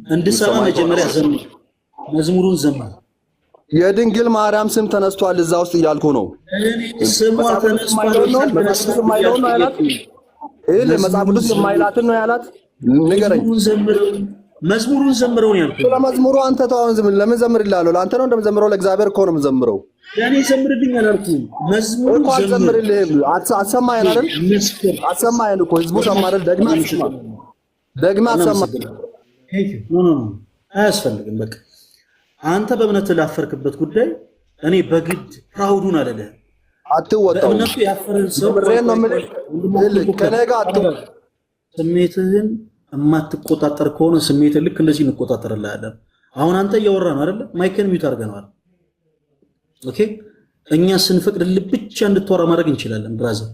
እንድሰማ መጀመሪያ ዘምር መዝሙሩን ዘምር የድንግል ማርያም ስም ተነስቷል እዛ ውስጥ እያልኩ ነው ስሟ ተነስቷል ነው ያላት መጽሐፍ ቅዱስ የማይላትን ነው ያላት ንገረኝ መዝሙሩን ዘምረው ነው ያልኩት ለመዝሙሩ አንተ ተዋውን ዝም ለምን ዘምር ይላል ለአንተ ነው እንደምዘምረው ለእግዚአብሔር እኮ ነው የምዘምረው ያኔ ዘምርልኝ አላልኩም መዝሙሩን ዘምርልኝ አሰማኸኝ አይደል አሰማኸኝ እኮ ህዝቡ ሰማ አይደል ደግማ አሰማ ኖ አያስፈልግም በቃ አንተ በእምነት ላፈርክበት ጉዳይ እኔ በግድ ፕራውዱን አለለ አትወጣው በእምነቱ ያፈረን ሰው ከነጋ ስሜትህን የማትቆጣጠር ከሆነ ስሜትህ ልክ እንደዚህ እንቆጣጠርልሃለን አሁን አንተ እያወራ ነው አይደል ማይክን ሚውት አድርገናል ኦኬ እኛ ስንፈቅድልህ ብቻ እንድትወራ ማድረግ እንችላለን ብራዘር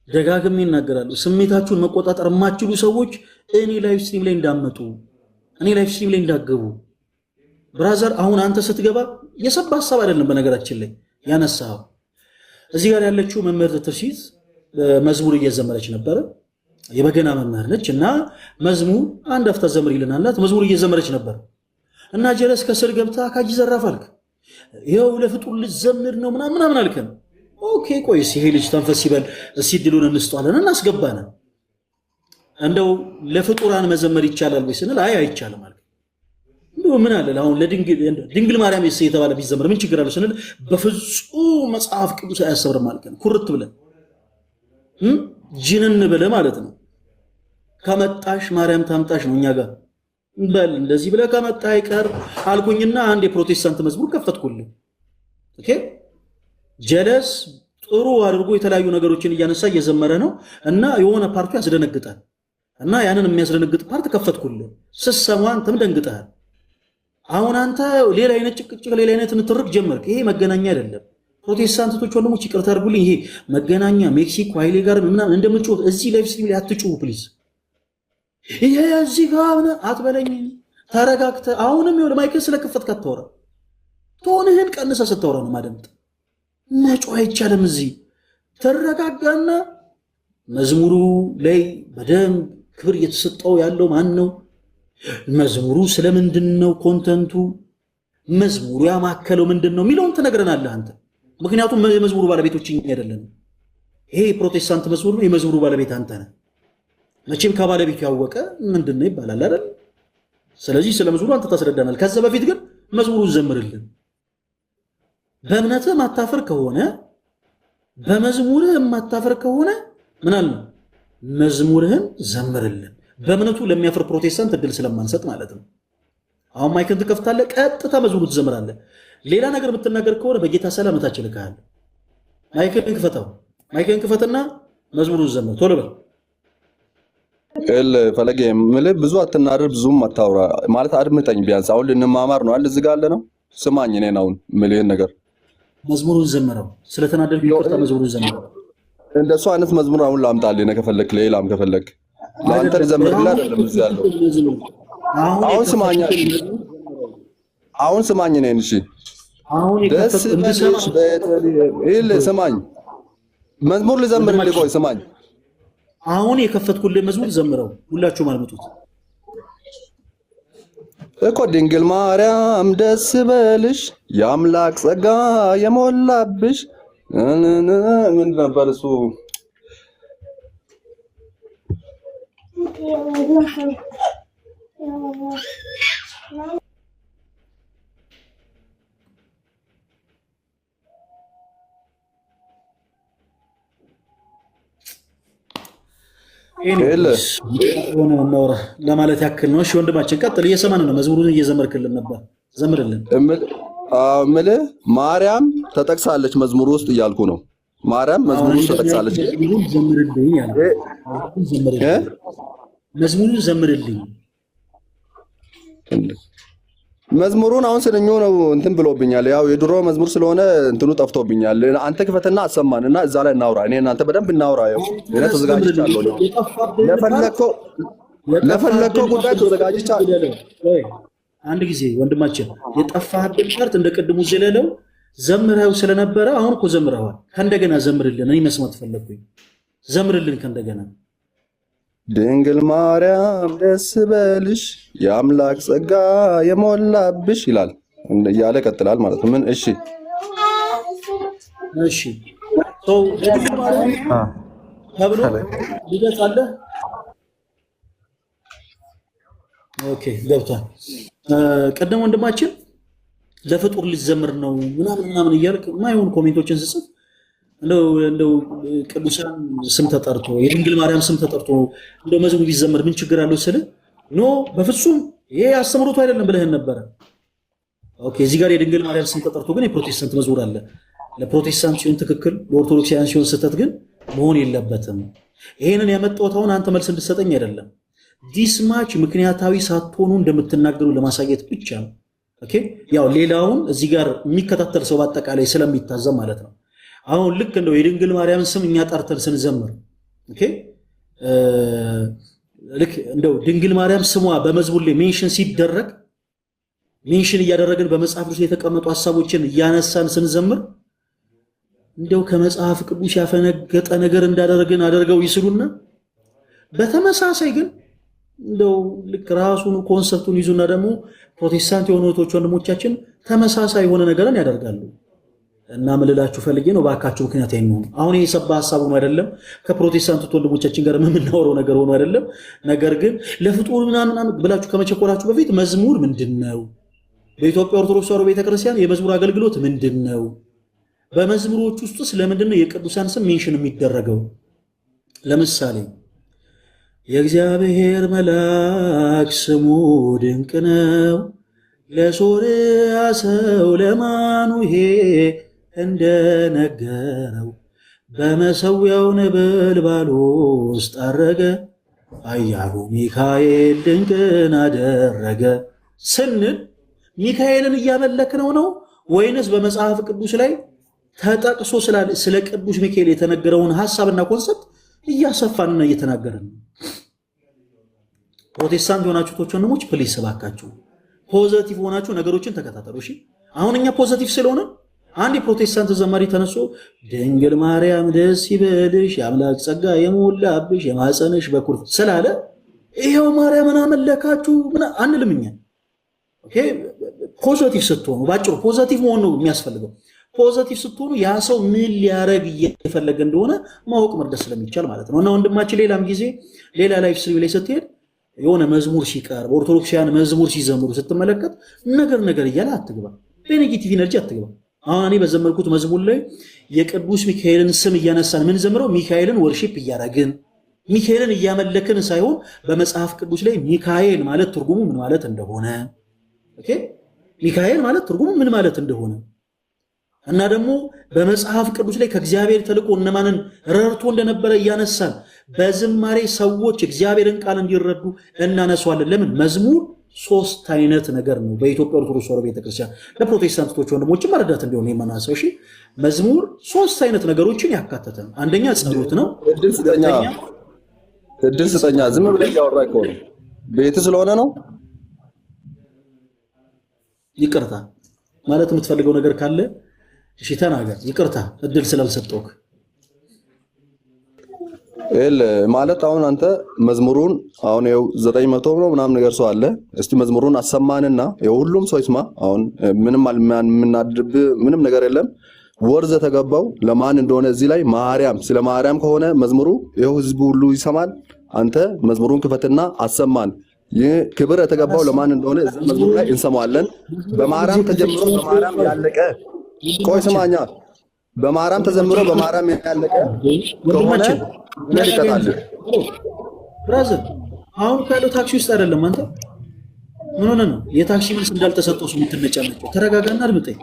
ደጋግሜ እናገራለሁ ስሜታችሁን መቆጣጠር የማትችሉ ሰዎች እኔ ላይቭ ስትሪም ላይ እንዳመጡ እኔ ላይቭ ስትሪም ላይ እንዳገቡ ብራዘር አሁን አንተ ስትገባ የሰባ ሐሳብ አይደለም በነገራችን ላይ ያነሳው እዚህ ጋር ያለችው መምህር ትርሲት መዝሙር እየዘመረች ነበር የበገና መምህር ነች እና መዝሙር አንድ አፍታ ዘምር ይልናላት መዝሙር እየዘመረች ነበር እና ጀለስ ከስር ገብታ ካጂ ዘራፋልክ ይሄው ለፍጡር ልዘምር ነው ምናምን አልከን ኦኬ ቆይስ ይሄ ልጅ ተንፈስ ይበል ሲድሉን እንስጧለን እናስገባና እንደው ለፍጡራን መዘመር ይቻላል ወይ ስንል አይ አይቻልም አልከ እንደው ምን አለ አሁን ለድንግል ማርያም የተባለ ቢዘምር ምን ችግር አለው ስንል በፍጹም መጽሐፍ ቅዱስ አያሰብርም አልከን ኩርት ብለን ጂነን ብለ ማለት ነው ከመጣሽ ማርያም ታምጣሽ ነው እኛ ጋር በል እንደዚህ ብለ ከመጣ አይቀር አልኩኝና አንድ የፕሮቴስታንት መዝሙር ከፈትኩልኝ ኦኬ ጀለስ ጥሩ አድርጎ የተለያዩ ነገሮችን እያነሳ እየዘመረ ነው እና የሆነ ፓርቱ ያስደነግጣል እና ያንን የሚያስደነግጥ ፓርት ከፈትኩልኝ ስሰማ አንተም ደንግጠሃል አሁን አንተ ሌላ አይነት ጭቅጭቅ ሌላ አይነት ንትርክ ጀመርክ ይሄ መገናኛ አይደለም ፕሮቴስታንቶች ወንድሞች ይቅርታ አድርጉልኝ ይሄ መገናኛ ሜክሲኮ ኃይሌ ጋር ምናምን እንደምትጮህ እዚህ ላይቭ ስትሪም ላይ አትጮሁ ፕሊዝ ይሄ እዚህ ጋር አትበለኝ ተረጋግተህ አሁንም ይኸውልህ ማይክን ስለከፈትክ አታወራ ቶንህን ቀንሰህ ስታወራ ነው ማደምጥ መጮህ አይቻልም እዚህ ተረጋጋና መዝሙሩ ላይ በደንብ ክብር እየተሰጠው ያለው ማን ነው መዝሙሩ ስለምንድነው ኮንተንቱ መዝሙሩ ያማከለው ምንድነው የሚለውን ትነግረናለህ አንተ ምክንያቱም የመዝሙሩ ባለቤቶች እኛ አይደለም ይሄ ፕሮቴስታንት መዝሙር ነው የመዝሙሩ ባለቤት አንተ ነህ መቼም ከባለቤቱ ያወቀ ምንድነው ይባላል አይደል ስለዚህ ስለ መዝሙሩ አንተ ታስረዳናል ከዛ በፊት ግን መዝሙሩን ዘምርልን በእምነትህ ማታፈር ከሆነ በመዝሙርህ ማታፈር ከሆነ ምን አለ መዝሙርህን ዘምርልን በእምነቱ ለሚያፈር ፕሮቴስታንት እድል ስለማንሰጥ ማለት ነው አሁን ማይክን ትከፍታለህ ቀጥታ መዝሙሩን ትዘምራለህ ሌላ ነገር የምትናገር ከሆነ በጌታ ሰላም ታችልካል ማይክን ክፈተው ማይክን ክፈትና መዝሙሩን ዘምር ቶሎ በል ፈለጌ ምልህ ብዙ አትናደር ብዙም አታውራ ማለት አድምጠኝ ቢያንስ አሁን ልንማማር ነው አይደል እዚህ ጋር አለ ነው ስማኝ እኔን አሁን ምልህን ነገር መዝሙሩን ዘምረው ስለተናደርኩ ይቅርታ መዝሙሩን ዘምረው እንደሱ አይነት መዝሙር አሁን ላምጣልህ ነው ከፈለክ ሌላም ከፈለክ ለአንተ ልዘምርልህ አይደለም እዚህ ያለው አሁን ስማኝ ነኝ እሺ አሁን ስማኝ መዝሙር ልዘምርልህ ቆይ ስማኝ አሁን የከፈትኩልህ መዝሙር ዘምረው ሁላችሁም አልመጡት እኮ ድንግል ማርያም ደስ በልሽ የአምላክ ጸጋ የሞላብሽ ምን ነበር እሱ ለማለት ያክል ነው እሺ ወንድማችን ቀጥል እየሰማን ነው መዝሙሩን እየዘመርክልን ነበር ዘምርልን እምልህ ማርያም ተጠቅሳለች መዝሙሩ ውስጥ እያልኩ ነው ማርያም መዝሙሩ ውስጥ ተጠቅሳለች መዝሙሩን ዘምርልኝ መዝሙሩን አሁን ስለኞ ነው እንትን ብሎብኛል ያው የድሮ መዝሙር ስለሆነ እንትኑ ጠፍቶብኛል አንተ ክፈትና አሰማንና እዛ ላይ እናውራ እኔ እናንተ በደንብ እናውራ ያው እኔ ተዘጋጅቻለሁ ለፈለከው ጉዳይ ተዘጋጅቻለሁ አንድ ጊዜ ወንድማችን የጠፋህብን ፓርት እንደቀድሙ ዘለለው ዘምረው ስለነበረ አሁን እኮ ዘምረዋል ከእንደገና ዘምርልን እኔ መስማት ፈለኩኝ ዘምርልን ከእንደገና ድንግል ማርያም ደስ በልሽ የአምላክ ጸጋ የሞላብሽ ይላል እያለ ቀጥላል ማለት ነው። ምን እሺ እሺ ሰው ድንግል ማርያም ተብሎ ልደት አለ። ኦኬ ገብቷል። ቀደም ወንድማችን ለፍጡር ሊዘምር ነው ምናምን እያልክ ማይሆን ኮሜንቶችን ስጽፍ እንደው ቅዱሳን ስም ተጠርቶ የድንግል ማርያም ስም ተጠርቶ እንደው መዝሙር ቢዘመር ምን ችግር አለው ስለ ኖ በፍጹም ይሄ አስተምሮቱ አይደለም ብለህን ነበረ። ኦኬ እዚህ ጋር የድንግል ማርያም ስም ተጠርቶ ግን የፕሮቴስታንት መዝሙር አለ። ለፕሮቴስታንት ሲሆን ትክክል፣ ለኦርቶዶክሳውያን ሲሆን ስህተት ግን መሆን የለበትም። ይሄንን ያመጣሁት አሁን አንተ መልስ እንድትሰጠኝ አይደለም። ዲስማች ምክንያታዊ ሳትሆኑ እንደምትናገሩ ለማሳየት ብቻ ነው። ኦኬ ያው ሌላውን እዚህ ጋር የሚከታተል ሰው በአጠቃላይ ስለሚታዘብ ማለት ነው። አሁን ልክ እንደው የድንግል ማርያም ስም እኛ ጠርተን ስንዘምር ኦኬ ልክ እንደው ድንግል ማርያም ስሟ በመዝሙር ላይ ሜንሽን ሲደረግ ሜንሽን እያደረግን በመጽሐፍ ቅዱስ የተቀመጡ ሐሳቦችን እያነሳን ስንዘምር እንደው ከመጽሐፍ ቅዱስ ያፈነገጠ ነገር እንዳደረግን አደርገው ይስሉና በተመሳሳይ ግን እንደው ልክ ራሱን ኮንሰፕቱን ይዙና ደግሞ ፕሮቴስታንት የሆኑ እህቶች ወንድሞቻችን ተመሳሳይ የሆነ ነገርን ያደርጋሉ። እና ምልላችሁ ፈልጌ ነው ባካችሁ ምክንያት አይሆኑ። አሁን የሰባ ሐሳብ ሆኖ አይደለም ከፕሮቴስታንት ወንድሞቻችን ጋር የምናወራው ነገር ሆኖ አይደለም። ነገር ግን ለፍጡር ምናምን ብላችሁ ከመቸኮላችሁ በፊት መዝሙር ምንድነው? በኢትዮጵያ ኦርቶዶክስ ተዋሕዶ ቤተክርስቲያን የመዝሙር አገልግሎት ምንድነው? በመዝሙሮች ውስጥ ስለምንድነው የቅዱሳን ስም ሜንሽን የሚደረገው? ለምሳሌ የእግዚአብሔር መልአክ ስሙ ድንቅ ነው፣ ለሶርያ ሰው ለማኑሄ እንደነገረው በመሰዊያው ነበልባል ውስጥ አረገ፣ ኃያሉ ሚካኤል ድንቅን አደረገ ስንል ሚካኤልን እያመለክነው ነው ወይንስ በመጽሐፍ ቅዱስ ላይ ተጠቅሶ ስለ ቅዱስ ሚካኤል የተነገረውን ሐሳብና ኮንሰፕት እያሰፋንና እየተናገርን ነው? ፕሮቴስታንት የሆናችሁ ቶች ወንድሞች ፕሊስ እባካችሁ ፖዘቲቭ ሆናችሁ ነገሮችን ተከታተሉ። እሺ አሁን እኛ ፖዘቲቭ ስለሆነ አንድ የፕሮቴስታንት ዘማሪ ተነሶ ድንግል ማርያም ደስ ይበልሽ የአምላክ ጸጋ የሞላብሽ የማፀንሽ በኩር ስላለ ይሄው ማርያምን አመለካችሁ አንልም እኛ። ኦኬ ፖዘቲቭ ስትሆኑ ባጭሩ ፖዘቲቭ መሆን ነው የሚያስፈልገው። ፖዘቲቭ ስትሆኑ ያ ሰው ምን ሊያረግ እየፈለገ እንደሆነ ማወቅ መርዳት ስለሚቻል ማለት ነው። እና ወንድማችን ሌላም ጊዜ ሌላ ላይፍ ስትሪም ላይ ስትሄድ የሆነ መዝሙር ሲቀርብ ኦርቶዶክሳውያን መዝሙር ሲዘምሩ ስትመለከት ነገር እያለ አትግባ፣ በኔጌቲቭ ኢነርጂ አትግባ። አሁን እኔ በዘመርኩት መዝሙር ላይ የቅዱስ ሚካኤልን ስም እያነሳን ምን ዘምረው ሚካኤልን ወርሺፕ እያረግን ሚካኤልን እያመለክን ሳይሆን በመጽሐፍ ቅዱስ ላይ ሚካኤል ማለት ትርጉሙ ምን ማለት እንደሆነ ኦኬ ሚካኤል ማለት ትርጉሙ ምን ማለት እንደሆነ እና ደግሞ በመጽሐፍ ቅዱስ ላይ ከእግዚአብሔር ተልቆ እነማንን ረድቶ እንደነበረ እያነሳን በዝማሬ ሰዎች እግዚአብሔርን ቃል እንዲረዱ እናነሷለን። ለምን መዝሙር ሶስት አይነት ነገር ነው በኢትዮጵያ ኦርቶዶክስ ተዋሕዶ ቤተክርስቲያን። ለፕሮቴስታንቶች ወንድሞችም መረዳት እንዲሆን የማናሰው እሺ፣ መዝሙር ሶስት አይነት ነገሮችን ያካተተ ነው። አንደኛ ጸሎት ነው። እድል ስጠኛ። ዝም ብለህ እያወራህ እኮ ነው። ቤት ስለሆነ ነው። ይቅርታ ማለት የምትፈልገው ነገር ካለ እሺ ተናገር። ይቅርታ እድል ስላልሰጠሁህ ማለት አሁን አንተ መዝሙሩን አሁን ይኸው 900 ነው ምናምን ነገር ሰው አለ። እስቲ መዝሙሩን አሰማንና ሁሉም ሰው ይስማ። አሁን ምንም የምናድብ ምንም ነገር የለም። ወርዘ ተገባው ለማን እንደሆነ እዚህ ላይ ማርያም ስለ ማርያም ከሆነ መዝሙሩ ይኸው ህዝቡ ሁሉ ይሰማል። አንተ መዝሙሩን ክፈትና አሰማን። ይህ ክብር የተገባው ለማን እንደሆነ እዚህ መዝሙር ላይ እንሰማዋለን። በማርያም ተጀምሮ በማርያም ያለቀ ቆይ ስማኛ፣ በማርያም ተዘምሮ በማርያም ያለቀ ከሆነ ለልቀታል ብራዘር። አሁን ካለው ታክሲ ውስጥ አይደለም አንተ ምን ሆነ ነው የታክሲ መልስ እንዳልተሰጠው ሰው የምትነጫነጨው? ተረጋጋና አድምጠኝ፣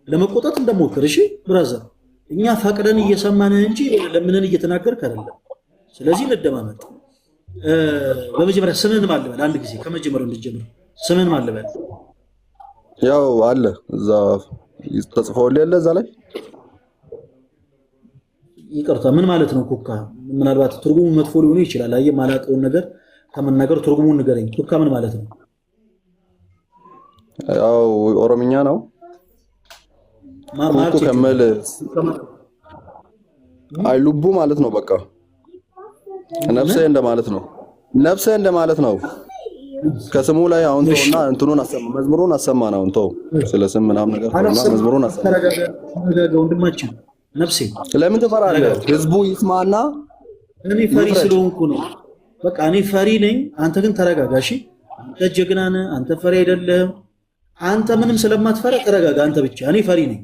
ለመቆጣት እንደሞክር እሺ ብራዘር። እኛ ፈቅደን እየሰማን እንጂ ለምንን እየተናገርክ አይደለም። ስለዚህ እንደማመጥ በመጀመሪያ ስምህን ማን ልበል? አንድ ጊዜ ከመጀመሪያው እንድጀምር ስምህን ማን ልበል? ያው አለ እዛ ተጽፎልህ ያለ እዛ ላይ ይቅርታ ምን ማለት ነው ኩካ? ምናልባት ትርጉሙ መጥፎ ሊሆን ይችላል። አየህ ማላውቀውን ነገር ከመናገር ትርጉሙን ንገረኝ። ኩካ ምን ማለት ነው? ያው ኦሮምኛ ነው። ኩኩ ከመል አይ ሉቡ ማለት ነው። በቃ ነፍሴ እንደማለት ነው። ነፍስህ እንደማለት ነው። ከስሙ ላይ አሁን ተውና እንትኑን አሰማ፣ መዝሙሩን አሰማ ነው። አሁን ተው ስለ ስም ምናምን ነገር ተውና መዝሙሩን አሰማ። ተረጋጋ ወንድማችን ነፍሴ። ለምን ትፈራለህ? ህዝቡ ይስማና። እኔ ፈሪ ስለሆንኩ ነው። በቃ እኔ ፈሪ ነኝ። አንተ ግን ተረጋጋ እሺ። አንተ ጀግና ነህ። አንተ ፈሪ አይደለም። አንተ ምንም ስለማትፈራ ተረጋጋ አንተ ብቻ። እኔ ፈሪ ነኝ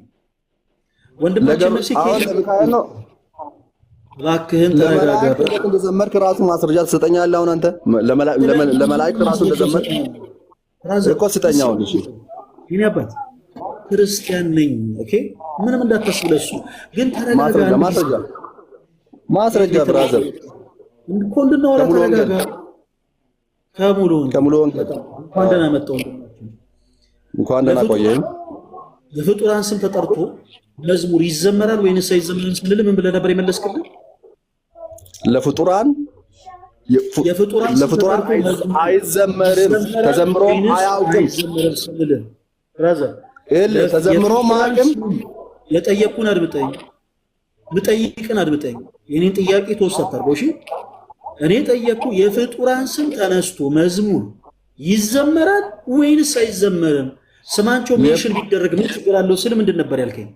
ወንድማችን ነፍሴ። ነው እባክህን ተረጋጋ። እንደዘመርክ ራሱ ማስረጃ ትሰጠኛለህ። አሁን አንተ ለመላእክት ራሱ እንደዘመርክ እኮ ስጠኛው። እሺ የኔ አባት ክርስቲያን ነኝ። ኦኬ ምንም እንዳታስብ ለሱ ግን ተረጋጋ። ማስረጃ ብራዘር እኮ እንድናወራ ተረጋጋ። ከሙሉ ወንጌል እንኳን ደህና መጣሁ። እንኳን ደህና ቆየኝ። የፍጡራን ስም ተጠርቶ መዝሙር ይዘመራል ወይንስ አይዘመርም ስንል ምን ብለህ ነበር የመለስክልን? ለፍጡራን አይዘመርም፣ ተዘምሮ አያውቅም። ተዘምሮ ማያውቅም። የጠየቁን አድምጠኝ፣ ምጠይቅን አድምጠኝ። የኔን ጥያቄ ተወሰድክ። እሺ እኔ ጠየቅኩ፣ የፍጡራን ስም ተነስቶ መዝሙር ይዘመራል ወይንስ አይዘመርም? ስማቸው ሜንሽን ቢደረግ ምን ችግር አለው ስል ምንድን ነበር ያልከኝ?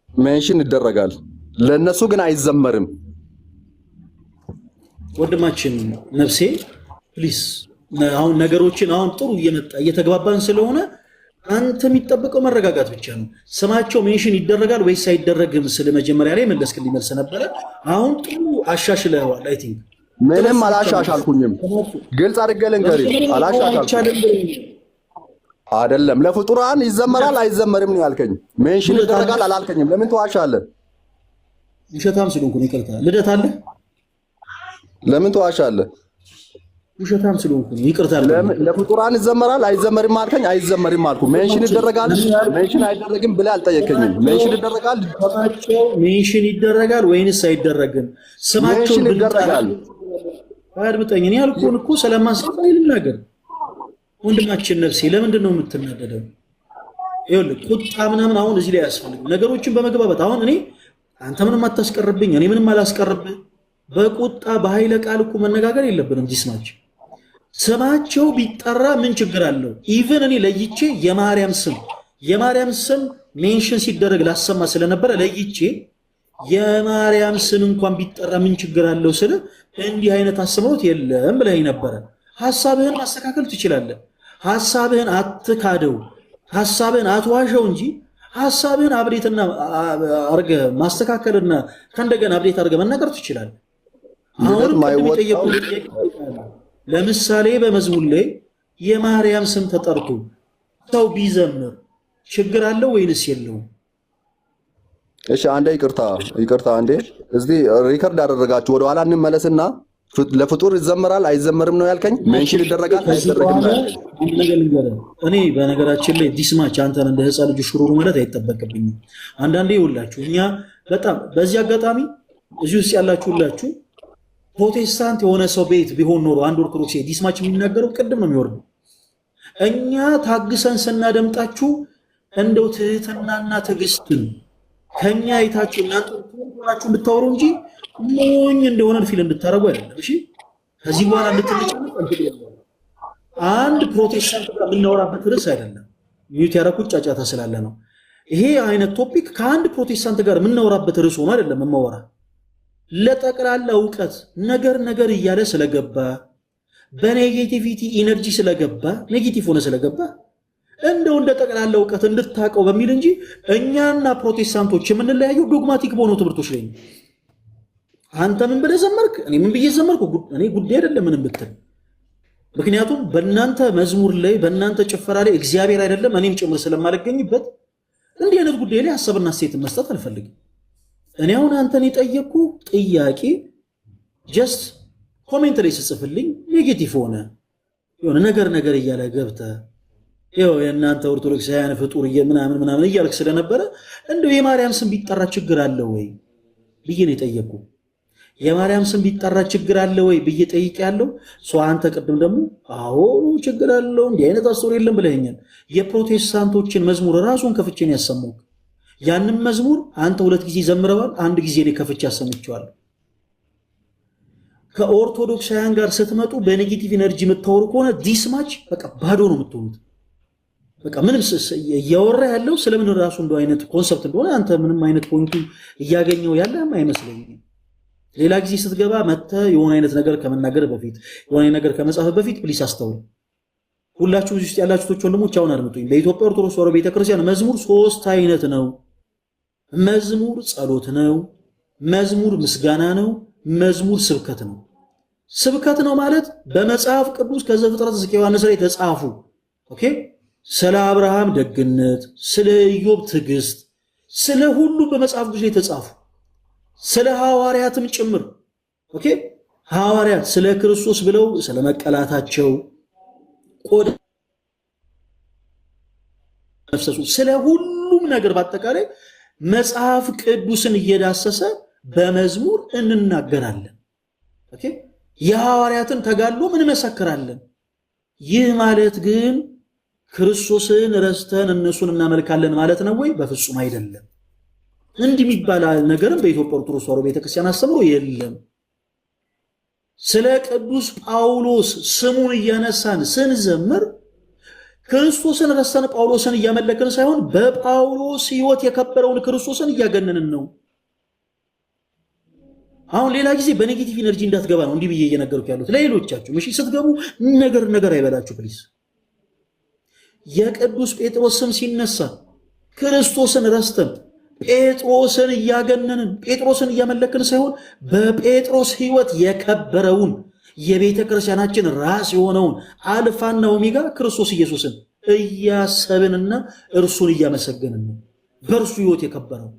ሜንሽን ይደረጋል፣ ለነሱ ግን አይዘመርም። ወንድማችን ነፍሴ ፕሊስ፣ አሁን ነገሮችን አሁን ጥሩ እየተግባባን ስለሆነ አንተ የሚጠበቀው መረጋጋት ብቻ ነው። ስማቸው ሜንሽን ይደረጋል ወይስ አይደረግም ስለ መጀመሪያ ላይ መለስክልኝ መልስ ነበረ። አሁን ጥሩ አሻሽለዋል። አይ ቲንክ ምንም አላሻሻልኩኝም። ግልጽ አድርጌ ልንገርህ፣ አላሻሻልኩም አይደለም። ለፍጡራን ይዘመራል አይዘመርም ነው ያልከኝ። ሜንሽን ይደረጋል አላልከኝም። ለምን ተዋሻለህ? ውሸታም ስለሆንኩ ነው። ይቅርታ። ልደት አለ? ለምን ተዋሻለህ? ውሸታም ስለሆንኩ ነው። ይቅርታ። ለፍጡራን ይዘመራል አይዘመርም አልከኝ። አይዘመርም አልኩ። ሜንሽን ይደረጋል ሜንሽን አይደረግም ብለህ አልጠየቀኝም። ሜንሽን ይደረጋል ሜንሽን ይደረጋል ወይንስ አይደረግም? ስማቸው ይደረጋል። አድምጠኝ። እኔ ያልኩህን እኮ ስለማስቀር ልናገር። ወንድማችን ነፍሴ ለምንድን ነው የምትናደደው? ይኸውልህ ቁጣ ምናምን አሁን እዚህ ላይ አያስፈልግም። ነገሮችን በመግባባት አሁን እኔ አንተ ምንም አታስቀርብኝ፣ እኔ ምንም አላስቀርብህ። በቁጣ በኃይለ ቃል እኮ መነጋገር የለብንም። ስማቸው ስማቸው ቢጠራ ምን ችግር አለው? ኢቭን እኔ ለይቼ የማርያም ስም ሜንሽን ሲደረግ ላሰማ ስለነበረ ለይቼ የማርያም ስም እንኳን ቢጠራ ምን ችግር አለው ስለ እንዲህ አይነት አስመውት የለም ብለህ ነበረ። ሐሳብህን ማስተካከል ትችላለህ። ሐሳብህን አትካደው፣ ሐሳብህን አትዋሸው እንጂ ሐሳብህን አብዴትና አርገህ ማስተካከልና ከእንደገና አብዴት አርገህ መናገር ትችላለህ። አሁን ለምሳሌ በመዝሙር ላይ የማርያም ስም ተጠርቶ ሰው ቢዘምር ችግር አለው ወይንስ የለውም? እሺ አንዴ ይቅርታ አንዴ እዚህ ሪከርድ አደረጋችሁ። ወደ ኋላ እንመለስና ለፍጡር ይዘመራል አይዘመርም ነው ያልከኝ። ሜንሽን ይደረጋል አይደረግም ነው ያልከኝ። እኔ በነገራችን ላይ ዲስማች አንተን እንደ ህፃን ልጅ ሽሩሩ ማለት አይጠበቅብኝም። አንዳንዴ ይውላችሁ እኛ በጣም በዚህ አጋጣሚ እዚህ ውስጥ ያላችሁ ሁላችሁ ፕሮቴስታንት የሆነ ሰው ቤት ቢሆን ኖሮ አንድ ኦርቶዶክስ ዲስማች የሚናገረው ቅድም ነው የሚወርደው። እኛ ታግሰን ስናደምጣችሁ እንደው ትህትናና ትዕግስትን ከኛ አይታችሁ እናንተ ሆናችሁ እንድታወሩ እንጂ ሞኝ እንደሆነ ፊል እንድታረጉ አይደለም። እሺ ከዚህ በኋላ እንድትልጭ አንድ ፕሮቴስታንት ጋር የምናወራበት ርዕስ አይደለም። ሚዩት ያደረኩት ጫጫታ ስላለ ነው። ይሄ አይነት ቶፒክ ከአንድ ፕሮቴስታንት ጋር የምናወራበት ርዕስ ሆኖ አይደለም የማወራ። ለጠቅላላ እውቀት ነገር እያለ ስለገባ በኔጌቲቪቲ ኢነርጂ ስለገባ ኔጌቲቭ ሆነ ስለገባ እንደው እንደ ጠቅላላ እውቀት እንድታቀው በሚል እንጂ እኛና ፕሮቴስታንቶች የምንለያየው ዶግማቲክ በሆኑ ትምህርቶች ላይ ነው። አንተ ምን ብለህ ዘመርክ፣ እኔ ምን ብዬ ዘመርኩ፣ እኔ ጉዳይ አይደለም ምንም ብትል። ምክንያቱም በእናንተ መዝሙር ላይ በእናንተ ጭፈራ ላይ እግዚአብሔር አይደለም እኔም ጭምር ስለማልገኝበት እንዲህ አይነት ጉዳይ ላይ ሀሳብና ሴት መስጠት አልፈልግም። እኔ አሁን አንተን የጠየቅኩ ጥያቄ ጀስት ኮሜንት ላይ ስጽፍልኝ ኔጌቲቭ ሆነ የሆነ ነገር እያለ ገብተህ ይኸው የእናንተ ኦርቶዶክሳውያን ፍጡር ምናምን እያልክ ስለነበረ እንደው የማርያም ስም ቢጠራ ችግር አለ ወይ ብዬ ነው የጠየቅኩ። የማርያም ስም ቢጠራ ችግር አለ ወይ ብዬ ጠይቄያለሁ። አንተ ቅድም ደግሞ አዎ ችግር አለው እንዲህ አይነት አስተውሎ የለም ብለኸኛል። የፕሮቴስታንቶችን መዝሙር ራሱን ከፍቼን ያሰማው ያንን መዝሙር አንተ 2 ጊዜ ዘምረዋል፣ አንድ ጊዜ ላይ ከፍቼ ያሰምቼዋለሁ። ከኦርቶዶክሳውያን ጋር ስትመጡ በኔጌቲቭ ኤነርጂ የምታወሩ ከሆነ ዲስማች በቃ ባዶ ነው የምትሆኑት። በቃ ምንም እያወራ ያለው ስለምን ራሱ እንደው አይነት ኮንሰፕት እንደሆነ አንተ ምንም አይነት ፖይንቱ እያገኘው ያለህም አይመስለኝም። ሌላ ጊዜ ስትገባ መጥተህ የሆነ አይነት ነገር ከመናገር በፊት የሆነ ነገር ከመጻፍ በፊት ፕሊስ አስተውሉ። ሁላችሁ እዚህ ውስጥ ያላችሁት ወንድሞች አሁን አድምጡኝ። በኢትዮጵያ ኦርቶዶክስ ተዋሕዶ ቤተክርስቲያን መዝሙር 3 አይነት ነው። መዝሙር ጸሎት ነው፣ መዝሙር ምስጋና ነው፣ መዝሙር ስብከት ነው። ስብከት ነው ማለት በመጽሐፍ ቅዱስ ከዘፍጥረት እስከ ዮሐንስ ላይ የተጻፉ ኦኬ፣ ስለ አብርሃም ደግነት፣ ስለ ኢዮብ ትዕግስት፣ ስለ ሁሉ በመጽሐፍ ቅዱስ ላይ የተጻፉ ስለ ሐዋርያትም ጭምር ኦኬ፣ ሐዋርያት ስለ ክርስቶስ ብለው ስለ መቀላታቸው ቆዳ ነፍሰሱ ስለ ሁሉም ነገር በአጠቃላይ መጽሐፍ ቅዱስን እየዳሰሰ በመዝሙር እንናገራለን። ኦኬ፣ የሐዋርያትን ተጋድሎ እንመሰክራለን። ይህ ማለት ግን ክርስቶስን ረስተን እነሱን እናመልካለን ማለት ነው ወይ? በፍጹም አይደለም። እንዲህ የሚባል ነገርም በኢትዮጵያ ኦርቶዶክስ ተዋሕዶ ቤተክርስቲያን አስተምሮ የለም። ስለ ቅዱስ ጳውሎስ ስሙን እያነሳን ስንዘምር ክርስቶስን ረስተን ጳውሎስን እያመለክን ሳይሆን በጳውሎስ ሕይወት የከበረውን ክርስቶስን እያገነንን ነው። አሁን ሌላ ጊዜ በኔጌቲቭ ኤነርጂ እንዳትገባ ነው እንዲህ ብዬ እየነገርኩ ያሉት ለሌሎቻችሁ። እሺ ስትገቡ ነገር አይበላችሁ ፕሊዝ። የቅዱስ ጴጥሮስ ስም ሲነሳ ክርስቶስን ረስተን ጴጥሮስን እያገነንን ጴጥሮስን እያመለክን ሳይሆን በጴጥሮስ ሕይወት የከበረውን የቤተ ክርስቲያናችን ራስ የሆነውን አልፋና ኦሜጋ ክርስቶስ ኢየሱስን እያሰብንና እርሱን እያመሰገንን ነው። በእርሱ ሕይወት የከበረው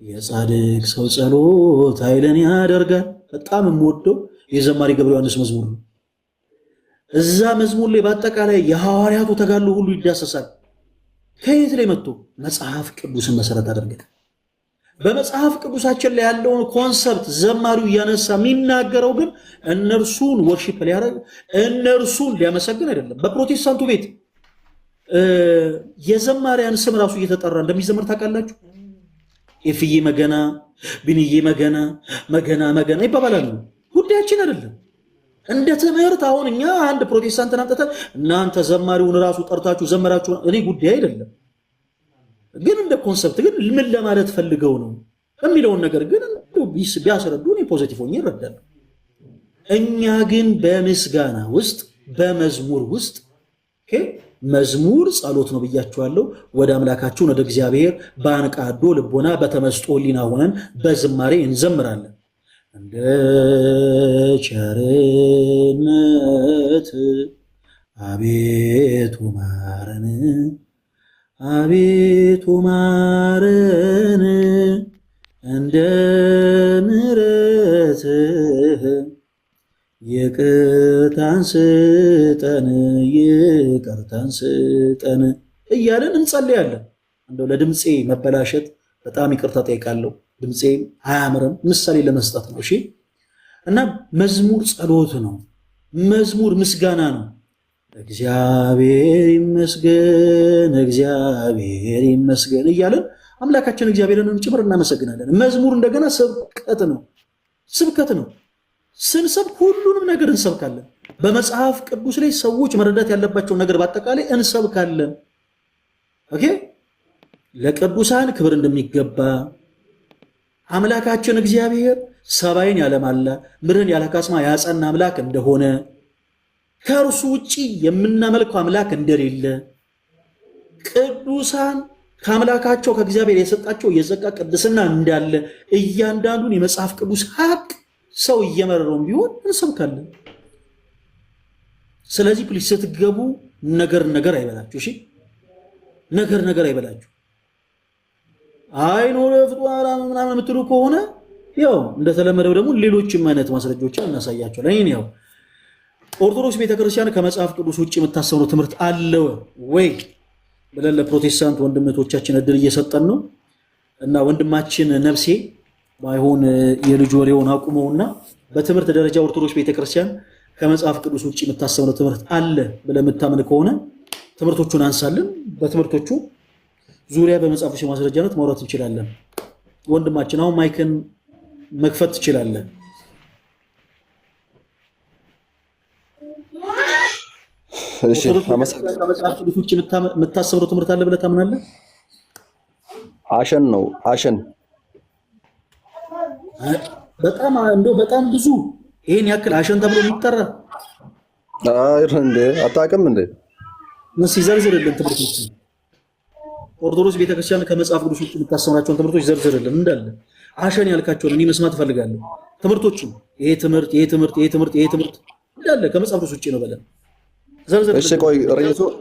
የጻድቅ ሰው ጸሎት ኃይልን ያደርጋል። በጣም የምወደው የዘማሪ ገብረ ዮሐንስ መዝሙር ነው። እዛ መዝሙር ላይ በአጠቃላይ የሐዋርያቱ ተጋድሎ ሁሉ ይዳሰሳል። ከየት ላይ መጥቶ? መጽሐፍ ቅዱስን መሰረት አድርገን በመጽሐፍ ቅዱሳችን ላይ ያለውን ኮንሰፕት ዘማሪው እያነሳ የሚናገረው ግን እነርሱን ወርሺፕ ሊያደርግ እነርሱን ሊያመሰግን አይደለም። በፕሮቴስታንቱ ቤት የዘማሪያን ስም ራሱ እየተጠራ እንደሚዘምር ታውቃላችሁ። ኤፍዬ መገና፣ ቢንዬ መገና ይባባላሉ። ጉዳያችን አይደለም። እንደ ትምህርት አሁን እኛ አንድ ፕሮቴስታንትን አምጥተን እናንተ ዘማሪውን ራሱ ጠርታችሁ ዘመራችሁ እኔ ጉዳይ አይደለም። ግን እንደ ኮንሰፕት ግን ምን ለማለት ፈልገው ነው የሚለውን ነገር ግን ቢያስረዱ እኔ ፖዚቲቭ ሆኜ እረዳለሁ። እኛ ግን በምስጋና ውስጥ በመዝሙር ውስጥ መዝሙር ጸሎት ነው ብያችኋለሁ። ወደ አምላካችሁን ወደ እግዚአብሔር በአንቃዶ ልቦና በተመስጦ ሕሊና ሆነን በዝማሬ እንዘምራለን። እንደ ቸርነት አቤቱ ማረን፣ አቤቱ ማረን፣ እንደ ምሕረትህ ይቅርታን ስጠን እያለን እንጸልያለን። እንደው ለድምፄ መበላሸት በጣም ይቅርታ ጠይቃለሁ። ድምፄ አያምርም፣ ምሳሌ ለመስጠት ነው። እሺ። እና መዝሙር ጸሎት ነው። መዝሙር ምስጋና ነው። እግዚአብሔር ይመስገን እያለን አምላካችን እግዚአብሔርን ጭምር እናመሰግናለን። መዝሙር እንደገና ስብከት ነው። ስንሰብክ ሁሉንም ነገር እንሰብካለን። በመጽሐፍ ቅዱስ ላይ ሰዎች መረዳት ያለባቸውን ነገር በአጠቃላይ እንሰብካለን። ኦኬ። ለቅዱሳን ክብር እንደሚገባ አምላካችን እግዚአብሔር ሰማይን ያለማላ ምድርን ያለ ካስማ ያጸና አምላክ እንደሆነ ከእርሱ ውጪ የምናመልከው አምላክ እንደሌለ ቅዱሳን ከአምላካቸው ከእግዚአብሔር የሰጣቸው የጸጋ ቅድስና እንዳለ እያንዳንዱን የመጽሐፍ ቅዱስ ሀቅ ሰው እየመረረውን ቢሆን እንሰብካለን። ስለዚህ ፕሊስ ስትገቡ ነገር አይበላችሁ። እሺ፣ ነገር አይበላችሁ። አይኖር ፍጡራ ምናምን የምትሉ ከሆነ ያው እንደተለመደው ደግሞ ሌሎችም አይነት ማስረጃዎችን እናሳያቸዋለን። እኔ ያው ኦርቶዶክስ ቤተክርስቲያን ከመጽሐፍ ቅዱስ ውጭ የምታሰሩ ትምህርት አለ ወይ ብለን ለፕሮቴስታንት ወንድሞቻችን እድል እየሰጠን ነው እና ወንድማችን ነፍሴ ባይሆን የልጅ ወሬውን አቁመውና በትምህርት ደረጃ ኦርቶዶክስ ቤተክርስቲያን ከመጽሐፍ ቅዱስ ውጭ የምታሰሩ ትምህርት አለ ብለን የምታምን ከሆነ ትምህርቶቹን አንሳልን። በትምህርቶቹ ዙሪያ በመጽሐፍ ቅዱስ ማስረጃነት ማውራት እንችላለን። ወንድማችን አሁን ማይክን መክፈት ትችላለን። እሺ አመሰግናለሁ። ከመጽሐፍ ቅዱስ ውጭ የምታሰብረው ትምህርት አለ ብለህ ታምናለህ? አሸን ነው አሸን። በጣም በጣም ብዙ ይሄን ያክል አሸን ተብሎ የሚጠራ አይ እንዴ አታውቅም እንዴ? እስኪ ዘርዝርልን ትምህርቶች። ኦርቶዶክስ ቤተክርስቲያን ከመጽሐፍ ቅዱስ ውጭ የምታስተምራቸውን ትምህርቶች ዘርዝርልን እንዳለ አሸን ያልካቸውን እኔ መስማት እፈልጋለሁ። ትምህርቶቹ ይሄ ትምህርት እንዳለ ከመጽሐፍ ቅዱስ ውጭ ነው በለን ዘርዝርልን። እሺ ቆይ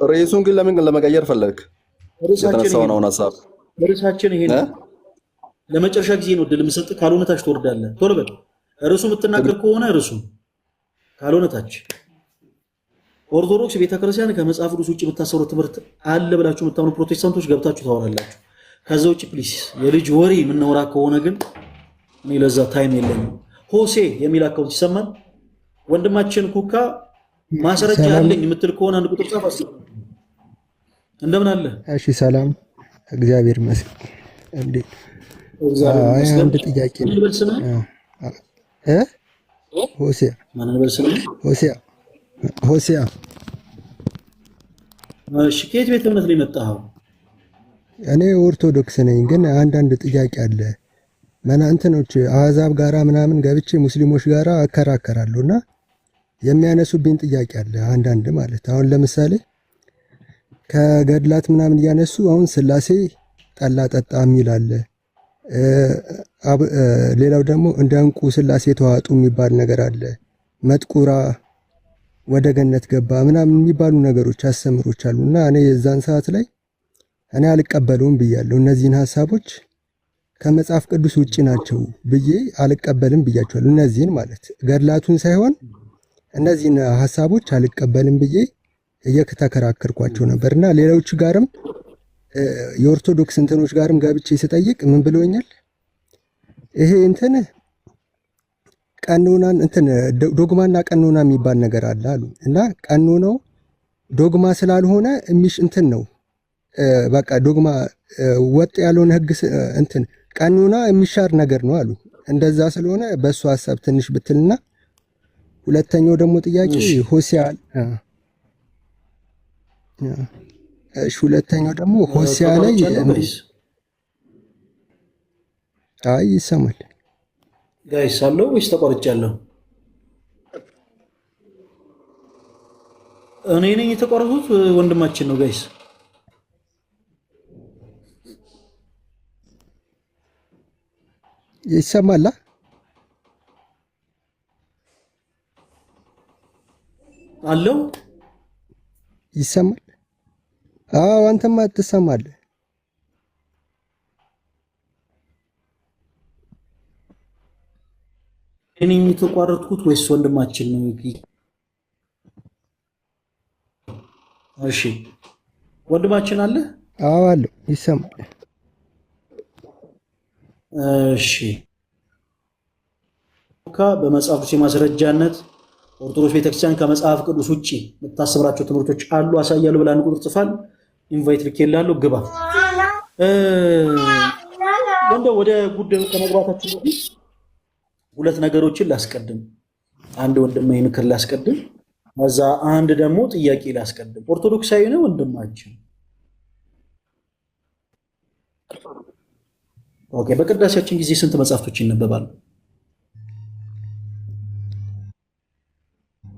ርዕሱን ግን ለምን ለመቀየር ፈለግ? የተነሳውን አሁን ሀሳብ ርዕሳችን ይሄ ነው። ለመጨረሻ ጊዜ ነው እድል የምሰጥ፣ ካልሆነ ታች ትወርዳለህ። ቶሎ በል። ርዕሱ የምትናገር ከሆነ ርዕሱ፣ ካልሆነ ታች። ኦርቶዶክስ ቤተክርስቲያን ከመጽሐፍ ቅዱስ ውጭ የምታሰሩት ትምህርት አለ ብላችሁ የምታምኑ ፕሮቴስታንቶች ገብታችሁ ታወራላችሁ። ከዛ ውጭ ፕሊስ የልጅ ወሬ የምናወራ ከሆነ ግን እኔ ለዛ ታይም የለኝም። ሆሴ የሚል አካውንት ይሰማል። ወንድማችን ኩካ ማስረጃ አለኝ የምትል ከሆነ አንድ ቁጥር ጻፍ። እንደምን አለ? እሺ ሰላም፣ እግዚአብሔር ይመስገን። እንዴ አንድ ጥያቄ ነው። ሆሴያ ሆሴያ። እሺ ከየት ቤተ እምነት ላይ መጣኸው? እኔ ኦርቶዶክስ ነኝ፣ ግን አንዳንድ ጥያቄ አለ። እንትኖች አሕዛብ ጋራ ምናምን ገብቼ ሙስሊሞች ጋራ አከራከራለሁና የሚያነሱብኝ ጥያቄ አለ። አንዳንድ ማለት አሁን ለምሳሌ ከገድላት ምናምን እያነሱ አሁን ስላሴ ጠላ ጠጣ የሚል አለ። ሌላው ደግሞ እንደ እንቁ ስላሴ ተዋጡ የሚባል ነገር አለ። መጥቁራ ወደ ገነት ገባ ምናምን የሚባሉ ነገሮች አስተምሮች አሉና እኔ የዛን ሰዓት ላይ እኔ አልቀበለውም ብያለሁ። እነዚህን ሐሳቦች ከመጽሐፍ ቅዱስ ውጪ ናቸው ብዬ አልቀበልም ብያቸዋለሁ። እነዚህን ማለት ገድላቱን ሳይሆን እነዚህን ሐሳቦች አልቀበልም ብዬ እየተከራከርኳቸው ነበርና ሌሎች ጋርም የኦርቶዶክስ እንትኖች ጋርም ገብቼ ስጠይቅ ምን ብለውኛል? ይሄ እንትን ቀኖናን እንትን ዶግማና ቀኖና የሚባል ነገር አለ አሉ እና ቀኖናው ዶግማ ስላልሆነ እንትን ነው በቃ ዶግማ ወጥ ያልሆነ ህግ እንትን ቀኖና የሚሻር ነገር ነው አሉ። እንደዛ ስለሆነ በእሱ ሐሳብ ትንሽ ብትልና ሁለተኛው ደግሞ ጥያቄ ሆሴያ ሁለተኛው ደግሞ ሆሴያ ላይ አይ ይሰማል ጋይስ አለው ወይስ ተቆርጫለሁ? እኔ ነኝ የተቆረጡት ወንድማችን ነው ጋይስ። ይሰማል አለው ይሰማል። አዎ አንተማ ትሰማለህ። እኔ የተቋረጥኩት ወይስ ወንድማችን ነው? እሺ ወንድማችን አለ? አዎ አለው፣ ይሰማል። እሺ በመጽሐፍ ቅዱስ የማስረጃነት ኦርቶዶክስ ቤተክርስቲያን ከመጽሐፍ ቅዱስ ውጪ የምታስተምራቸው ትምህርቶች አሉ አሳያለሁ ብላ ቁጥር ጽፋል። ኢንቫይት ልኬልሃለሁ፣ ግባ። እንደው ወደ ጉዳዩ ከመግባታችን በፊት ሁለት ነገሮችን ላስቀድም። አንድ ወንድማዊ ምክር ላስቀድም፣ ከዛ አንድ ደግሞ ጥያቄ ላስቀድም። ኦርቶዶክሳዊ ነው ወንድማችን። ኦኬ፣ በቅዳሴያችን ጊዜ ስንት መጽሐፍቶች ይነበባሉ?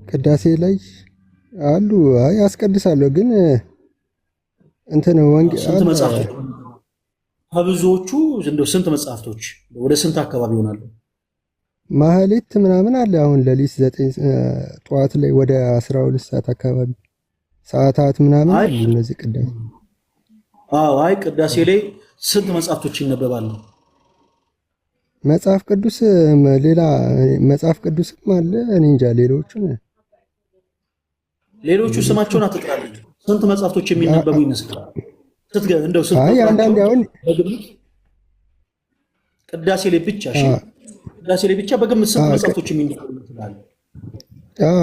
ቅዳሴ ላይ አሉ። አይ አስቀድሳለሁ፣ ግን እንትን ወንጌል ስንት መጽሐፍቶች? ከብዙዎቹ እንደው ስንት መጽሐፍቶች ወደ ስንት አካባቢ ይሆናሉ? ማህሌት ምናምን አለ። አሁን ሌሊት 9 ጠዋት ላይ ወደ 12 ሰዓት አካባቢ ሰዓታት ምናምን አሉ እነዚህ ቅዳሴ። አይ ቅዳሴ ላይ ስንት መጽሐፍቶች ይነበባሉ? መጽሐፍ ቅዱስ ሌላ መጽሐፍ ቅዱስም አለ። እኔ እንጃ ሌሎቹ ስማቸውን አትጥራልኝ። ስንት መጽሐፍቶች የሚነበቡ ይመስላል? እንደው አይ አንዳንዴ አሁን ቅዳሴ ላይ ብቻ ቅዳሴ ላይ ብቻ በግምት ስንት መጽሐፍቶች የሚነበቡ ይመስላል?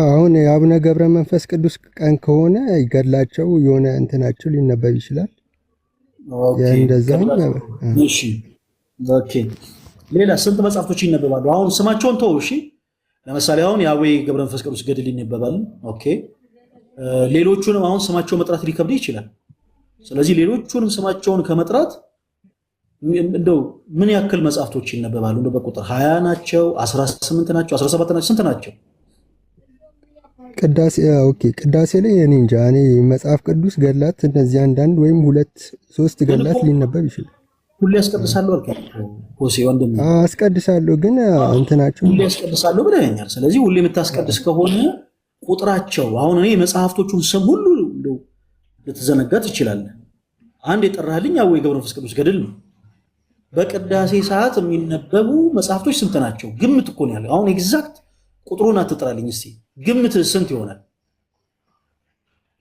አሁን የአቡነ ገብረ መንፈስ ቅዱስ ቀን ከሆነ ይገድላቸው የሆነ እንትናቸው ሊነበብ ይችላል። እንደዛው እሺ ኦኬ። ሌላ ስንት መጽሐፍቶች ይነበባሉ? አሁን ስማቸውን ተው። እሺ ለምሳሌ አሁን የአቡነ ገብረ መንፈስ ቅዱስ ገድል ይነበባል። ኦኬ ሌሎቹንም አሁን ስማቸው መጥራት ሊከብድ ይችላል። ስለዚህ ሌሎቹንም ስማቸውን ከመጥራት እንደው ምን ያክል መጽሐፍቶች ይነበባሉ? እንደው በቁጥር 20 ናቸው? 18 ናቸው? 17 ናቸው? ስንት ናቸው? ቅዳሴ ኦኬ፣ ቅዳሴ ላይ እኔ እንጃ። እኔ መጽሐፍ ቅዱስ ገላት እነዚህ አንዳንድ ወይም 2-3 ገላት ሊነበብ ይችላል። ሁሌ ያስቀድሳለሁ አልከኝ ሆሴ ወንድም። አስቀድሳለሁ ግን እንትናቸው ሁሌ ያስቀድሳለሁ ብለኸኛል። ስለዚህ ሁሌ የምታስቀድስ ከሆነ ቁጥራቸው አሁን እኔ መጽሐፍቶቹን ስም ሁሉ እንደው ልትዘነጋ ትችላለህ። አንድ የጠራህልኝ አወይ ገብረ መንፈስ ቅዱስ ገድል ነው። በቅዳሴ ሰዓት የሚነበቡ መጽሐፍቶች ስንት ናቸው? ግምት እኮ ነው ያለው። አሁን ኤግዛክት ቁጥሩን አትጥራልኝ እስቲ። ግምት ስንት ይሆናል?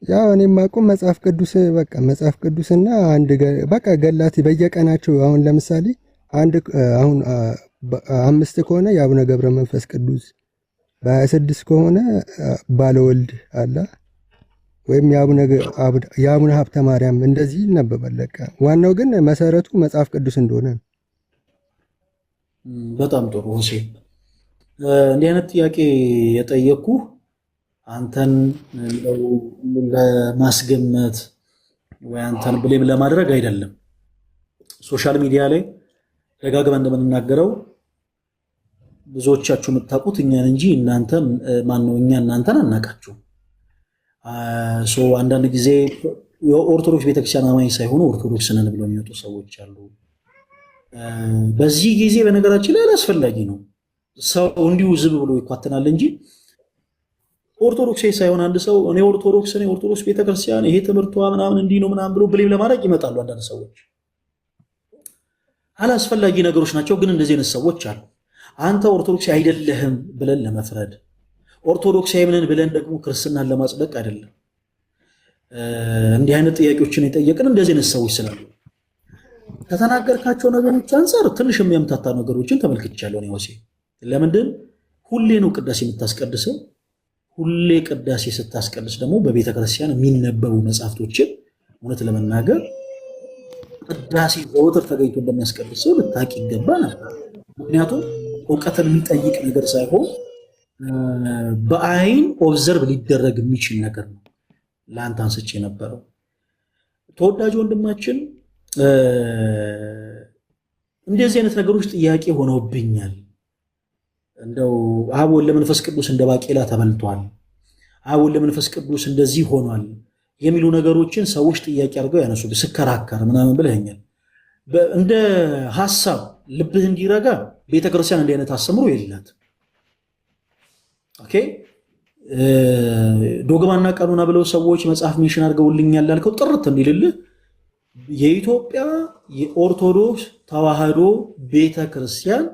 ያው እኔ የማውቀው መጽሐፍ ቅዱስ በቃ መጽሐፍ ቅዱስና አንድ በቃ ገላት በየቀናቸው አሁን ለምሳሌ አሁን 5 ከሆነ የአቡነ ገብረ መንፈስ ቅዱስ፣ በ26 ከሆነ ባለወልድ አለ ወይም የአቡነ ሀብተ ማርያም እንደዚህ ይነበባል። በቃ ዋናው ግን መሰረቱ መጽሐፍ ቅዱስ እንደሆነ ነው። በጣም ጥሩ ሆሴ። እንዲህ አይነት ጥያቄ የጠየቅኩ አንተን ለማስገመት ወይ አንተን ብሌም ለማድረግ አይደለም። ሶሻል ሚዲያ ላይ ደጋግመን እንደምንናገረው ብዙዎቻችሁ የምታውቁት እኛን እንጂ እናንተ ማነው እኛ እናንተን አናውቃችሁም። አንዳንድ ጊዜ የኦርቶዶክስ ቤተክርስቲያን አማኝ ሳይሆኑ ኦርቶዶክስ ነን ብለው የሚወጡ ሰዎች አሉ። በዚህ ጊዜ በነገራችን ላይ አላስፈላጊ ነው። ሰው እንዲሁ ዝም ብሎ ይኳተናል እንጂ ኦርቶዶክስ ሳይሆን አንድ ሰው እኔ ኦርቶዶክስ ነኝ፣ ኦርቶዶክስ ቤተክርስቲያን ይሄ ትምህርቷ ምናምን እንዲህ ነው ምናምን ብሎ ብሌም ለማድረግ ይመጣሉ አንዳንድ ሰዎች። አላስፈላጊ ነገሮች ናቸው። ግን እንደዚህ አይነት ሰዎች አሉ። አንተ ኦርቶዶክስ አይደለህም ብለን ለመፍረድ ኦርቶዶክሳዊ ምንን ብለን ደግሞ ክርስትናን ለማጽደቅ አይደለም። እንዲህ አይነት ጥያቄዎችን የጠየቅን እንደዚህ አይነት ሰዎች ስላሉ ከተናገርካቸው ነገሮች አንጻር ትንሽ የሚያምታታ ነገሮችን ተመልክቻለሁ ነው ሆሴ። ለምንድን ሁሌ ነው ቅዳሴ የምታስቀድሰው? ሁሌ ቅዳሴ ስታስቀድስ ደግሞ በቤተ ክርስቲያን የሚነበቡ መጽሐፍቶችን እውነት ለመናገር ቅዳሴ ዘወትር ተገኝቶ እንደሚያስቀድሰው ልታውቅ ይገባ ነበር። ምክንያቱም እውቀትን የሚጠይቅ ነገር ሳይሆን በአይን ኦብዘርቭ ሊደረግ የሚችል ነገር ነው ለአንተ አንስቼ የነበረው። ተወዳጅ ወንድማችን እንደዚህ አይነት ነገሮች ጥያቄ ሆነውብኛል። እንደው አብ ወልድ ለመንፈስ ቅዱስ እንደ ባቄላ ተበልቷል፣ አብ ወልድ ለመንፈስ ቅዱስ እንደዚህ ሆኗል የሚሉ ነገሮችን ሰዎች ጥያቄ አድርገው ያነሱ ስከራከር ምናምን ብለኛል። እንደ ሐሳብ ልብህ እንዲረጋ ቤተክርስቲያን እንዲህ አይነት አስተምሮ የላት። ኦኬ ዶግማና ቀኖና ብለው ሰዎች መጽሐፍ ሜንሽን አድርገውልኛል ያልከው ጥርት እንዲልልህ የኢትዮጵያ የኦርቶዶክስ ተዋህዶ ቤተክርስቲያን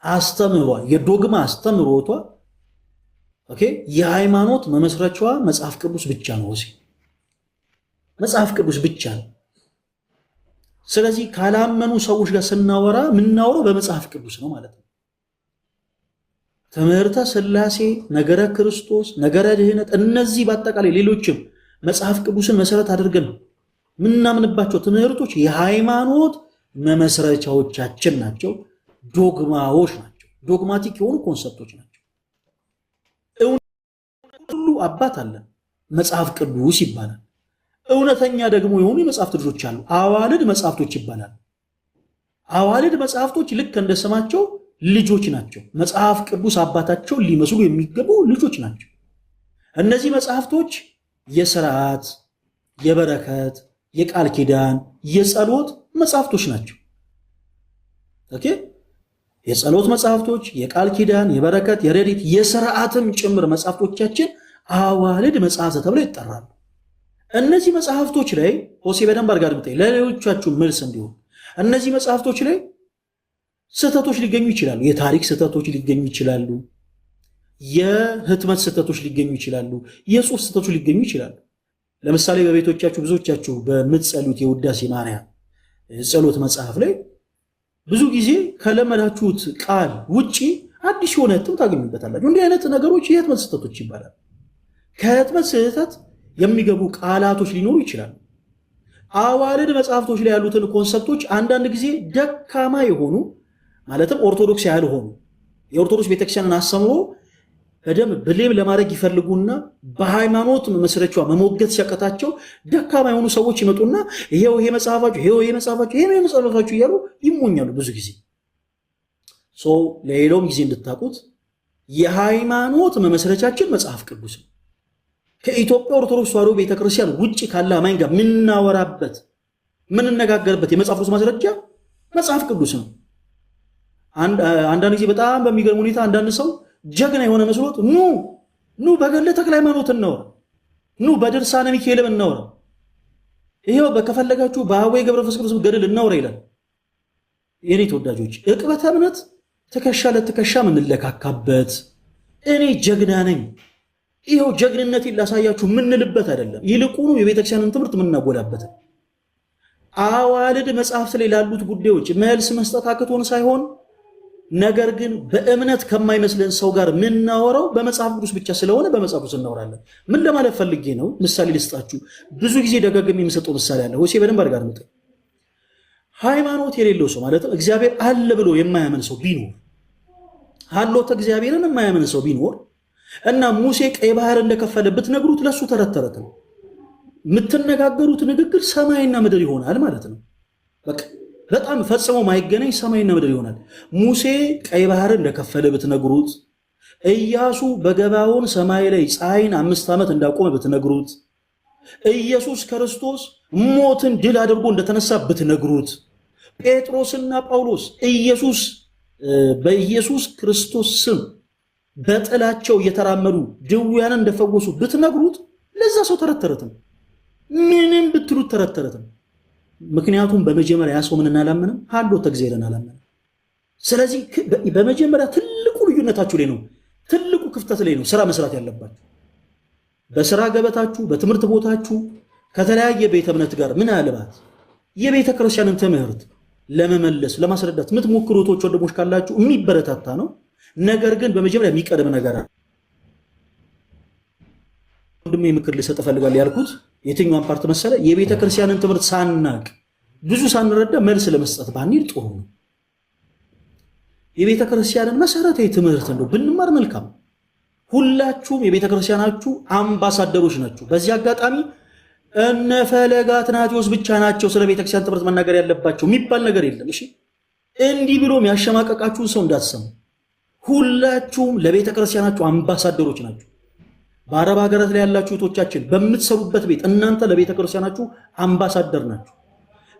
አስተምሯ የዶግማ አስተምሮቷ ኦኬ የሃይማኖት መመስረቻዋ መጽሐፍ ቅዱስ ብቻ ነው። መጽሐፍ ቅዱስ ብቻ ነው። ስለዚህ ካላመኑ ሰዎች ጋር ስናወራ የምናወራው በመጽሐፍ ቅዱስ ነው ማለት ነው። ትምህርተ ሥላሴ፣ ነገረ ክርስቶስ፣ ነገረ ድህነት እነዚህ በአጠቃላይ ሌሎችም መጽሐፍ ቅዱስን መሰረት አድርገን ምናምንባቸው ትምህርቶች የሃይማኖት መመስረቻዎቻችን ናቸው። ዶግማዎች ናቸው። ዶግማቲክ የሆኑ ኮንሰፕቶች ናቸው። ሁሉ አባት አለ መጽሐፍ ቅዱስ ይባላል። እውነተኛ ደግሞ የሆኑ የመጽሐፍት ልጆች አሉ። አዋልድ መጽሐፍቶች ይባላል። አዋልድ መጽሐፍቶች ልክ እንደ ስማቸው ልጆች ናቸው። መጽሐፍ ቅዱስ አባታቸውን ሊመስሉ የሚገቡ ልጆች ናቸው። እነዚህ መጽሐፍቶች የሥርዓት፣ የበረከት፣ የቃል ኪዳን፣ የጸሎት መጽሐፍቶች ናቸው። ኦኬ የጸሎት መጽሐፍቶች፣ የቃል ኪዳን፣ የበረከት፣ የረድኤት፣ የሥርዓትም ጭምር መጽሐፍቶቻችን አዋልድ መጽሐፍት ተብለው ይጠራሉ። እነዚህ መጽሐፍቶች ላይ ሆሴ በደንብ አድርጋ አድምጠኝ፣ ለሌሎቻችሁ መልስ እንዲሆን እነዚህ መጽሐፍቶች ላይ ስህተቶች ሊገኙ ይችላሉ። የታሪክ ስህተቶች ሊገኙ ይችላሉ። የህትመት ስህተቶች ሊገኙ ይችላሉ። የጽሑፍ ስህተቶች ሊገኙ ይችላሉ። ለምሳሌ በቤቶቻችሁ ብዙዎቻችሁ በምትጸሉት የውዳሴ ማርያም ጸሎት መጽሐፍ ላይ ብዙ ጊዜ ከለመዳችሁት ቃል ውጪ አዲስ የሆነ ህትም ታገኙበታላችሁ። እንዲህ አይነት ነገሮች የህትመት ስህተቶች ይባላል። ከህትመት ስህተት የሚገቡ ቃላቶች ሊኖሩ ይችላሉ። አዋልድ መጽሐፍቶች ላይ ያሉትን ኮንሰፕቶች አንዳንድ ጊዜ ደካማ የሆኑ ማለትም ኦርቶዶክስ ያልሆኑ የኦርቶዶክስ ቤተክርስቲያንን አስተምሮ በደም ብሌም ለማድረግ ይፈልጉና በሃይማኖት መመስረቻው መሞገት ሲያቀታቸው ደካማ የሆኑ ሰዎች ይመጡና ይሄው ይሄ መጽሐፋችሁ እያሉ ይሞኛሉ። ብዙ ጊዜ ለሌላውም ጊዜ እንድታቁት የሃይማኖት መመስረቻችን መጽሐፍ ቅዱስ ነው። ከኢትዮጵያ ኦርቶዶክስ ተዋሕዶ ቤተክርስቲያን ውጭ ካለ አማኝ ጋር ምናወራበት ምንነጋገርበት የመጽሐፍ ቅዱስ ማስረጃ መጽሐፍ ቅዱስ ነው። አንዳንድ ጊዜ በጣም በሚገርም ሁኔታ አንዳንድ ሰው ጀግና የሆነ መስሎት ኑ በገድለ ተክለ ሃይማኖት እናወራ፣ ኑ በድርሳነ ሚካኤል እናወራ፣ ይሄው በከፈለጋችሁ በአቡነ ገብረ መንፈስ ቅዱስ ገድል እናወራ ይላል። የኔ ተወዳጆች ዕቅበተ እምነት ትከሻ ለትከሻ ምንለካካበት እኔ ጀግና ነኝ ይሄው ጀግንነቴን ላሳያችሁ ምንልበት አይደለም። ይልቁኑ የቤተክርስቲያንን ትምህርት ምናጎላበት አዋልድ መጽሐፍት ላይ ላሉት ጉዳዮች መልስ መስጠት አቅቶን ሳይሆን ነገር ግን በእምነት ከማይመስለን ሰው ጋር ምናወራው በመጽሐፍ ቅዱስ ብቻ ስለሆነ በመጽሐፍ ቅዱስ እናወራለን። ምን ለማለት ፈልጌ ነው? ምሳሌ ልስጣችሁ። ብዙ ጊዜ ደጋግሜ የምሰጠው ምሳሌ አለ። ሆሴ በደንብ አድርጋ ነው። ሃይማኖት የሌለው ሰው ማለት እግዚአብሔር አለ ብሎ የማያምን ሰው ቢኖር ሀሎተ እግዚአብሔርን የማያምን ሰው ቢኖር እና ሙሴ ቀይ ባህር እንደከፈለ ብትነግሩት ለሱ ተረት ተረት ነው። የምትነጋገሩት ንግግር ሰማይና ምድር ይሆናል ማለት ነው። በቃ በጣም ፈጽሞ ማይገናኝ ሰማይና ምድር ይሆናል። ሙሴ ቀይ ባህር እንደከፈለ ብትነግሩት፣ ኢያሱ በገባዖን ሰማይ ላይ ፀሐይን 5 ዓመት እንዳቆመ ብትነግሩት፣ ኢየሱስ ክርስቶስ ሞትን ድል አድርጎ እንደተነሳ ብትነግሩት፣ ጴጥሮስና ጳውሎስ በኢየሱስ ክርስቶስ ስም በጥላቸው እየተራመዱ ድውያንን እንደፈወሱ ብትነግሩት ለዛ ሰው ተረተረትም ምንም ብትሉት ተረተረትም። ምክንያቱም በመጀመሪያ ያ ሰው ምን አላመነም? ሀሎተ እግዚአብሔርን አላመነም። ስለዚህ በመጀመሪያ ትልቁ ልዩነታችሁ ላይ ነው፣ ትልቁ ክፍተት ላይ ነው ስራ መስራት ያለባችሁ። በስራ ገበታችሁ፣ በትምህርት ቦታችሁ ከተለያየ ቤተ እምነት ጋር ምናልባት የቤተ ክርስቲያንን ትምህርት ለመመለስ ለማስረዳት የምትሞክሩ እህቶች ወንድሞች ካላችሁ የሚበረታታ ነው። ነገር ግን በመጀመሪያ የሚቀድም ነገር ወንድሜ ምክር ልሰጥ እፈልጋለሁ ያልኩት የትኛውን ፓርት መሰለ? የቤተ ክርስቲያንን ትምህርት ሳናቅ ብዙ ሳንረዳ መልስ ለመስጠት ባንል ጥሩ ነው። የቤተ ክርስቲያንን መሰረታዊ ትምህርት እንደው ብንማር መልካም። ሁላችሁም የቤተ ክርስቲያናችሁ አምባሳደሮች ናችሁ። በዚህ አጋጣሚ እነ ፈለገ አትናቴዎስ ብቻ ናቸው ስለ ቤተ ክርስቲያን ትምህርት መናገር ያለባቸው የሚባል ነገር የለም። እሺ፣ እንዲህ ብሎ የሚያሸማቀቃችሁን ሰው እንዳትሰሙ። ሁላችሁም ለቤተ ክርስቲያናችሁ አምባሳደሮች ናችሁ። በአረብ ሀገራት ላይ ያላችሁ እህቶቻችን በምትሰሩበት ቤት እናንተ ለቤተ ክርስቲያናችሁ አምባሳደር ናችሁ።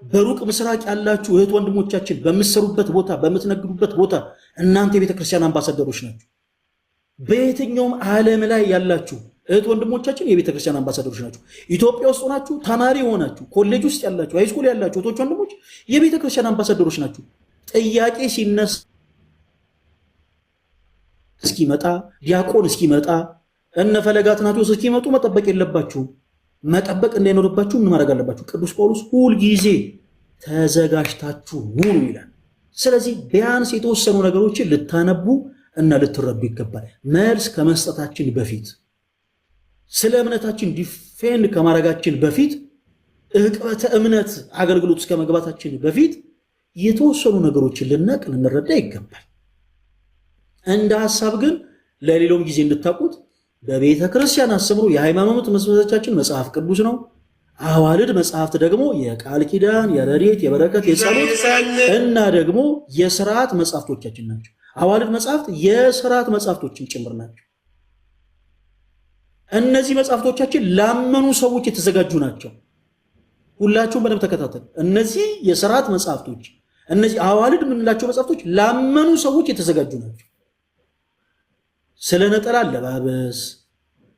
በሩቅ ምስራቅ ያላችሁ እህት ወንድሞቻችን በምትሰሩበት ቦታ በምትነግዱበት ቦታ እናንተ የቤተ ክርስቲያን አምባሳደሮች ናችሁ። በየትኛውም ዓለም ላይ ያላችሁ እህት ወንድሞቻችን የቤተ ክርስቲያን አምባሳደሮች ናችሁ። ኢትዮጵያ ውስጥ ሆናችሁ ተማሪ ሆናችሁ ኮሌጅ ውስጥ ያላችሁ ሃይስኩል ያላችሁ እህቶች ወንድሞች የቤተ ክርስቲያን አምባሳደሮች ናችሁ። ጥያቄ ሲነሳ እስኪመጣ ዲያቆን እስኪመጣ እነ ፈለገ አትናቴዎስ እስኪመጡ መጠበቅ የለባችሁ። መጠበቅ እንዳይኖርባችሁ ምን ማድረግ አለባችሁ? ቅዱስ ጳውሎስ ሁልጊዜ ተዘጋጅታችሁ ኑሩ ይላል። ስለዚህ ቢያንስ የተወሰኑ ነገሮችን ልታነቡ እና ልትረዱ ይገባል። መልስ ከመስጠታችን በፊት ስለ እምነታችን ዲፌንድ ከማድረጋችን በፊት ዕቅበተ እምነት አገልግሎት እስከ መግባታችን በፊት የተወሰኑ ነገሮችን ልናቅ ልንረዳ ይገባል። እንደ ሐሳብ ግን ለሌላውም ጊዜ እንድታውቁት በቤተ ክርስቲያን አስተምሮ የሃይማኖት መሰረቶቻችን መጽሐፍ ቅዱስ ነው። አዋልድ መጽሐፍት ደግሞ የቃል ኪዳን፣ የረድኤት፣ የበረከት፣ የጸሎት እና ደግሞ የሥርዓት መጽሐፍቶቻችን ናቸው። አዋልድ መጽሐፍት የሥርዓት መጽሐፍቶችን ጭምር ናቸው። እነዚህ መጽሐፍቶቻችን ላመኑ ሰዎች የተዘጋጁ ናቸው። ሁላችሁም በደንብ ተከታተሉ። እነዚህ የሥርዓት መጽሐፍቶች፣ እነዚህ አዋልድ የምንላቸው መጽሐፍቶች ላመኑ ሰዎች የተዘጋጁ ናቸው። ስለ ነጠላ አለባበስ፣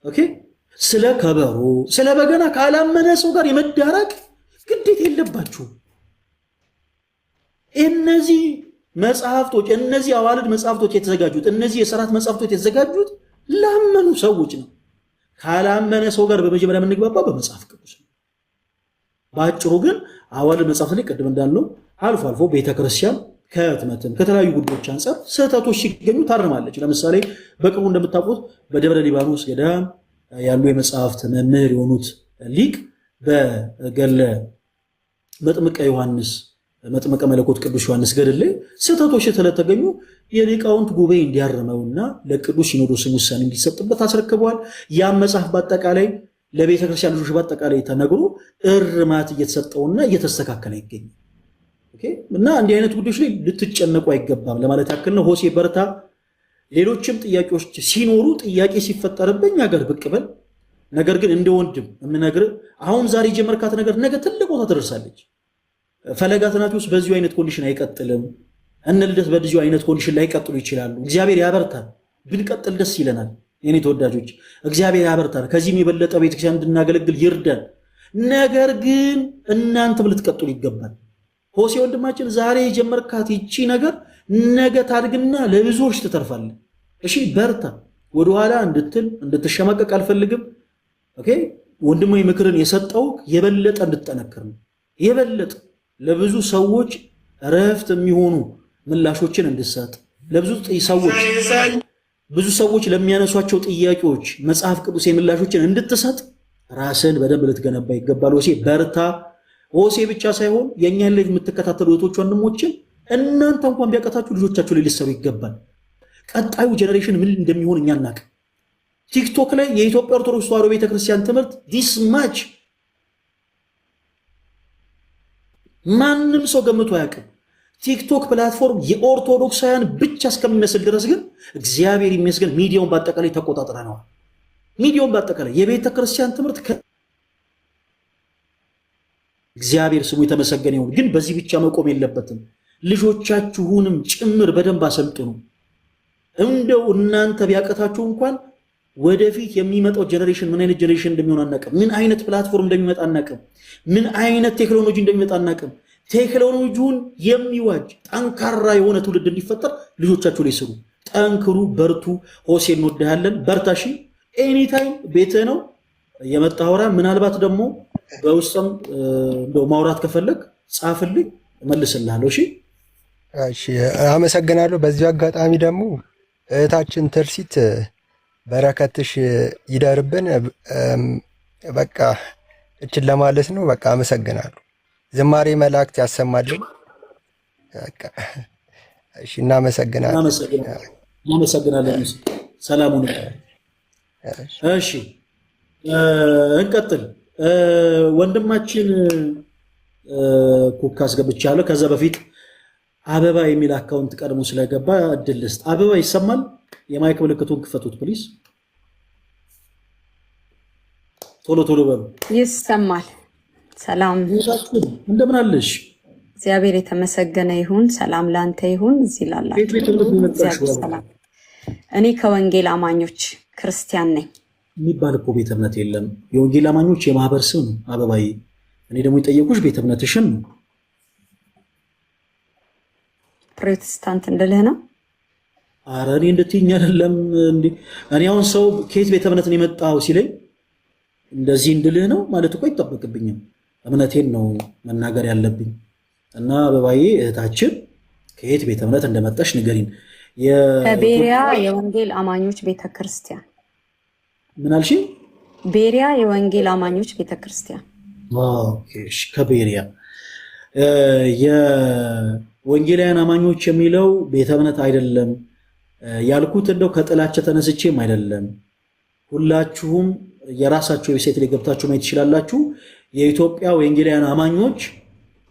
ኦኬ፣ ስለ ከበሮ፣ ስለ በገና ካላመነ ሰው ጋር የመዳረቅ ግዴታ የለባችሁም። እነዚህ መጽሐፍቶች፣ እነዚህ አዋልድ መጽሐፍቶች የተዘጋጁት፣ እነዚህ የሥርዓት መጽሐፍቶች የተዘጋጁት ላመኑ ሰዎች ነው። ካላመነ ሰው ጋር በመጀመሪያ የምንግባባው በመጽሐፍ ቅዱስ ነው። በአጭሩ ግን አዋልድ መጽሐፍት ላይ ቅድም እንዳልነው አልፎ አልፎ ቤተክርስቲያን ከህትመትም ከተለያዩ ጉዳዮች አንጻር ስህተቶች ሲገኙ ታርማለች። ለምሳሌ በቅርቡ እንደምታውቁት በደብረ ሊባኖስ ገዳም ያሉ የመጽሐፍት መምህር የሆኑት ሊቅ በገድለ መጥምቀ ዮሐንስ መጥምቀ መለኮት ቅዱስ ዮሐንስ ገድል ላይ ስህተቶች ስለተገኙ የሊቃውንት ጉባኤ እንዲያርመውና ለቅዱስ ሲኖዶስም ውሳኔ እንዲሰጥበት አስረክበዋል። ያም መጽሐፍ በአጠቃላይ ለቤተክርስቲያን ልጆች በአጠቃላይ ተነግሮ እርማት እየተሰጠውና እየተስተካከለ ይገኛል። እና እንዲህ አይነት ጉዳዮች ላይ ልትጨነቁ አይገባም ለማለት ያክል ነው። ሆሴ በርታ። ሌሎችም ጥያቄዎች ሲኖሩ ጥያቄ ሲፈጠርብኝ ሀገር ብቅ በል። ነገር ግን እንደ ወንድም የምነግርህ አሁን ዛሬ ጀመርካት ነገር ነገ ትልቅ ቦታ ትደርሳለች። ፈለገ አትናቴዎስ በዚሁ አይነት ኮንዲሽን አይቀጥልም። እነ ልደት በዚሁ አይነት ኮንዲሽን ላይቀጥሉ ይችላሉ። እግዚአብሔር ያበርታል። ብንቀጥል ደስ ይለናል። የኔ ተወዳጆች እግዚአብሔር ያበርታል። ከዚህም የበለጠ ቤተክርስቲያን እንድናገለግል ይርዳል። ነገር ግን እናንተም ልትቀጥሉ ይገባል። ሆሴ ወንድማችን ዛሬ የጀመርካት ይቺ ነገር ነገ ታድግና ለብዙዎች ትተርፋለህ። እሺ በርታ። ወደኋላ እንድትሸማቀቅ አልፈልግም። ወንድማዊ ምክርን የሰጠው የበለጠ እንድትጠነክር ነው። የበለጠ ለብዙ ሰዎች ረፍት የሚሆኑ ምላሾችን እንድሰጥ ብዙ ሰዎች ለሚያነሷቸው ጥያቄዎች መጽሐፍ ቅዱስ ምላሾችን እንድትሰጥ ራስን በደንብ ልትገነባ ይገባል። ሆሴ በርታ። ሆሴ ብቻ ሳይሆን የእኛን ላይ የምትከታተሉ እህቶች ወንድሞችን እናንተ እንኳን ቢያቀታችሁ ልጆቻችሁ ላይ ሊሰሩ ይገባል። ቀጣዩ ጀኔሬሽን ምን እንደሚሆን እኛ እናቅ። ቲክቶክ ላይ የኢትዮጵያ ኦርቶዶክስ ተዋሕዶ ቤተክርስቲያን ትምህርት ዲስ ማች ማንም ሰው ገምቶ አያውቅም። ቲክቶክ ፕላትፎርም የኦርቶዶክሳውያን ብቻ እስከሚመስል ድረስ ግን እግዚአብሔር ይመስገን ሚዲያውን በአጠቃላይ ተቆጣጥረነዋል። ሚዲያውን በአጠቃላይ የቤተክርስቲያን ትምህርት እግዚአብሔር ስሙ የተመሰገነ ይሁን። ግን በዚህ ብቻ መቆም የለበትም። ልጆቻችሁንም ጭምር በደንብ አሰልጥኑ። እንደው እናንተ ቢያቀታችሁ እንኳን ወደፊት የሚመጣው ጀነሬሽን ምን አይነት ጀነሬሽን እንደሚሆን አናውቅም። ምን አይነት ፕላትፎርም እንደሚመጣ አናውቅም። ምን አይነት ቴክኖሎጂ እንደሚመጣ አናውቅም። ቴክኖሎጂውን የሚዋጅ ጠንካራ የሆነ ትውልድ እንዲፈጠር ልጆቻችሁ ላይ ስሩ። ጠንክሩ፣ በርቱ። ሆሴ እንወድሃለን። በርታሺ። ኤኒታይም ቤትህ ነው የመጣ አውራ። ምናልባት ደግሞ በውስጥም እንደው ማውራት ከፈለግ ጻፍልኝ፣ እመልስልሃለሁ። እሺ፣ አመሰግናለሁ። በዚሁ አጋጣሚ ደግሞ እህታችን ትርሲት በረከትሽ ይደርብን። በቃ እችን ለማለት ነው። በቃ አመሰግናለሁ። ዝማሬ መላእክት ያሰማልን። በቃ እሺ፣ እናመሰግናለን። ሰላሙን። እሺ፣ እንቀጥል። ወንድማችን ኩካ አስገብቻለሁ። ከዛ በፊት አበባ የሚል አካውንት ቀድሞ ስለገባ እድል ልስጥ። አበባ ይሰማል? የማይክ ምልክቱን ክፈቱት ፕሊዝ። ቶሎ ቶሎ በሉ። ይሰማል። ሰላም፣ እንደምን አለሽ? እግዚአብሔር የተመሰገነ ይሁን። ሰላም ላንተ ይሁን። እዚህ ላላችሁ ሰላም። እኔ ከወንጌል አማኞች ክርስቲያን ነኝ። የሚባል እኮ ቤተ እምነት የለም። የወንጌል አማኞች የማህበር ስም ነው አበባዬ። እኔ ደግሞ የጠየቁሽ ቤተ እምነትሽን ነው። ፕሮቴስታንት እንድልህ ነው? አረ እኔ እንድትይኝ አይደለም። እኔ አሁን ሰው ከየት ቤተ እምነት ነው የመጣው ሲለኝ እንደዚህ እንድልህ ነው ማለት እኮ አይጠበቅብኝም። እምነቴን ነው መናገር ያለብኝ። እና አበባዬ እህታችን ከየት ቤተ እምነት እንደመጣሽ ንገሪን። ከቤሪያ የወንጌል አማኞች ቤተክርስቲያን። ምን አልሽ? ቤሪያ የወንጌል አማኞች ቤተክርስቲያን። ኦኬ፣ ከቤሪያ የወንጌላውያን አማኞች የሚለው ቤተ እምነት አይደለም ያልኩት። እንደው ከጥላቻ ተነስቼም አይደለም። ሁላችሁም የራሳችሁ ዌብሳይት ላይ ገብታችሁ ማየት ትችላላችሁ። የኢትዮጵያ ወንጌላውያን አማኞች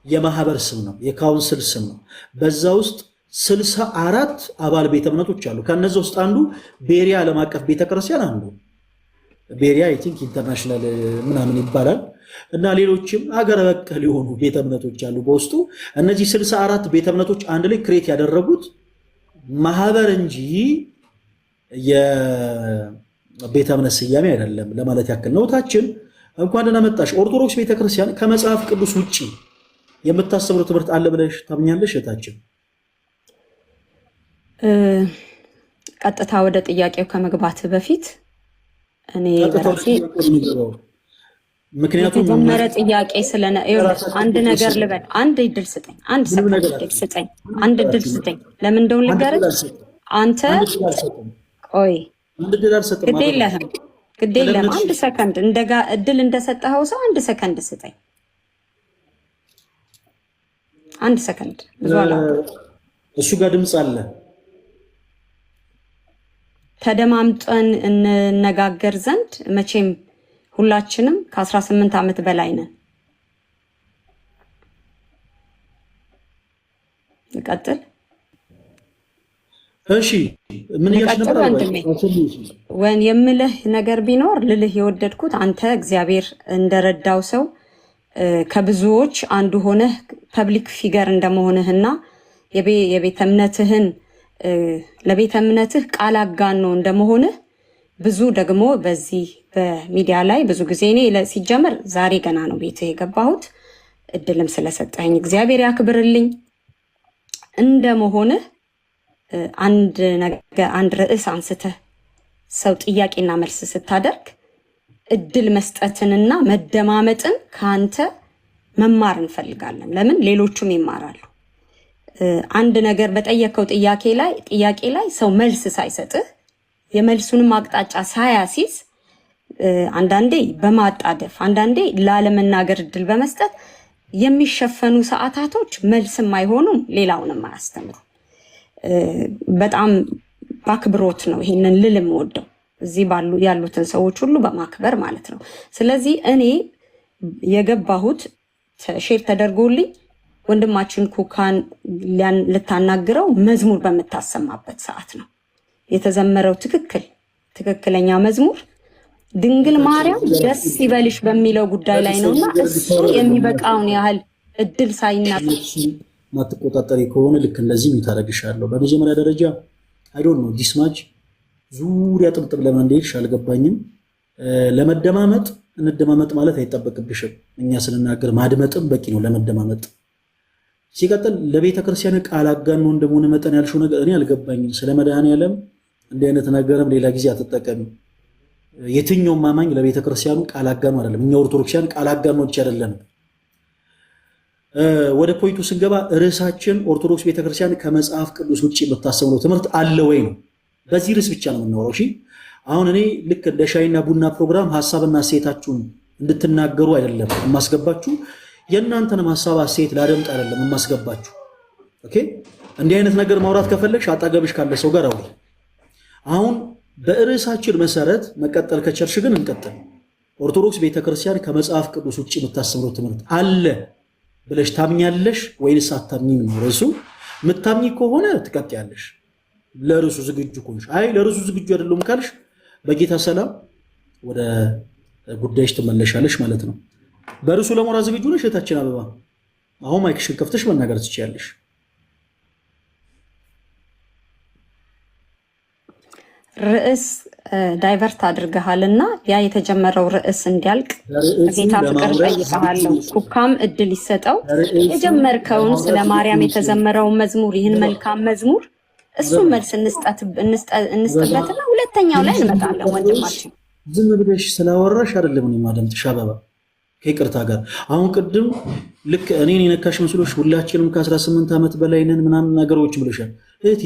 የማህበር ስም ነው፣ የካውንስል ስም ነው። በዛ ውስጥ 64 አባል ቤተ እምነቶች አሉ። ከነዛ ውስጥ አንዱ ቤሪያ ዓለም አቀፍ ቤተክርስቲያን አንዱ። ቤሪያ አይ ቲንክ ኢንተርናሽናል ምናምን ይባላል። እና ሌሎችም ሀገር በቀል የሆኑ ቤተ እምነቶች አሉ በውስጡ። እነዚህ 64 ቤተ እምነቶች አንድ ላይ ክሬት ያደረጉት ማህበር እንጂ የቤተ እምነት ስያሜ አይደለም ለማለት ያክል ነው። ታችን እንኳን ደህና መጣሽ። ኦርቶዶክስ ቤተክርስቲያን ከመጽሐፍ ቅዱስ ውጪ የምታስተምረው ትምህርት አለ ብለሽ ታምኛለሽ? እታችን ቀጥታ ወደ ጥያቄው ከመግባት በፊት እኔ በራሴ ምክንያቱም የተጀመረ ጥያቄ ስለነ አንድ ነገር ልበል። አንድ እድል ስጠኝ። አንድ ሰከንድ እድል ስጠኝ። አንድ እድል ስጠኝ። ለምን እንደው ልንገርህ። አንተ ቆይ፣ ግድ የለህም። አንድ ሰከንድ እንደጋ እድል እንደሰጠኸው ሰው አንድ ሰከንድ ስጠኝ። 1 ሰከንድ ብዙ አላውቅም። እሱ ጋር ድምፅ አለ። ተደማምጠን እንነጋገር ዘንድ መቼም ሁላችንም ከ18 ዓመት በላይ ነን። ይቀጥል። እሺ ምን ይቀጥል ወንድሜ። ወን የምልህ ነገር ቢኖር ልልህ የወደድኩት አንተ እግዚአብሔር እንደረዳው ሰው ከብዙዎች አንዱ ሆነህ ፐብሊክ ፊገር እንደመሆንህና የቤተ እምነትህን ለቤተ እምነትህ ቃል አጋኖ እንደመሆንህ ብዙ ደግሞ በዚህ በሚዲያ ላይ ብዙ ጊዜ እኔ ሲጀመር ዛሬ ገና ነው ቤት የገባሁት። እድልም ስለሰጠኝ እግዚአብሔር ያክብርልኝ። እንደመሆንህ አንድ ርዕስ አንስተህ ሰው ጥያቄና መልስ ስታደርግ እድል መስጠትንና መደማመጥን ካንተ መማር እንፈልጋለን። ለምን ሌሎቹም ይማራሉ። አንድ ነገር በጠየቀው ጥያቄ ላይ ሰው መልስ ሳይሰጥህ የመልሱንም አቅጣጫ ሳያሲዝ አንዳንዴ በማጣደፍ አንዳንዴ ላለመናገር እድል በመስጠት የሚሸፈኑ ሰዓታቶች መልስም አይሆኑም፣ ሌላውንም አያስተምሩም። በጣም በአክብሮት ነው ይሄንን ልልም ወደው እዚህ ያሉትን ሰዎች ሁሉ በማክበር ማለት ነው። ስለዚህ እኔ የገባሁት ሼር ተደርጎልኝ ወንድማችን ኩካን ልታናግረው መዝሙር በምታሰማበት ሰዓት ነው የተዘመረው። ትክክለኛ መዝሙር ድንግል ማርያም ደስ ይበልሽ በሚለው ጉዳይ ላይ ነውና እሱ የሚበቃውን ያህል እድል ሳይናት ማትቆጣጠሪ ከሆነ ልክ እንደዚህ ይታረግሻለሁ። በመጀመሪያ ደረጃ አይ ዶንት ኖ ዲስ ማች ዙሪያ ጥብጥብ ለምን እንደሄድሽ አልገባኝም። ለመደማመጥ እንደማመጥ ማለት አይጠበቅብሽም። እኛ ስንናገር ማድመጥም በቂ ነው ለመደማመጥ። ሲቀጥል ለቤተ ክርስቲያን ቃል አጋኖ እንደሆነ መጠን ያልሽው ነገር እኔ አልገባኝም። ስለ መድኃኔዓለም እንዲህ አይነት ነገርም ሌላ ጊዜ አትጠቀሚ። የትኛውም አማኝ ለቤተ ክርስቲያኑ ቃል አጋኖ አይደለም። እኛ ኦርቶዶክሲያን ቃል አጋኖች አይደለንም። ወደ ፖይንቱ ስንገባ ርዕሳችን ኦርቶዶክስ ቤተክርስቲያን ከመጽሐፍ ቅዱስ ውጭ የምታስተምረው ትምህርት አለ ወይ ነው። በዚህ ርዕስ ብቻ ነው የምናወራው። እሺ አሁን እኔ ልክ እንደ ሻይና ቡና ፕሮግራም ሐሳብና አስተያየታችሁን እንድትናገሩ አይደለም የማስገባችሁ። የእናንተንም ሐሳብ አስተያየት ላደምጥ አይደለም የማስገባችሁ። ኦኬ እንዲህ አይነት ነገር ማውራት ከፈለግሽ አጣገብሽ ካለ ሰው ጋር አውሪ። አሁን በርዕሳችን መሰረት መቀጠል ከቸርሽ ግን እንቀጥል። ኦርቶዶክስ ቤተክርስቲያን ከመጽሐፍ ቅዱስ ውጭ የምታስተምረው ትምህርት አለ ብለሽ ታምኛለሽ ወይንስ አታምኚም ነው ርዕሱ። ምታምኚ ከሆነ ትቀጥያለሽ ለርዕሱ ዝግጁ ከሆንሽ። አይ ለርዕሱ ዝግጁ አይደለም ካልሽ በጌታ ሰላም ወደ ጉዳይሽ ትመለሻለሽ ማለት ነው። በርዕሱ ለሞራ ዝግጁ ነሽ እህታችን አበባ? አሁን ማይክሽን ከፍተሽ መናገር ትችያለሽ። ርዕስ ዳይቨርት አድርገሃልና ያ የተጀመረው ርዕስ እንዲያልቅ ጌታ ፍቅር ጠይቀሃለሁ። ኩካም እድል ይሰጠው። የጀመርከውን ስለ ማርያም የተዘመረውን መዝሙር ይህን መልካም መዝሙር እሱን መልስ እንስጥበትና ሁለተኛው ላይ እንመጣለን። ወንድማችን ዝም ብለሽ ስላወራሽ አይደለም እኔ ማደምጥሽ አበባ፣ ከይቅርታ ጋር አሁን ቅድም ልክ እኔን የነካሽ መስሎሽ ሁላችንም ከ18 ዓመት በላይ ነን ምናምን ነገሮች ብለሻል። እህቴ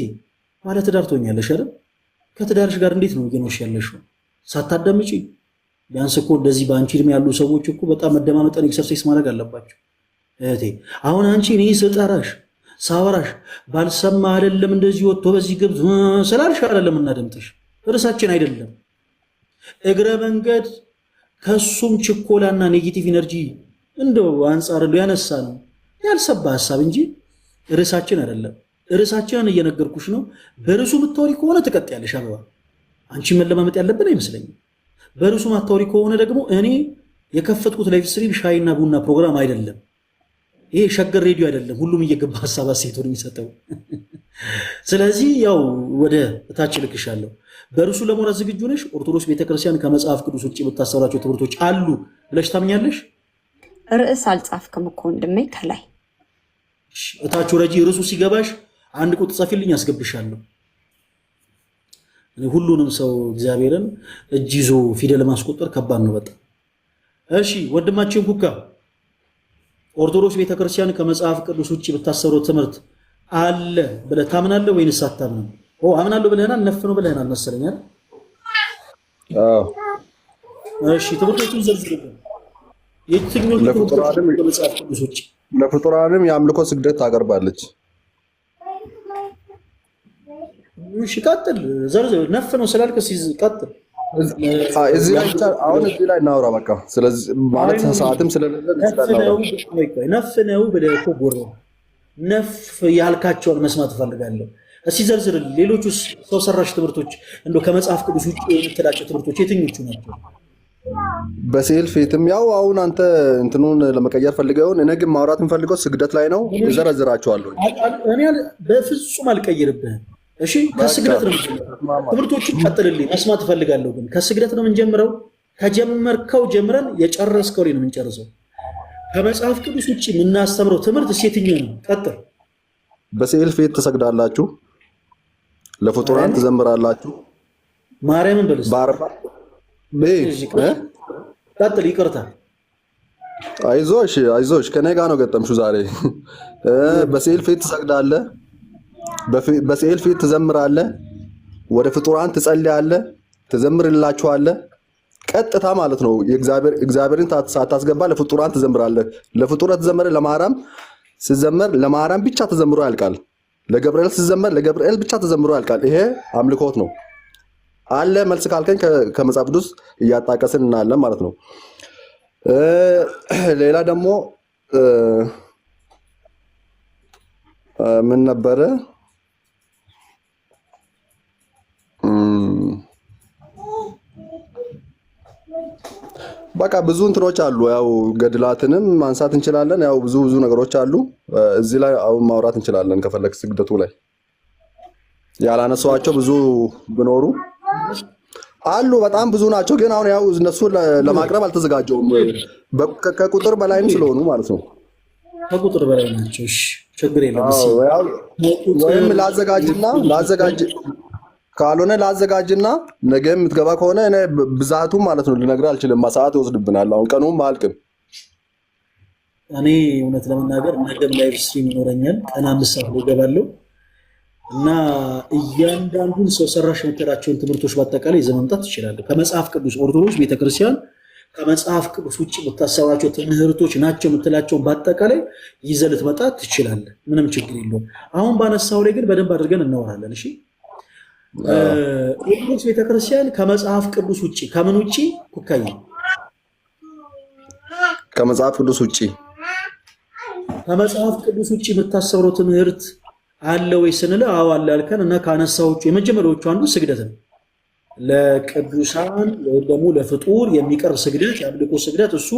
ማለት ትዳር ትሆኛለሽ አይደል? ከትዳርሽ ጋር እንዴት ነው እየኖርሽ ያለሽው? ሳታዳምጪ? ቢያንስ እኮ እንደዚህ በአንቺ እድሜ ያሉ ሰዎች እኮ በጣም መደማመጠን ኤክሰርሳይዝ ማድረግ አለባቸው። እህቴ አሁን አንቺ እኔ ስጠራሽ ሳወራሽ ባልሰማ አይደለም እንደዚህ ወጥቶ በዚህ ግብ ስላልሽ አይደለም እናደምጥሽ። ርዕሳችን አይደለም እግረ መንገድ ከሱም ችኮላና ኔጌቲቭ ኢነርጂ እንደው አንጻር ያነሳ ነው ያልሰባ ሐሳብ እንጂ ርዕሳችን አይደለም። ርዕሳችንን እየነገርኩሽ ነው። በርዕሱ ምታወሪ ከሆነ ትቀጥያለሽ አበባ። አንቺ መለማመጥ ያለብን አይመስለኝም። በርዕሱ ማታወሪ ከሆነ ደግሞ እኔ የከፈትኩት ላይቭ ስትሪም ሻይና ቡና ፕሮግራም አይደለም። ይሄ ሸገር ሬዲዮ አይደለም። ሁሉም እየገባ ሐሳብ አስተያየቱን የሚሰጠው። ስለዚህ ያው ወደ እታች ልክሻለሁ። በርዕሱ ለሞራት ዝግጁ ነሽ? ኦርቶዶክስ ቤተክርስቲያን ከመጽሐፍ ቅዱስ ውጭ የምታስተምራቸው ትምህርቶች አሉ ብለሽ ታምኛለሽ? ርዕስ አልጻፍክም እኮ ወንድሜ ከላይ እታች ወረጂ። ርዕሱ ሲገባሽ አንድ ቁጥር ጻፊልኝ አስገብሻለሁ። ሁሉንም ሰው እግዚአብሔርን እጅ ይዞ ፊደል ማስቆጠር ከባድ ነው በጣም። እሺ ወንድማችን ኩካ ኦርቶዶክስ ቤተክርስቲያን ከመጽሐፍ ቅዱስ ውጭ የምታስተምረው ትምህርት አለ ብለህ ታምናለህ ወይንስ አታምንም? አምናለሁ ብለህናል፣ ነፍ ነው ብለህናል መሰለኝ አይደል? እሺ ትምህርቶቹን ዘርዝርልን። የትኞቹ ከመጽሐፍ ቅዱስ ውጭ? ለፍጡራንም የአምልኮ ስግደት ታቀርባለች። እሺ ቀጥል። ዘርዘር ነፍ ነው ስላልክ ቀጥል። እዚህ ላይ አሁን እዚህ ላይ እናውራ በቃ። ስለዚህ ማለት ሰዓትም ስለሌለ ነፍ ነው ብለህ እኮ ጎረ ነፍ ያልካቸውን መስማት እፈልጋለሁ። እስኪ ዘርዝር። ሌሎቹ ሰው ሰራሽ ትምህርቶች እንደው ከመጽሐፍ ቅዱስ ውጭ የምትላቸው ትምህርቶች የትኞቹ ናቸው? በስዕል ፊትም ያው አሁን አንተ እንትኑን ለመቀየር ፈልገውን እኔ ግን ማውራት የምፈልገው ስግደት ላይ ነው። እዘረዝራቸዋለሁ። እኔ በፍጹም አልቀይርብህም። እሺ ከስግደት ነው ትምህርቶችን ቀጥልልኝ፣ መስማት እፈልጋለሁ። ግን ከስግደት ነው የምንጀምረው። ከጀመርከው ጀምረን የጨረስከው ነው የምንጨርሰው። ከመጽሐፍ ቅዱስ ውጭ የምናስተምረው ትምህርት የትኛው ነው? ቀጥል። በስዕል ፊት ትሰግዳላችሁ፣ ለፍጡራን ትዘምራላችሁ። ማርያምን በልስ ቀጥል። ይቅርታ አይዞሽ ከኔ ጋር ነው ገጠምሽው ዛሬ። በስዕል ፊት ትሰግዳለህ፣ በስዕል ፊት ትዘምራለህ፣ ወደ ፍጡራን ትጸልያለህ፣ ትዘምርላችኋለህ። ቀጥታ ማለት ነው እግዚአብሔርን ሳታስገባ ለፍጡራን ትዘምራለህ። ለፍጡራን ትዘምር፣ ለማርያም ሲዘመር ለማርያም ብቻ ተዘምሮ ያልቃል። ለገብርኤል ሲዘመር ለገብርኤል ብቻ ተዘምሮ ያልቃል። ይሄ አምልኮት ነው አለ። መልስ ካልከኝ ከመጽሐፍ ቅዱስ እያጣቀስን እናያለን ማለት ነው። ሌላ ደግሞ ምን ነበረ? በቃ ብዙ እንትኖች አሉ። ያው ገድላትንም ማንሳት እንችላለን። ያው ብዙ ነገሮች አሉ። እዚህ ላይ አሁን ማውራት እንችላለን ከፈለክ። ስግደቱ ላይ ያላነሳዋቸው ብዙ ቢኖሩ አሉ፣ በጣም ብዙ ናቸው። ግን አሁን ያው እነሱ ለማቅረብ አልተዘጋጀውም፣ ከቁጥር በላይም ስለሆኑ ማለት ነው። ከቁጥር በላይ ናቸው። እሺ ችግር የለም። ወይም ላዘጋጅ ካልሆነ ላዘጋጅና ነገ የምትገባ ከሆነ እኔ ብዛቱ ማለት ነው ልነግርህ አልችልም። ሰዓት ይወስድብናል። አሁን ቀኑም አያልቅም። እኔ እውነት ለመናገር ነገም ላይቭ ስትሪም ይኖረኛል። ቀን 5 ሰዓት ላይ እገባለሁ እና እያንዳንዱን ሰው ሰራሽ የምትላቸውን ትምህርቶች በአጠቃላይ ይዘህ መምጣት ትችላለህ። ከመጽሐፍ ቅዱስ ኦርቶዶክስ ቤተክርስቲያን ከመጽሐፍ ቅዱስ ውጭ የምታሰባቸው ትምህርቶች ናቸው የምትላቸውን በአጠቃላይ ይዘህ ልትመጣ ትችላለህ። ምንም ችግር የለውም። አሁን ባነሳው ላይ ግን በደንብ አድርገን እናወራለን። እሺ ኦርቶዶክስ ቤተክርስቲያን ከመጽሐፍ ቅዱስ ውጭ ከምን ውጭ ኩካይ ከመጽሐፍ ቅዱስ ውጭ ከመጽሐፍ ቅዱስ ውጭ የምታሰብረው ትምህርት አለ ወይ ስንል አዎ አለ አልከን እና ካነሳዎቹ የመጀመሪያዎቹ አንዱ ስግደት ነው። ለቅዱሳን ወይም ደግሞ ለፍጡር የሚቀርብ ስግደት፣ የአምልኮ ስግደት እሱ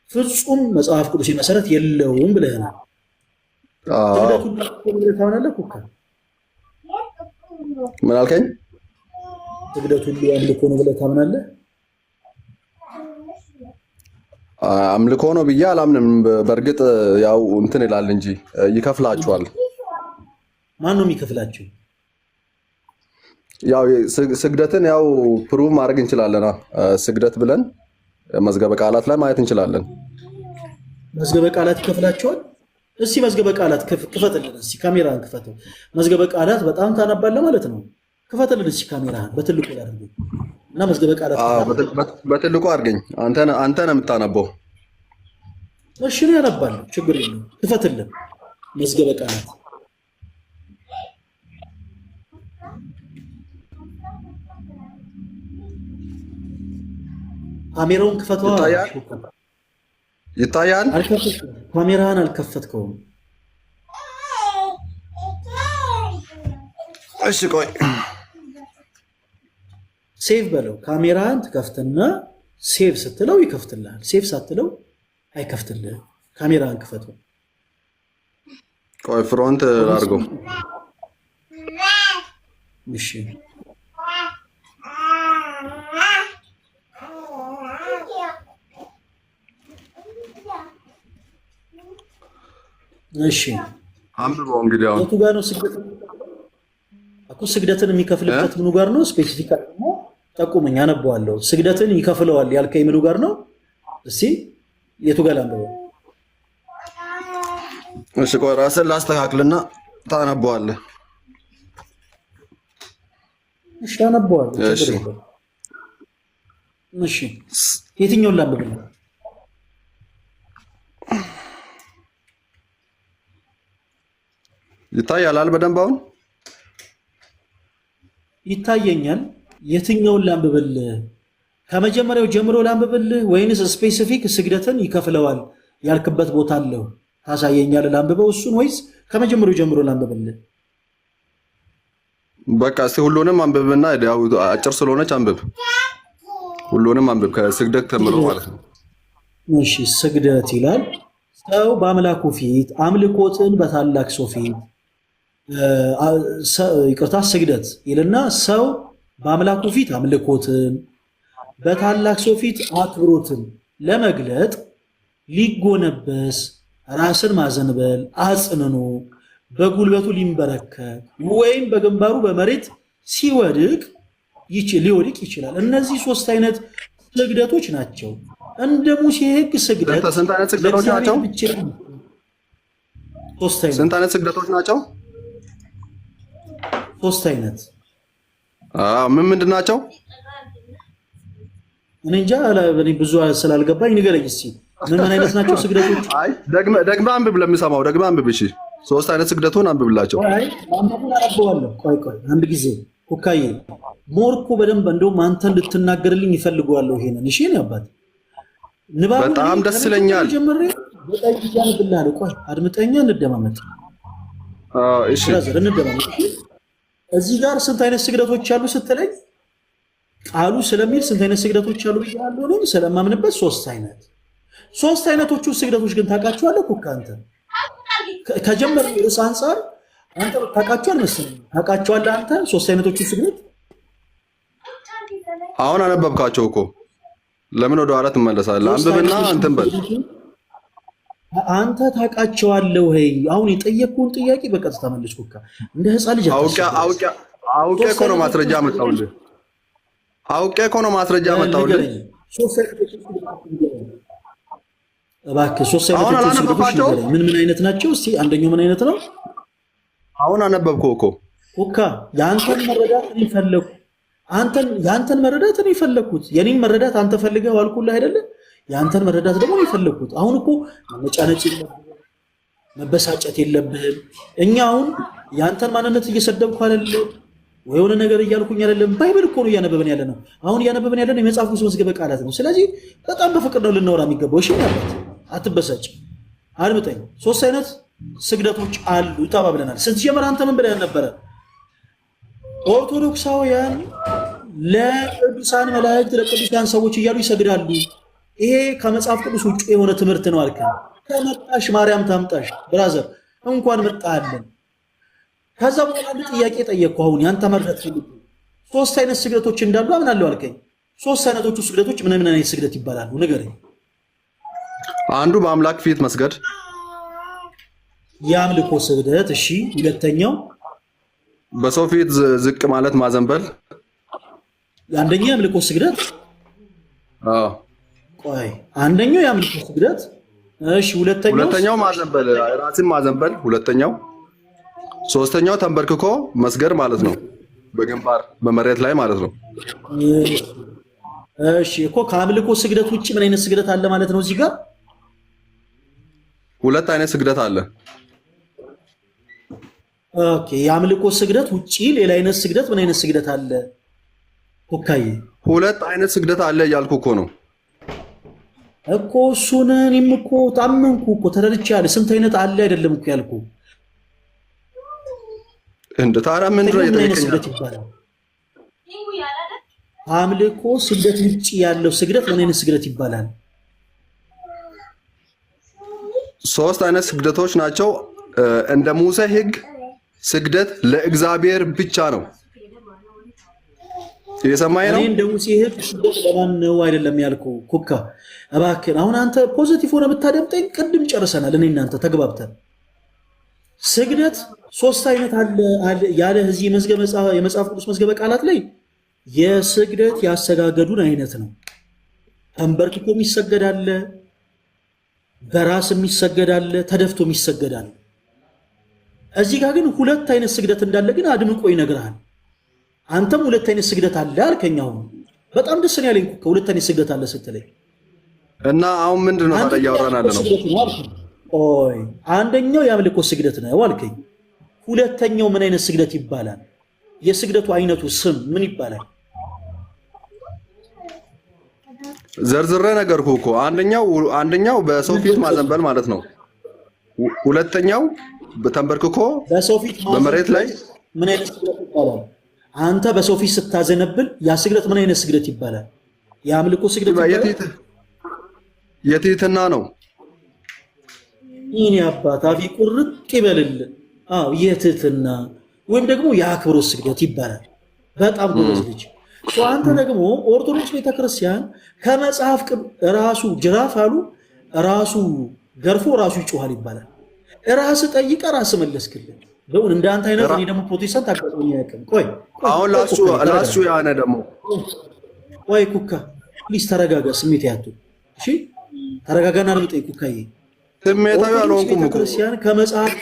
ፍጹም መጽሐፍ ቅዱስ መሰረት የለውም ብለናል። ስግደቱን ታምናለህ ኩካ? ምን አልከኝ? ስግደት ሁሉ አምልኮ ነው ብለህ ታምናለህ? አምልኮ ነው ብዬ አላምንም። በእርግጥ ያው እንትን ይላል እንጂ ይከፍላችኋል። ማን ነው የሚከፍላችሁ? ያው ስግደትን ያው ፕሩቭ ማድረግ እንችላለን። ስግደት ብለን መዝገበ ቃላት ላይ ማየት እንችላለን። መዝገበ ቃላት ይከፍላችኋል? እስቲ መዝገበ ቃላት ክፈትልን። እስቲ ካሜራህን ክፈተው። መዝገበ ቃላት በጣም ታነባለህ ማለት ነው። ክፈትልን እስቲ ካሜራህን በትልቁ አድርገኝ እና መዝገበ ቃላት በትልቁ አድርገኝ። አንተ ነህ የምታነበው። እሺ ነው ያነባለሁ፣ ችግር የለውም። ክፈትልን መዝገበ ቃላት። ካሜራውን ክፈተው። ይታያል። ካሜራህን አልከፈትከውም። እሺ ቆይ ሴቭ በለው። ካሜራህን ትከፍትና ሴቭ ስትለው ይከፍትልሃል። ሴቭ ሳትለው አይከፍትልህም። ካሜራህን ክፈተው። ቆይ ፍሮንት አድርገው። እሺ እሺ አንብበው እንግዲህ። አሁን የቱ ጋር ነው ስግደትን የሚከፍልበት ምኑ ጋር ነው? ስፔሲፊክ ደግሞ ጠቁመኝ፣ አነበዋለሁ። ስግደትን ይከፍለዋል ያልከኝ ምኑ ጋር ነው? እስቲ የቱ ጋር ላንብበው? እሺ ቆይ ራስን ላስተካክልና ታነበዋለህ። እሺ አነበዋለሁ። እሺ የትኛውን ላንብብልህ? ይታያል በደንብ አሁን ይታየኛል። የትኛውን ላንብብልህ? ከመጀመሪያው ጀምሮ ላንብብልህ ወይንስ ስፔሲፊክ ስግደትን ይከፍለዋል ያልክበት ቦታ አለው ታሳየኛለህ? ላንብበው እሱን ወይስ ከመጀመሪያው ጀምሮ ላንብብልህ? በቃ እስቲ ሁሉንም አንብብና ያው አጭር ስለሆነች አንብብ። ሁሉንም አንብብ ከስግደት ተምሮ ማለት ነው። እሺ ስግደት ይላል ሰው በአምላኩ ፊት አምልኮትን በታላቅ ሰው ፊት ይቅርታ ስግደት ይልና ሰው በአምላኩ ፊት አምልኮትን በታላቅ ሰው ፊት አክብሮትን ለመግለጥ ሊጎነበስ ራስን ማዘንበል አጽንኖ በጉልበቱ ሊንበረከክ ወይም በግንባሩ በመሬት ሊወድቅ ይችላል። እነዚህ ሶስት አይነት ስግደቶች ናቸው። እንደ ሙሴ ሕግ ስግደት ስንት አይነት ስግደቶች ናቸው? ስንት አይነት ስግደቶች ናቸው? ሶስት አይነት። ምንድን ናቸው? እኔ እንጃ ብዙ ስላልገባኝ ንገረኝ እስኪ ምን አይነት ናቸው ስግደቶች? አይ ደግመህ አንብብ፣ ለሚሰማው ደግመህ አንብብ። እሺ ሶስት አይነት ስግደቱን አንብብላቸው። አይ ማንበቡን አነበዋለሁ። ቆይ አንድ ጊዜ ኩካዬ ሞርኮ በደንብ እንደውም አንተ እንድትናገርልኝ ይፈልገዋለሁ ይሄንን። እሺ ነው አባት ንባቡ በጣም ደስ ይለኛል። ጀምሬ በጣም ይያንብልሃል። ቆይ አድምጠኛ፣ እንደማመጥ። እሺ እንደማመጥ። እዚህ ጋር ስንት አይነት ስግደቶች አሉ ስትለኝ ቃሉ ስለሚል ስንት አይነት ስግደቶች አሉ ብያለሁ። ነው ስለማምንበት ሶስት አይነቶቹ ስግደቶች ግን ታውቃቸዋለህ ኩካ አንተ ከጀመረ ርዕስ አንፃር አንተ ታውቃቸዋለህ መሰለኝ። ታውቃቸዋለህ አንተ ሶስት አይነቶቹ ስግደት አሁን አነበብካቸው እኮ ለምን ወደ ኋላ ትመለሳለህ? አንብብና አንተም በል አንተ ታውቃቸዋለህ ወይ? አሁን የጠየቅኩህን ጥያቄ በቀጥታ መልስ ኩካ። እንደ ህፃን ልጅ አውቄ እኮ ነው ማስረጃ መጣሁልህ። እባክህ ሶስት አይነቶች ስግደቶች ምን አይነት ናቸው? እስቲ አንደኛው ምን አይነት ነው? አሁን አነበብከው እኮ ኩካ። ያንተን መረዳት እኔ ፈለግኩት። የኔን መረዳት አንተ ፈልገህ ዋልኩልህ አይደለ? ያንተን መረዳት ደግሞ እኔ ፈለግኩት። አሁን እኮ መጫነጭ የለብህም፣ መበሳጨት የለብህም። እኛ አሁን ያንተን ማንነት እየሰደብኩ አይደለም ወይ የሆነ ነገር እያልኩኝ አይደለም። ባይብል እኮ ነው እያነበብን ያለ ነው። አሁን እያነበብን ያለ ነው የመጽሐፍ ቅዱስ መዝገበ ቃላት ነው። ስለዚህ በጣም በፍቅር ነው ልናወራ የሚገባው። እሺ ያባት አትበሳጭ፣ አድምጠኝ። ሶስት አይነት ስግደቶች አሉ ተባብለናል። ስትጀምር አንተ ምን ብለህ ነበረ? ኦርቶዶክሳውያን ለቅዱሳን መላእክት ለቅዱሳን ሰዎች እያሉ ይሰግዳሉ። ይሄ ከመጽሐፍ ቅዱስ ውጭ የሆነ ትምህርት ነው አልከን። ከመጣሽ ማርያም ታምጣሽ። ብራዘር እንኳን መጣለን። ከዛ በኋላ አንድ ጥያቄ ጠየቅኩ። አሁን ያንተ መረዳት ፈልጉ። ሶስት አይነት ስግደቶች እንዳሉ አምናለሁ አልከኝ። ሶስት አይነቶቹ ስግደቶች ምን አይነት ስግደት ይባላሉ? ንገረኝ። አንዱ በአምላክ ፊት መስገድ የአምልኮ ስግደት። እሺ ሁለተኛው በሰው ፊት ዝቅ ማለት ማዘንበል። አንደኛው የአምልኮ ስግደት። ቆይ አንደኛው የአምልኮ ስግደት። እሺ ሁለተኛው ማዘንበል፣ ራስን ማዘንበል ሁለተኛው። ሶስተኛው ተንበርክኮ መስገድ ማለት ነው፣ በግንባር በመሬት ላይ ማለት ነው። እሺ እኮ ከአምልኮ ስግደት ውጭ ምን አይነት ስግደት አለ ማለት ነው? እዚህ ጋር ሁለት አይነት ስግደት አለ። ኦኬ የአምልኮ ስግደት ውጪ ሌላ አይነት ስግደት ምን አይነት ስግደት አለ? ኩካዬ ሁለት አይነት ስግደት አለ እያልኩ እኮ ነው እኮ እሱን እኔም እኮ ታመንኩ እኮ ተረድቻለሁ። ስንት አይነት አለ አይደለም እኮ ያልኩ። እንደ ታዲያ ምንድን ነው የጠየቀኝ? አምልኮ ስግደት ውጪ ያለው ስግደት ምን አይነት ስግደት ይባላል? ሶስት አይነት ስግደቶች ናቸው። እንደ ሙሴ ሕግ ስግደት ለእግዚአብሔር ብቻ ነው። እየሰማኸኝ ነው? እኔ እንደ ሙሴ ሕግ ስግደት ለማን ነው አይደለም ያልኩ። ኩካ እባክህን አሁን አንተ ፖዚቲቭ ሆነ ብታደምጠኝ፣ ቅድም ጨርሰናል። እኔ እናንተ ተግባብተን ስግደት ሶስት አይነት አለ ያለ እዚህ የመጽሐፍ ቅዱስ መዝገበ ቃላት ላይ የስግደት ያሰጋገዱን አይነት ነው። ተንበርክኮ የሚሰገዳለ፣ በራስ የሚሰገዳለ፣ ተደፍቶ የሚሰገዳለ። እዚህ ጋር ግን ሁለት አይነት ስግደት እንዳለ ግን አድምቆ ይነግርሃል። አንተም ሁለት አይነት ስግደት አለ አልከኝ። አሁን በጣም ደስ ነው ያለኝ ከሁለት አይነት ስግደት አለ ስትለኝ እና አሁን ምንድን ነው ታዲያ እያወራን ያለ ነው? አንደኛው የአምልኮ ስግደት ነው አልከኝ። ሁለተኛው ምን አይነት ስግደት ይባላል? የስግደቱ አይነቱ ስም ምን ይባላል? ዘርዝሬ ነገርኩህ እኮ። አንደኛው በሰው ፊት ማዘንበል ማለት ነው። ሁለተኛው ተንበርክኮ በሰው ፊት በመሬት ላይ ምን አይነት ስግደት ይባላል? አንተ በሰው ፊት ስታዘነብል ያ ስግደት ምን አይነት ስግደት ይባላል? የአምልኮ ስግደት ይባላል? የትህትና ነው። ይህን አባት አፊ ቁርጥ ይበልል። አዎ የትህትና ወይም ደግሞ የአክብሮት ስግደት ይባላል። በጣም ጎበዝ ልጅ። አንተ ደግሞ ኦርቶዶክስ ቤተክርስቲያን ከመጽሐፍ ራሱ ጅራፍ አሉ ራሱ ገርፎ ራሱ ይጮሃል ይባላል። ራስ ጠይቀ ራስ መለስክልን። ለምን እንዳንተ አይነት እኔ ደግሞ ፕሮቴስታንት አቀጥኝ ያቀም ቆይ አሁን ላሱ ያነ ደግሞ ቆይ ኩካ ፕሊስ ተረጋጋ። ስሜት ያቱ እሺ ተረጋጋና ነው ጠይቁ ካይ ስሜታዊ አልሆንኩም እኮ ክርስቲያን ከመጽሐፍ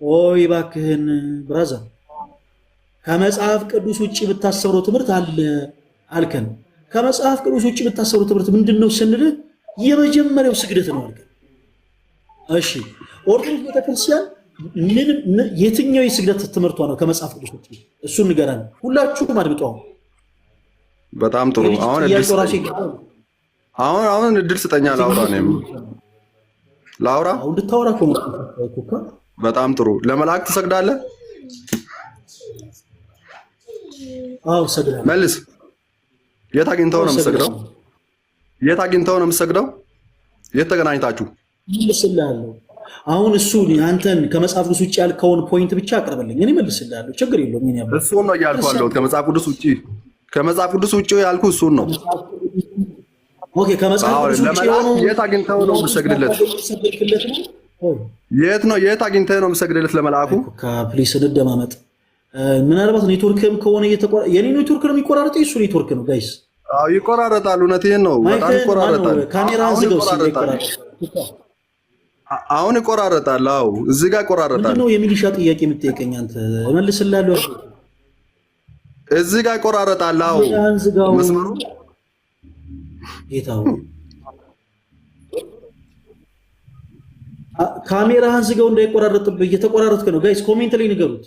ኦይ ባክህን ብራዘር ከመጽሐፍ ቅዱስ ውጪ ብታሰብረው ትምህርት አለ አልከን። ከመጽሐፍ ቅዱስ ውጪ ብታሰብረው ትምህርት ምንድነው ስንል የመጀመሪያው ስግደት ነው አልከን። እሺ ኦርቶዶክስ ቤተክርስቲያን የትኛው የስግደት ትምህርቷ ነው ከመጽሐፍ ቅዱስ ውጪ? እሱን ንገረን። ሁላችሁም አድምጡ። በጣም ጥሩ። አሁን እድል ስጠኛ ላውራ ነው ላውራ አሁን እንድታወራ እኮ ነው። በጣም ጥሩ። ለመላእክት ትሰግዳለህ? አዎ ሰግዳለሁ። መልስ። የት አግኝተው ነው የምትሰግደው? የት አግኝተው ነው የምትሰግደው? የት ተገናኝታችሁ? መልስልሃለሁ። አሁን እሱ አንተን ከመጽሐፍ ቅዱስ ውጪ ያልከውን ፖይንት ብቻ አቅርብልኝ፣ እኔ መልስልሃለሁ። ችግር የለውም። ምን ያለው እሱን ነው እያልኩ ያለሁት። ከመጽሐፍ ቅዱስ ውጪ ያልኩ እሱን ነው። ኦኬ ከመጽሐፍ ቅዱስ ውጪ የት አግኝተው ነው የምትሰግድለት? የት አግኝተህ ነው የምትሰግድለት ለመልአኩ? ፕሊስ እንደማመጥ ምናልባት ኔትወርክም ከሆነ የኔ ኔትወርክ ነው የሚቆራረጠው፣ የሱ ኔትወርክ ነው ጋይስ። አዎ ይቆራረጣል። እውነቴን ነው። በጣም ይቆራረጣል። ካሜራህን ዝጋው። አሁን ይቆራረጣል። አዎ እዚህ ጋር ይቆራረጣል። ምንድን ነው የሚሊሻ ጥያቄ የምትጠይቀኝ አንተ? እመልስልሃለሁ። እዚህ ጋር ይቆራረጣል። አዎ መስመሩ ጌታው ካሜራህን ዝጋው እንዳይቆራረጥብህ። እየተቆራረጥክ ነው ጋይስ። ኮሜንት ላይ ንገሩት።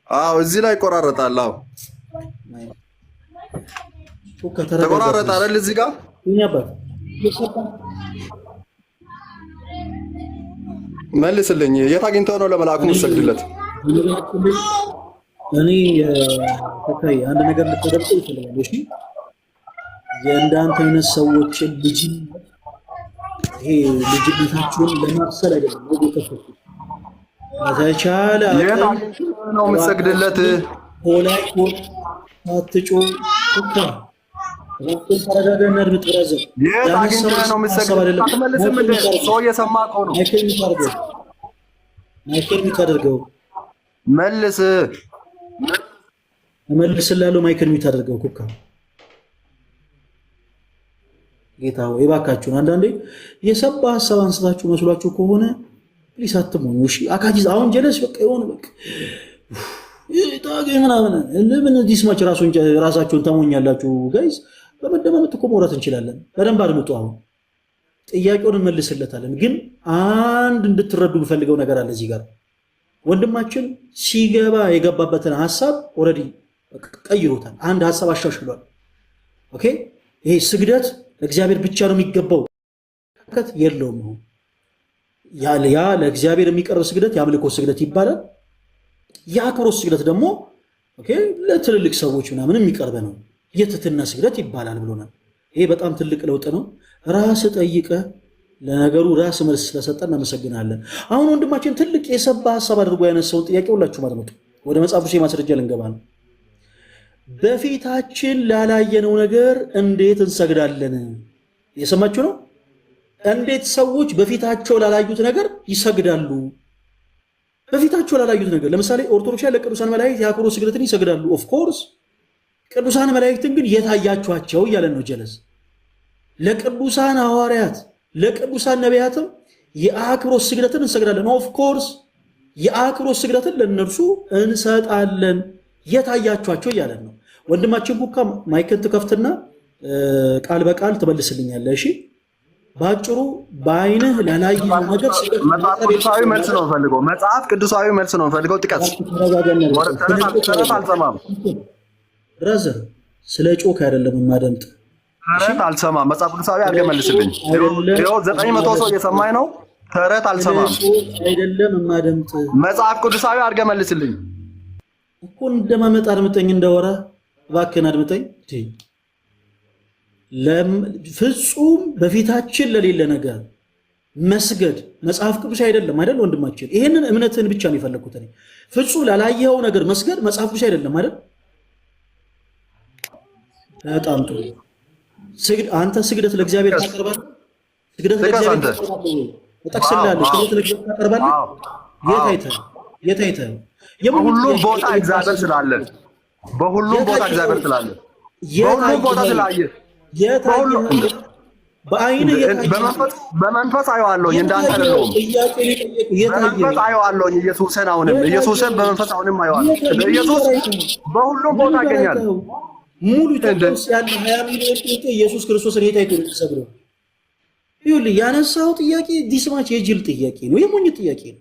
አዎ እዚህ ላይ ይቆራረጣል። አዎ ተቆራረጠ አይደል? እዚህ ጋር መልስልኝ። የት አግኝተው ነው ለመልአኩ የምትሰግድለት? እኔ አንድ ነገር ልትደርሰው ይችላል። እሺ የእንዳንተ አይነት ሰዎች ልጅነታችሁን ለማብሰል አይደለም ወገተፈቱ ተቻለ ነው የምትሰግድለት። ሆላይ አትጮ ኩካ ወጥቶ ተረጋጋና አድምጥ። ብራዘር የታግኝተህ ነው የምትሰግድለት? አትመልስም እንደ ሰው እየሰማ እኮ ነው። ማይክል ታደርገው መልስ። እመልስልሃለሁ። ማይክል ታደርገው ኩካ ጌታው እባካችሁን አንዳንዴ የሰባ ሐሳብ አንስታችሁ መስሏችሁ ከሆነ ፕሊስ አትሞኙ። እሺ አካጂዝ አሁን ጀለስ በቃ የሆነ በቃ ታገኝ ምናምን ለምን ዲስማች ራሳችሁን ተሞኛላችሁ ጋይስ። በመደማመጥ እኮ መውራት እንችላለን። በደንብ አድምጡ። አሁን ጥያቄውን እንመልስለታለን። ግን አንድ እንድትረዱ የምፈልገው ነገር አለ እዚህ ጋር። ወንድማችን ሲገባ የገባበትን ሐሳብ ኦልሬዲ ቀይሮታል። አንድ ሐሳብ አሻሽሏል። ኦኬ ይሄ ስግደት ለእግዚአብሔር ብቻ ነው የሚገባው ከት የለውም ነው ያ ለእግዚአብሔር የሚቀርብ ስግደት የአምልኮ ስግደት ይባላል። የአክብሮት ስግደት ደግሞ ኦኬ ለትልልቅ ሰዎች ምናምን የሚቀርብ ነው የትህትና ስግደት ይባላል ብሎናል። ይሄ በጣም ትልቅ ለውጥ ነው። ራስ ጠይቀ ለነገሩ ራስ መልስ ስለሰጠን እናመሰግናለን። አሁን ወንድማችን ትልቅ የሰባ ሐሳብ አድርጎ ያነሳውን ጥያቄ ሁላችሁም አድምጡ። ወደ መጽሐፍ ቅዱስ ማስረጃ ልንገባ ነው። በፊታችን ላላየነው ነገር እንዴት እንሰግዳለን? የሰማችሁ ነው። እንዴት ሰዎች በፊታቸው ላላዩት ነገር ይሰግዳሉ? በፊታቸው ላላዩት ነገር ለምሳሌ ኦርቶዶክስ ለቅዱሳን መላእክት የአክብሮት ስግደትን ይሰግዳሉ። ኦፍ ኮርስ ቅዱሳን መላእክትን ግን የታያችኋቸው እያለን ነው ጀለስ። ለቅዱሳን ሐዋርያት ለቅዱሳን ነቢያትም የአክብሮት ስግደትን እንሰግዳለን። ኦፍ ኮርስ የአክብሮት ስግደትን ለእነርሱ እንሰጣለን የታያችኋቸው እያለን ነው። ወንድማችን ቡካ ማይክን ትከፍትና ቃል በቃል ትመልስልኛለህ። እሺ ባጭሩ በአይንህ ላላየው ነገር መጽሐፍ ቅዱሳዊ መልስ ነው ፈልገው። መጽሐፍ ቅዱሳዊ መልስ ነው ፈልገው። ጥቀስ። ተረት አልሰማም ብራዘር፣ ስለ ጮክ አይደለም የማደምጥ። ተረት አልሰማም። መጽሐፍ ቅዱሳዊ አድርገህ መልስልኝ። ይኸው 900 ሰው እየሰማኝ ነው። ተረት አልሰማም አይደለም የማደምጥ። መጽሐፍ ቅዱሳዊ አድርገህ መልስልኝ እኮ። እንደማመጣ አድምጠኝ፣ እንደወራ እባክህን አድምጠኝ። ፍጹም በፊታችን ለሌለ ነገር መስገድ መጽሐፍ ቅዱስ አይደለም አይደል ወንድማችን? ይሄንን እምነትን ብቻ ነው የፈለኩት እኔ። ፍጹም ላላየኸው ነገር መስገድ መጽሐፍ ቅዱስ አይደለም አይደል? በጣም ጥሩ። አንተ ስግደት ለእግዚአብሔር ታቀርባለህ? ስግደት ለእግዚአብሔር ታቀርባለህ? እጠቅስልሃለሁ። ስግደት ለእግዚአብሔር ታቀርባለህ? የት አይተህ? በሁሉም ቦታ እግዚአብሔር ስላለ፣ በሁሉም ቦታ እግዚአብሔር ስላለ፣ በሁሉም ቦታ ስላየ በመንፈስ አየዋለሁኝ። እንዳንተ አይደለሁም። በመንፈስ አየዋለሁኝ ኢየሱስን። አሁንም ኢየሱስን በመንፈስ አሁንም አየዋለሁ። ኢየሱስ በሁሉም ቦታ ይገኛል። ሙሉ ኢትዮጵያ ውስጥ ያለ 20 ሚሊዮን ኢየሱስ ክርስቶስን የት አይቶ የሚሰግደው? ይኸውልህ ያነሳው ጥያቄ ዲስማች የጅል ጥያቄ ነው፣ የሞኝ ጥያቄ ነው።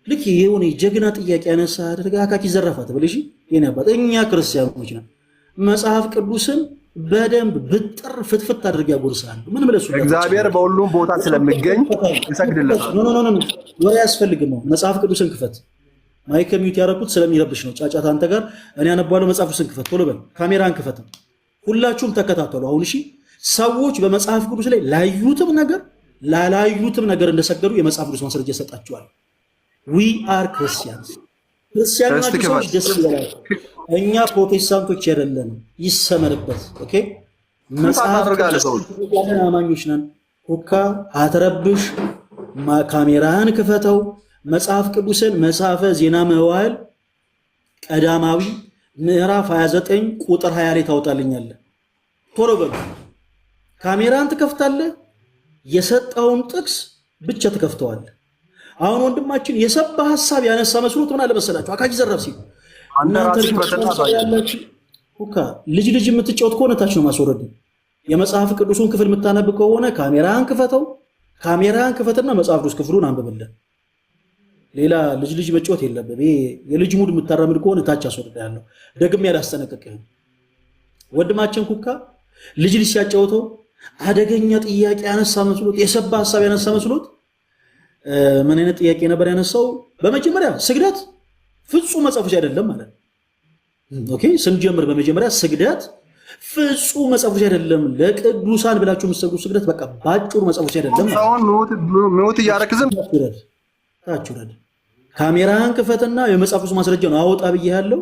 ልክ የሆነ ጀግና ጥያቄ ያነሳ አድርጋ አካኪ ዘረፋት ብለሽ የኔ አባት፣ እኛ ክርስቲያኖች ነን። መጽሐፍ ቅዱስን በደንብ ብጥር ፍትፍት አድርጋ ያጎርሳሉ። ምን ብለሱ እግዚአብሔር በሁሉም ቦታ ስለሚገኝ ይሰግድለታል። ኖ ወሬ አያስፈልግም ነው። መጽሐፍ ቅዱስን ክፈት። ማይክ ሚዩት ያደረኩት ስለሚረብሽ ነው። ጫጫታ አንተ ጋር እኔ አነባለሁ። መጽሐፍ ቅዱስን ክፈት። ቶሎ በል። ካሜራን ክፈት። ሁላችሁም ተከታተሉ። አሁን እሺ፣ ሰዎች በመጽሐፍ ቅዱስ ላይ ላዩትም ነገር ላላዩትም ነገር እንደሰገዱ የመጽሐፍ ቅዱስ ማስረጃ ይሰጣቸዋል። ዊ አር ክርስቲያንስ። ክርስቲያኖች ሰዎች ደስ ይላል። እኛ ፕሮቴስታንቶች አይደለንም። ይሰመርበት። ኦኬ፣ መጽሐፍ ቅዱስ አማኞች ነን። ሁካ አትረብሽ። ካሜራህን ክፈተው። መጽሐፍ ቅዱስን መጽሐፈ ዜና መዋዕል ቀዳማዊ ምዕራፍ 29 ቁጥር 20 ላይ ታውጣልኛለህ። ቶሎ በሉ። ካሜራን ትከፍታለህ። የሰጠውን ጥቅስ ብቻ ትከፍተዋለህ። አሁን ወንድማችን የሰባ ሐሳብ ያነሳ መስሎት ምን አለ መሰላችሁ? አካጂ ዘራፍ ሲል እናንተ ልጅ የምትጫወት ከሆነ ታች ነው ማስወረድ። የመጽሐፍ ቅዱሱን ክፍል የምታነብ ከሆነ ካሜራን ክፈተው። ካሜራን ክፈትና መጽሐፍ ቅዱስ ክፍሉን አንብብልን። ሌላ ልጅ መጫወት የለብህ። የልጅ ሙድ የምታራምድ ከሆነ ታች አስወርዳለሁ። ደግሜ ያላስጠነቅቅህም። ወንድማችን ኩካ ልጅ ሲያጫወተው አደገኛ ጥያቄ ያነሳ መስሎት፣ የሰባ ሐሳብ ያነሳ መስሎት ምን አይነት ጥያቄ ነበር ያነሳው? በመጀመሪያ ስግደት ፍጹም መጽሐፍ ቅዱስ አይደለም ማለት ነው። ኦኬ፣ ስንጀምር በመጀመሪያ ስግደት ፍጹም መጽሐፍ ቅዱስ አይደለም። ለቅዱሳን ብላችሁ የምትሰግዱ ስግደት በቃ ባጭሩ መጽሐፍ ቅዱስ አይደለም። አሁን ምውት እያረክዝም ታችሁረድ። ካሜራህን ክፈትና የመጽሐፍ ቅዱስ ማስረጃ ነው አወጣ ብዬሃለሁ።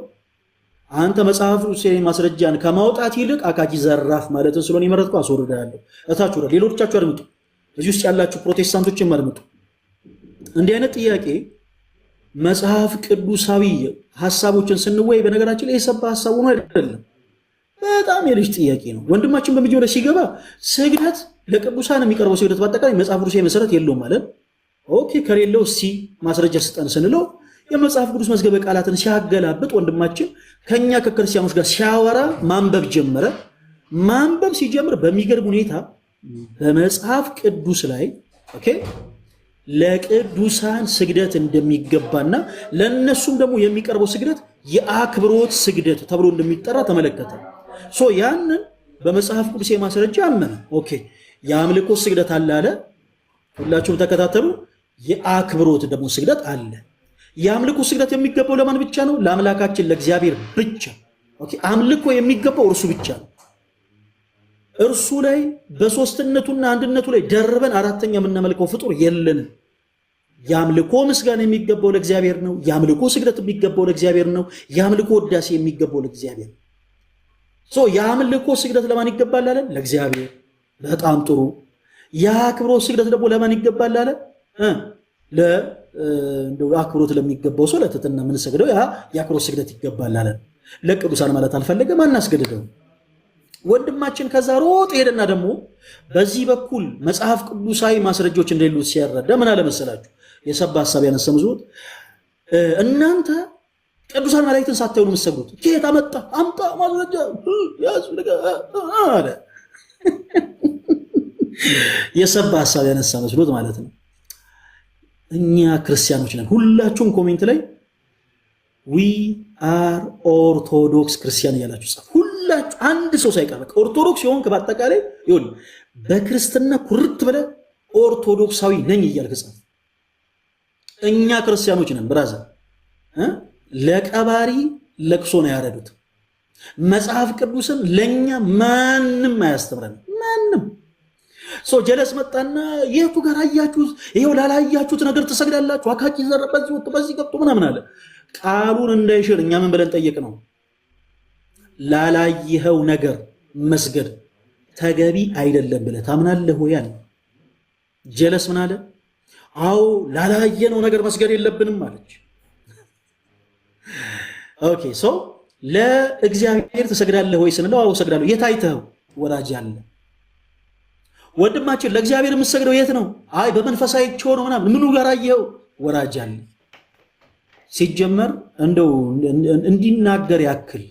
አንተ መጽሐፍ ቅዱስ ማስረጃን ከማውጣት ይልቅ አካኪ ዘራፍ ማለትን ስለሆነ የመረጥኩ አስወርዳለሁ። እታችሁረድ። ሌሎቻችሁ አድምጡ። እዚህ ውስጥ ያላችሁ ፕሮቴስታንቶችም አድምጡ። እንዲህ አይነት ጥያቄ መጽሐፍ ቅዱሳዊ ሐሳቦችን ስንወይ በነገራችን ላይ የሰባ ሐሳቡ ነው አይደለም። በጣም የልጅ ጥያቄ ነው። ወንድማችን በመጀመሪያ ሲገባ ስግደት ለቅዱሳን የሚቀርበው ስግደት በአጠቃላይ መጽሐፍ ቅዱሳዊ መሰረት የለውም ማለት ኦኬ፣ ከሌለው እስቲ ማስረጃ ስጠን ስንለው የመጽሐፍ ቅዱስ መዝገበ ቃላትን ሲያገላብጥ ወንድማችን ከኛ ከክርስቲያኖች ጋር ሲያወራ ማንበብ ጀመረ። ማንበብ ሲጀምር በሚገርም ሁኔታ በመጽሐፍ ቅዱስ ላይ ኦኬ ለቅዱሳን ስግደት እንደሚገባና ለነሱም ደግሞ የሚቀርበው ስግደት የአክብሮት ስግደት ተብሎ እንደሚጠራ ተመለከተ። ያንን በመጽሐፍ ቅዱስ ማስረጃ አመነ። ኦኬ፣ የአምልኮ ስግደት አለ አለ። ሁላችሁም ተከታተሉ። የአክብሮት ደግሞ ስግደት አለ። የአምልኮ ስግደት የሚገባው ለማን ብቻ ነው? ለአምላካችን ለእግዚአብሔር ብቻ። ኦኬ፣ አምልኮ የሚገባው እርሱ ብቻ ነው። እርሱ ላይ በሶስትነቱና አንድነቱ ላይ ደርበን አራተኛ የምናመልከው ፍጡር የለንም። የአምልኮ ምስጋና የሚገባው ለእግዚአብሔር ነው። የአምልኮ ስግደት የሚገባው ለእግዚአብሔር ነው። የአምልኮ ውዳሴ የሚገባው ለእግዚአብሔር። የአምልኮ ስግደት ለማን ይገባል አለ? ለእግዚአብሔር። በጣም ጥሩ። የአክብሮት ስግደት ደግሞ ለማን ይገባል አለ? አክብሮት ለሚገባው ሰው ለትሕትና የምንሰግደው ያ የአክብሮት ስግደት ይገባል አለ። ለቅዱሳን ማለት አልፈለገም፣ አናስገድደው። ወንድማችን ከዛ ሮጥ ሄደና ደግሞ በዚህ በኩል መጽሐፍ ቅዱሳዊ ማስረጃዎች እንደሌሉት ሲያረዳ ምን አለ መሰላችሁ? የሰባ ሐሳብ ያነሳ መስሎት እናንተ ቅዱሳን መላእክትን ሳታዩ ነው የምትሰግዱት። ከየት አመጣ? አምጣ ማስረጃ አለ። የሰባ ሐሳብ ያነሳ መስሎት ማለት ነው። እኛ ክርስቲያኖች ነን። ሁላችሁም ኮሜንት ላይ ዊ አር ኦርቶዶክስ ክርስቲያን እያላችሁ ጻፉ። ሁላችሁ አንድ ሰው ሳይቀር በቃ ኦርቶዶክስ የሆንክ በአጠቃላይ ይሁን በክርስትና ኩርት ብለህ ኦርቶዶክሳዊ ነኝ እያልክ ጻፍ። እኛ ክርስቲያኖች ነን ብራዘር። ለቀባሪ ለቅሶ ነው ያረዱት። መጽሐፍ ቅዱስን ለኛ ማንም አያስተምረን። ማንም ሰው ጀለስ መጣና የቱ ጋር አያችሁት? ይሄው ላላያችሁት ነገር ትሰግዳላችሁ። አካቂ ዘረበት ወጥ በዚህ ገብቶ ምናምን አለ። ቃሉን እንዳይሽር እኛ ምን ብለን ጠየቅ ነው? ላላየኸው ነገር መስገድ ተገቢ አይደለም ብለህ ታምናለህ ወይ አለ። ጀለስ ምን አለ? አዎ ላላየነው ነገር መስገድ የለብንም አለች። ኦኬ ሶ ለእግዚአብሔር ትሰግዳለህ ወይ ስንለው አዎ እሰግዳለሁ። የት አይተኸው? ወራጅ አለ። ወንድማችን ለእግዚአብሔር የምትሰግደው የት ነው? አይ በመንፈሳዊ ቾ ነው ምናምን። ምኑ ጋር አየኸው? ወራጅ አለ። ሲጀመር እንደው እንዲናገር ያክል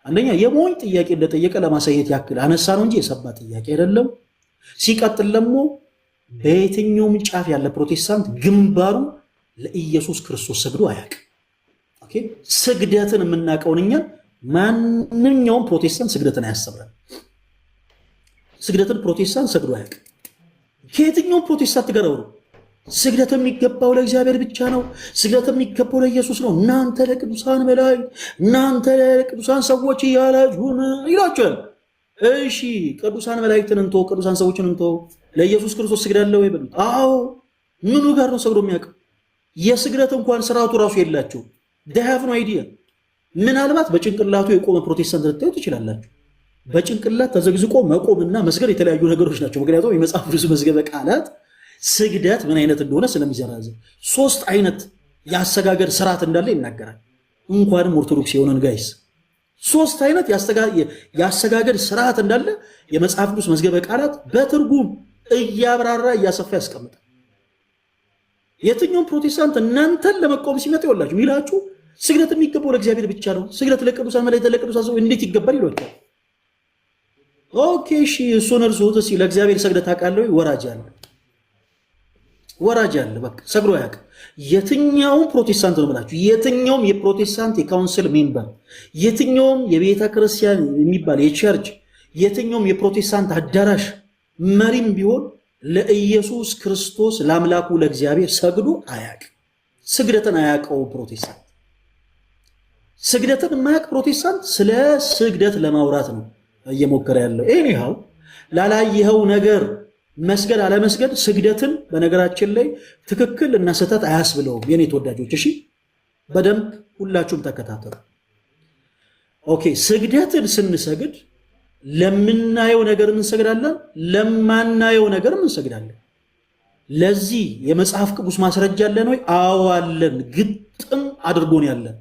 አንደኛ የሞኝ ጥያቄ እንደጠየቀ ለማሳየት ያክል አነሳ ነው እንጂ የሰባ ጥያቄ አይደለም። ሲቀጥል ደግሞ በየትኛውም ጫፍ ያለ ፕሮቴስታንት ግንባሩ ለኢየሱስ ክርስቶስ ሰግዶ አያውቅም። ኦኬ ስግደትን የምናውቀውን እኛ ማንኛውም ፕሮቴስታንት ስግደትን አያስተምረን። ስግደትን ፕሮቴስታንት ሰግዶ አያውቅም። ከየትኛውም ፕሮቴስታንት ጋር አውሩ። ስግደት የሚገባው ለእግዚአብሔር ብቻ ነው። ስግደት የሚገባው ለኢየሱስ ነው። እናንተ ለቅዱሳን መላእክት፣ እናንተ ለቅዱሳን ሰዎች እያላችሁን ይላችኋል። እሺ ቅዱሳን መላእክትን እንቶ ቅዱሳን ሰዎችን እንቶ ለኢየሱስ ክርስቶስ ስግዳለሁ ወይ በሉት። አዎ ምኑ ጋር ነው ሰግዶ የሚያውቀው? የስግደት እንኳን ስርዓቱ ራሱ የላቸው። ዳሃፍ ነው አይዲያ። ምናልባት በጭንቅላቱ የቆመ ፕሮቴስታንት ልታዩ ትችላላችሁ። በጭንቅላት ተዘግዝቆ መቆምና መስገድ የተለያዩ ነገሮች ናቸው። ምክንያቱም የመጽሐፍ ቅዱስ መዝገበ ቃላት ስግደት ምን አይነት እንደሆነ ስለሚዘራዘር 3 አይነት የአሰጋገድ ስርዓት እንዳለ ይናገራል። እንኳንም ኦርቶዶክስ የሆነን ጋይስ 3 አይነት የአሰጋገድ ስርዓት እንዳለ የመጽሐፍ ቅዱስ መዝገበ ቃላት በትርጉም እያብራራ እያሰፋ ያስቀምጣል። የትኛውም ፕሮቴስታንት እናንተን ለመቆም ሲመጣ ይወላችሁ ሚላችሁ ስግደት የሚገባው ለእግዚአብሔር ብቻ ነው። ስግደት ለቅዱሳን መላእክት ለቅዱሳን ሰው እንዴት ይገባል ይሏቸዋል። ኦኬ እሺ እሱን እርሱት እስኪ ለእግዚአብሔር ሰግደት አውቃለሁ ወራጅ አለ። ወራጅ አለ። በቃ ሰግዶ አያውቅም። የትኛውም ፕሮቴስታንት ነው ብላችሁ የትኛውም የፕሮቴስታንት የካውንስል ሜምበር የትኛውም የቤተ ክርስቲያን የሚባል የቸርች የትኛውም የፕሮቴስታንት አዳራሽ መሪም ቢሆን ለኢየሱስ ክርስቶስ ለአምላኩ ለእግዚአብሔር ሰግዶ አያውቅም። ስግደትን አያውቀው ፕሮቴስታንት። ስግደትን የማያውቅ ፕሮቴስታንት ስለ ስግደት ለማውራት ነው እየሞከረ ያለው። ኤኒሃው ላላየኸው ነገር መስገድ አለመስገድ ስግደትን በነገራችን ላይ ትክክል እና ስህተት አያስብለውም። የኔ ተወዳጆች እሺ በደንብ ሁላችሁም ተከታተሉ። ኦኬ ስግደትን ስንሰግድ ለምናየው ነገር እንሰግዳለን፣ ለማናየው ነገር እንሰግዳለን። ለዚህ የመጽሐፍ ቅዱስ ማስረጃ አለን ወይ? አዎ አለን። ግጥም አድርጎን ያለን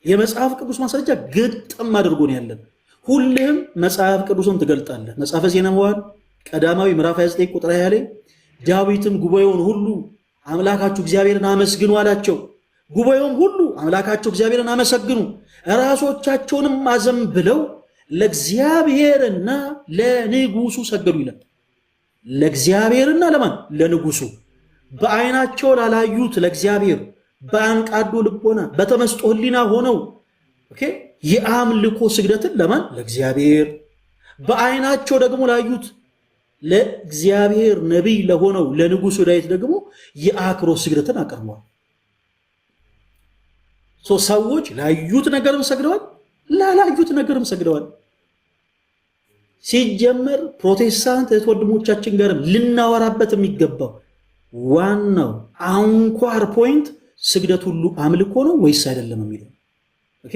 የመጽሐፍ ቅዱስ ማስረጃ ግጥም አድርጎን ያለን። ሁልህም መጽሐፍ ቅዱስን ትገልጣለህ። መጽሐፈ ዜና መዋዕል ቀዳማዊ ምዕራፍ 29 ቁጥር 20 ላይ ዳዊትም ጉባኤውን ሁሉ አምላካችሁ እግዚአብሔርን አመስግኑ አላቸው። ጉባኤውም ሁሉ አምላካቸው እግዚአብሔርን አመሰግኑ፣ ራሶቻቸውንም አዘንብለው ለእግዚአብሔርና ለንጉሱ ሰገዱ ይላል። ለእግዚአብሔርና ለማን? ለንጉሱ። በዓይናቸው ላላዩት ለእግዚአብሔር በአንቃዶ ልቦና በተመስጦ ሕሊና ሆነው የአምልኮ ስግደትን ለማን? ለእግዚአብሔር። በዓይናቸው ደግሞ ላዩት ለእግዚአብሔር ነቢይ ለሆነው ለንጉሱ ዳዊት ደግሞ የአክብሮት ስግደትን አቀርበዋል። ሰዎች ላዩት ነገርም ሰግደዋል፣ ላላዩት ነገርም ሰግደዋል። ሲጀመር ፕሮቴስታንት እህት ወንድሞቻችን ጋርም ልናወራበት የሚገባው ዋናው አንኳር ፖይንት ስግደት ሁሉ አምልኮ ነው ወይስ አይደለም የሚለው። ኦኬ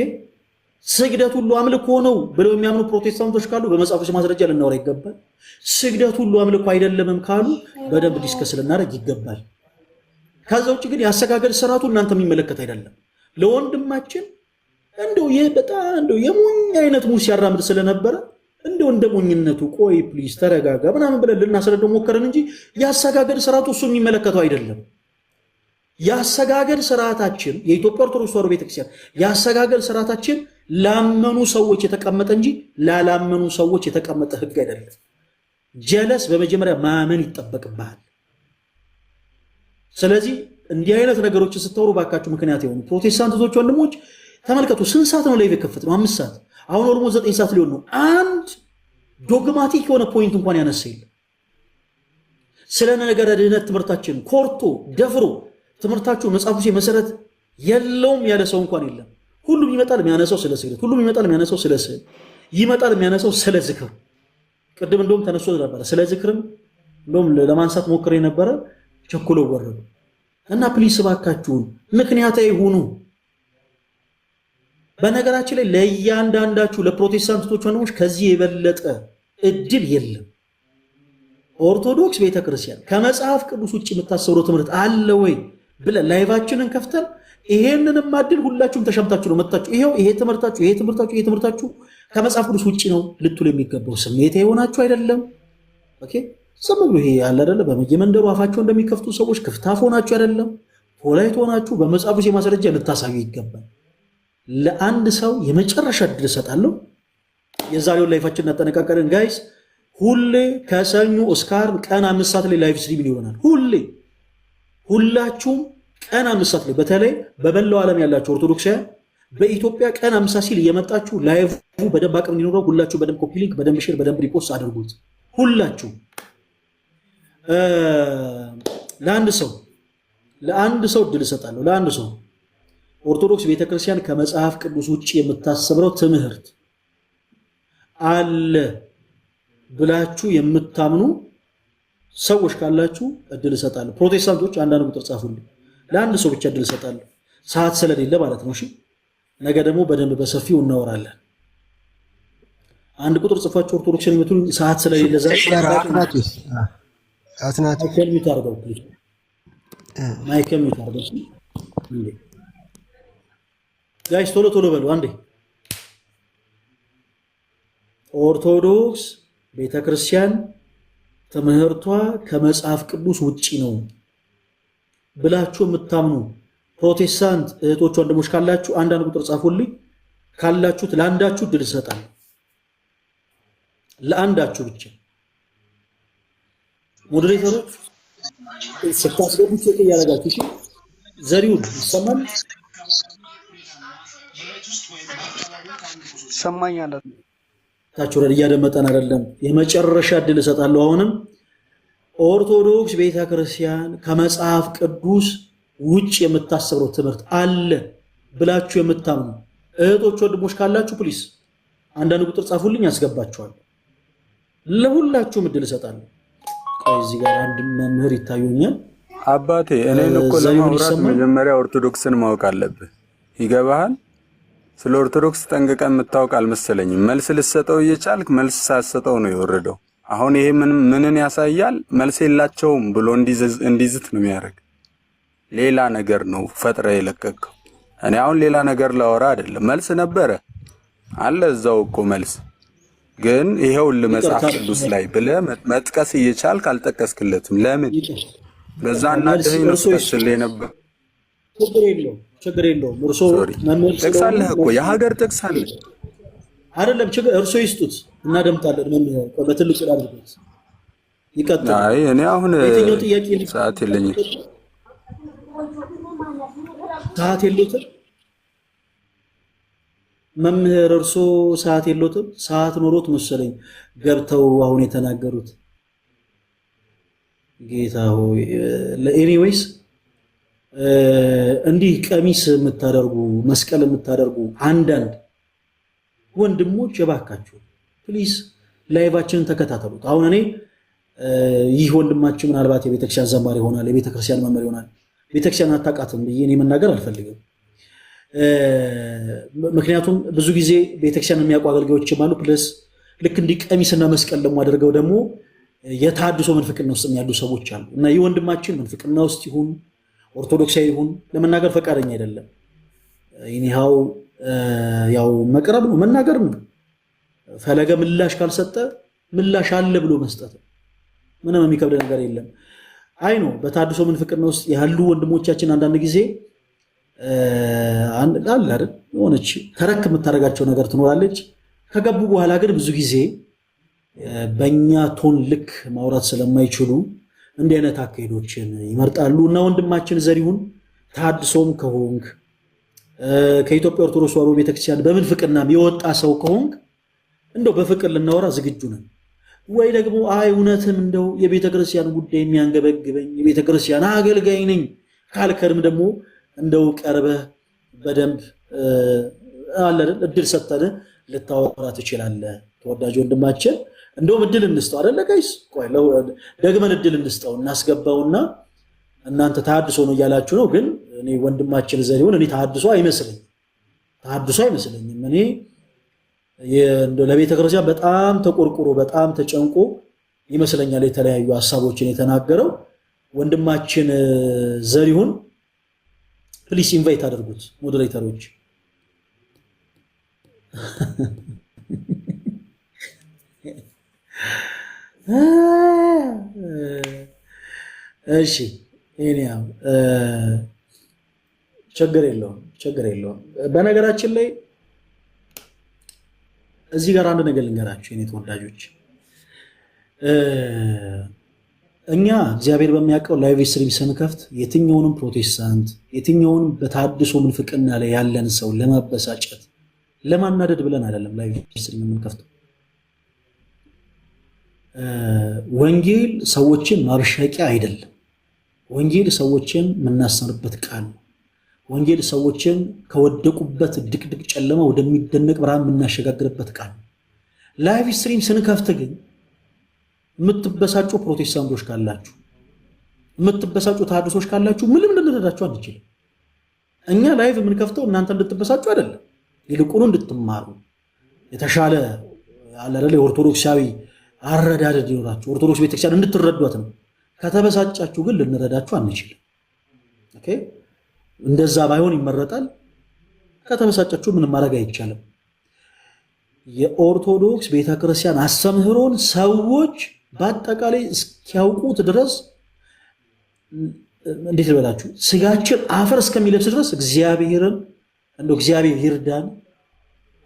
ስግደት ሁሉ አምልኮ ነው ብለው የሚያምኑ ፕሮቴስታንቶች ካሉ በመጽሐፍ ቅዱስ ማስረጃ ልናወራ ይገባል። ስግደት ሁሉ አምልኮ አይደለምም ካሉ በደንብ ዲስከስ ልናደርግ ይገባል። ከዛ ውጭ ግን የአሰጋገድ ስርዓቱ እናንተ የሚመለከት አይደለም። ለወንድማችን እንደው ይህ በጣም እንደው የሞኝ አይነት ሙስ ሲያራምድ ስለነበረ እንደው እንደ ሞኝነቱ ቆይ ፕሊዝ ተረጋጋ ምናምን ብለን ልናስረዳው ሞከረን እንጂ የአሰጋገድ ስርዓቱ እሱ የሚመለከተው አይደለም። የአሰጋገድ ስርዓታችን የኢትዮጵያ ኦርቶዶክስ ተዋሕዶ ቤተክርስቲያን የአሰጋገድ ስርዓታችን ላመኑ ሰዎች የተቀመጠ እንጂ ላላመኑ ሰዎች የተቀመጠ ሕግ አይደለም። ጀለስ በመጀመሪያ ማመን ይጠበቅብሃል። ስለዚህ እንዲህ አይነት ነገሮችን ስታወሩ ባካችሁ ምክንያት የሆኑ ፕሮቴስታንቶች ወንድሞች ተመልከቱ። ስንት ሰዓት ነው ላይቭ የከፈት ነው? 5 ሰዓት። አሁን ኦልሞስት 9 ሰዓት ሊሆን ነው። አንድ ዶግማቲክ የሆነ ፖይንት እንኳን ያነሳ የለም። ስለ ነገረ ድህነት ትምህርታችን ኮርቶ ደፍሮ ትምህርታችሁ መጽሐፍ ቅዱስ መሰረት የለውም ያለ ሰው እንኳን የለም። ሁሉም ይመጣል የሚያነሳው ስለ ስግደት፣ ሁሉም ይመጣል የሚያነሳው ስለ ስዕል፣ ይመጣል የሚያነሳው ስለ ዝክር። ቅድም እንደውም ተነስቶ ነበረ ስለ ዝክርም እንደውም ለማንሳት ሞክሬ ነበረ፣ ቸኩለው ወረዱ እና ፕሊስ እባካችሁን ምክንያታዊ ሁኑ። በነገራችን ላይ ለእያንዳንዳችሁ ለፕሮቴስታንቶች ወንድሞች ከዚህ የበለጠ እድል የለም። ኦርቶዶክስ ቤተክርስቲያን ከመጽሐፍ ቅዱስ ውጭ የምታሰብረው ትምህርት አለ ወይ ብለን ላይቫችንን ከፍተን ይሄንንም አድል ሁላችሁም ተሸምታችሁ ነው መጣችሁ። ይሄው ይሄ ትምህርታችሁ ከመጽሐፍ ቅዱስ ውጭ ነው ልትሉ የሚገባው ስሜት የሆናችሁ አይደለም። ኦኬ ዝም ብሎ ይሄ ያለ አይደለም። በየመንደሩ አፋቸው እንደሚከፍቱ ሰዎች ክፍታፍ ሆናችሁ አይደለም። ፖላይት ሆናችሁ በመጽሐፍ ቅዱስ የማስረጃ ልታሳዩ ይገባል። ለአንድ ሰው የመጨረሻ እድል እሰጣለሁ። የዛሬውን ላይፋችን እናጠነቃቀልን ጋይስ። ሁሌ ከሰኞ እስከ ዓርብ ቀን 5 ሰዓት ላይ ላይቭ ስትሪም ይሆናል። ሁላችሁም ቀን 5 ሰዓት ላይ በተለይ በመላው ዓለም ያላችሁ ኦርቶዶክሳውያን በኢትዮጵያ ቀን 5 ሰዓት ሲል እየመጣችሁ ላይቭ በደንብ አቅም እንዲኖረው ሁላችሁ በደንብ ኮፒ ሊንክ፣ በደንብ ሼር፣ በደንብ ሪፖስት አድርጉት። ሁላችሁ ለአንድ ሰው እድል እሰጣለሁ። ለአንድ ሰው ኦርቶዶክስ ቤተክርስቲያን ከመጽሐፍ ቅዱስ ውጭ የምታሰብረው ትምህርት አለ ብላችሁ የምታምኑ ሰዎች ካላችሁ እድል እሰጣለሁ። ፕሮቴስታንቶች አንዳንድ ቁጥር ጻፉልኝ። ለአንድ ሰው ብቻ እድል እሰጣለሁ፣ ሰዓት ስለሌለ ማለት ነው። እሺ ነገ ደግሞ በደንብ በሰፊው እናወራለን። አንድ ቁጥር ጽፋችሁ ኦርቶዶክስን የምትሉ ሰዓት ስለሌለ ማይከል ሚት አድርገው ጋይስ፣ ቶሎ በሉ አንዴ። ኦርቶዶክስ ቤተክርስቲያን ትምህርቷ ከመጽሐፍ ቅዱስ ውጪ ነው ብላችሁ የምታምኑ ፕሮቴስታንት እህቶች ወንድሞች ካላችሁ አንዳንድ ቁጥር ጻፉልኝ። ካላችሁት ለአንዳችሁ እድል እሰጣለሁ። ለአንዳችሁ ብቻ ሞዴሬተሮች ስታስገቡ ቼክ እያደረጋችሁ እሺ። ዘሪሁን ይሰማል? ይሰማኛል። ታችሁ እያደመጠን አይደለም። የመጨረሻ እድል እሰጣለሁ። አሁንም ኦርቶዶክስ ቤተክርስቲያን ከመጽሐፍ ቅዱስ ውጭ የምታሰብረው ትምህርት አለ ብላችሁ የምታምኑ እህቶች ወንድሞች ካላችሁ ፕሊስ አንዳንድ ቁጥር ጻፉልኝ፣ ያስገባችኋል። ለሁላችሁም እድል እሰጣለሁ። ቆይ እዚህ ጋር አንድ መምህር ይታዩኛል። አባቴ እኔን እኮ ለማውራት መጀመሪያ ኦርቶዶክስን ማወቅ አለብህ። ይገባሃል? ስለ ኦርቶዶክስ ጠንቅቀህ የምታውቅ አልመሰለኝም። መልስ ልሰጠው እየቻልክ መልስ ሳሰጠው ነው የወረደው። አሁን ይሄ ምንን ያሳያል? መልስ የላቸውም ብሎ እንዲዝት ነው የሚያደርግ። ሌላ ነገር ነው ፈጥረ የለቀቀው። እኔ አሁን ሌላ ነገር ላወራ አይደለም። መልስ ነበረ አለ እዛው እኮ መልስ። ግን ይሄው ለመጽሐፍ ቅዱስ ላይ ብለህ መጥቀስ እየቻልክ አልጠቀስክለትም። ለምን? በዛ እናድህኝ ነው ተስልህ ነበር። ችግር የለውም። እርሶ ጥቅስ አለህ እኮ የሀገር ጥቅስ አለ አይደለም? ችግር እርሶ ይስጡት፣ እናደምጣለን። መምህር በትልቁ አድርጉት፣ ይቀጥል። አይ እኔ አሁን የትኛው ጥያቄ ሰዓት የለኝም። ሰዓት የለዎትም መምህር? እርሶ ሰዓት የለዎትም? ሰዓት ኖሮት መሰለኝ ገብተው አሁን የተናገሩት። ጌታ ሆይ ለኤኒዌይስ እንዲህ ቀሚስ የምታደርጉ መስቀል የምታደርጉ አንዳንድ ወንድሞች የባካችሁ ፕሊዝ ላይቫችንን ተከታተሉት። አሁን እኔ ይህ ወንድማችን ምናልባት የቤተክርስቲያን ዘማሪ ይሆናል፣ የቤተክርስቲያን መምህር ይሆናል። ቤተክርስቲያን አታውቃትም ብዬ እኔ መናገር አልፈልግም። ምክንያቱም ብዙ ጊዜ ቤተክርስቲያን የሚያውቁ አገልጋዮችም አሉ። ፕለስ ልክ እንዲህ ቀሚስና መስቀል ደግሞ አድርገው ደግሞ የታድሶ መንፍቅና ውስጥ ያሉ ሰዎች አሉ እና ይህ ወንድማችን መንፍቅና ውስጥ ይሁን ኦርቶዶክሳዊ ይሁን ለመናገር ፈቃደኛ አይደለም። ይሄው ያው መቅረብ ነው መናገር ነው። ፈለገ ምላሽ ካልሰጠ ምላሽ አለ ብሎ መስጠት ምንም የሚከብድ ነገር የለም። አይ ነው በታድሶ መንፍቅና ውስጥ ያሉ ወንድሞቻችን አንዳንድ ጊዜ አለ አይደል የሆነች ተረክ የምታደርጋቸው ነገር ትኖራለች። ከገቡ በኋላ ግን ብዙ ጊዜ በእኛ ቶን ልክ ማውራት ስለማይችሉ እንዲህ አይነት አካሄዶችን ይመርጣሉ። እና ወንድማችን ዘሪሁን ተሐድሶም ከሆንክ ከኢትዮጵያ ኦርቶዶክስ ተዋሕዶ ቤተክርስቲያን በምንፍቅና የወጣ ሰው ከሆንክ እንደው በፍቅር ልናወራ ዝግጁ ነን። ወይ ደግሞ አይ እውነትም እንደው የቤተክርስቲያን ጉዳይ የሚያንገበግበኝ የቤተክርስቲያን አገልጋይ ነኝ ካልከርም ደግሞ እንደው ቀርበህ በደንብ አለልን እድል ሰጠን ልታወራ ትችላለህ። ተወዳጅ ወንድማችን እንደውም እድል እንስጠው አይደለ ጋይስ? ቆይ ደግመን እድል እንስጠው እናስገባውና እናንተ ተሐድሶ ነው እያላችሁ ነው። ግን እኔ ወንድማችን ዘሪሁን እኔ ተሐድሶ አይመስለኝም። እኔ ለቤተ ክርስቲያን በጣም ተቆርቁሮ በጣም ተጨንቆ ይመስለኛል የተለያዩ ሐሳቦችን የተናገረው። ወንድማችን ዘሪሁን ፕሊስ ኢንቫይት አድርጉት ሞዴሬተሮች። እሺ እኔም ችግር የለውም። በነገራችን ላይ እዚህ ጋር አንድ ነገር ልንገራችሁ የኔ ተወዳጆች፣ እኛ እግዚአብሔር በሚያውቀው ላይቭ ስትሪም ስንከፍት የትኛውንም ፕሮቴስታንት የትኛውንም በተሐድሶ ምንፍቅና ላይ ያለን ሰው ለማበሳጨት ለማናደድ ብለን አይደለም ላይቭ ስትሪም የምንከፍተው። ወንጌል ሰዎችን ማብሸቂያ አይደለም። ወንጌል ሰዎችን የምናስተምርበት ቃል ነው። ወንጌል ሰዎችን ከወደቁበት ድቅድቅ ጨለማ ወደሚደነቅ ብርሃን የምናሸጋግርበት ቃል ነው። ላይቭ ስትሪም ስንከፍት ግን የምትበሳጩ ፕሮቴስታንቶች ካላችሁ፣ የምትበሳጩ ተሐድሶች ካላችሁ ምንም ልንረዳችሁ አንችልም። እኛ ላይቭ የምንከፍተው እናንተ እንድትበሳጩ አይደለም፣ ይልቁኑ እንድትማሩ የተሻለ አለለ የኦርቶዶክሳዊ አረዳደድ ይኖራችሁ ኦርቶዶክስ ቤተክርስቲያን እንድትረዷት ነው። ከተበሳጫችሁ ግን ልንረዳችሁ አንችልም። ኦኬ፣ እንደዛ ባይሆን ይመረጣል። ከተበሳጫችሁ ምንም ማድረግ አይቻልም። የኦርቶዶክስ ቤተክርስቲያን አስተምህሮን ሰዎች በአጠቃላይ እስኪያውቁት ድረስ እንዴት ልበላችሁ፣ ስጋችን አፈር እስከሚለብስ ድረስ እግዚአብሔር ይርዳን።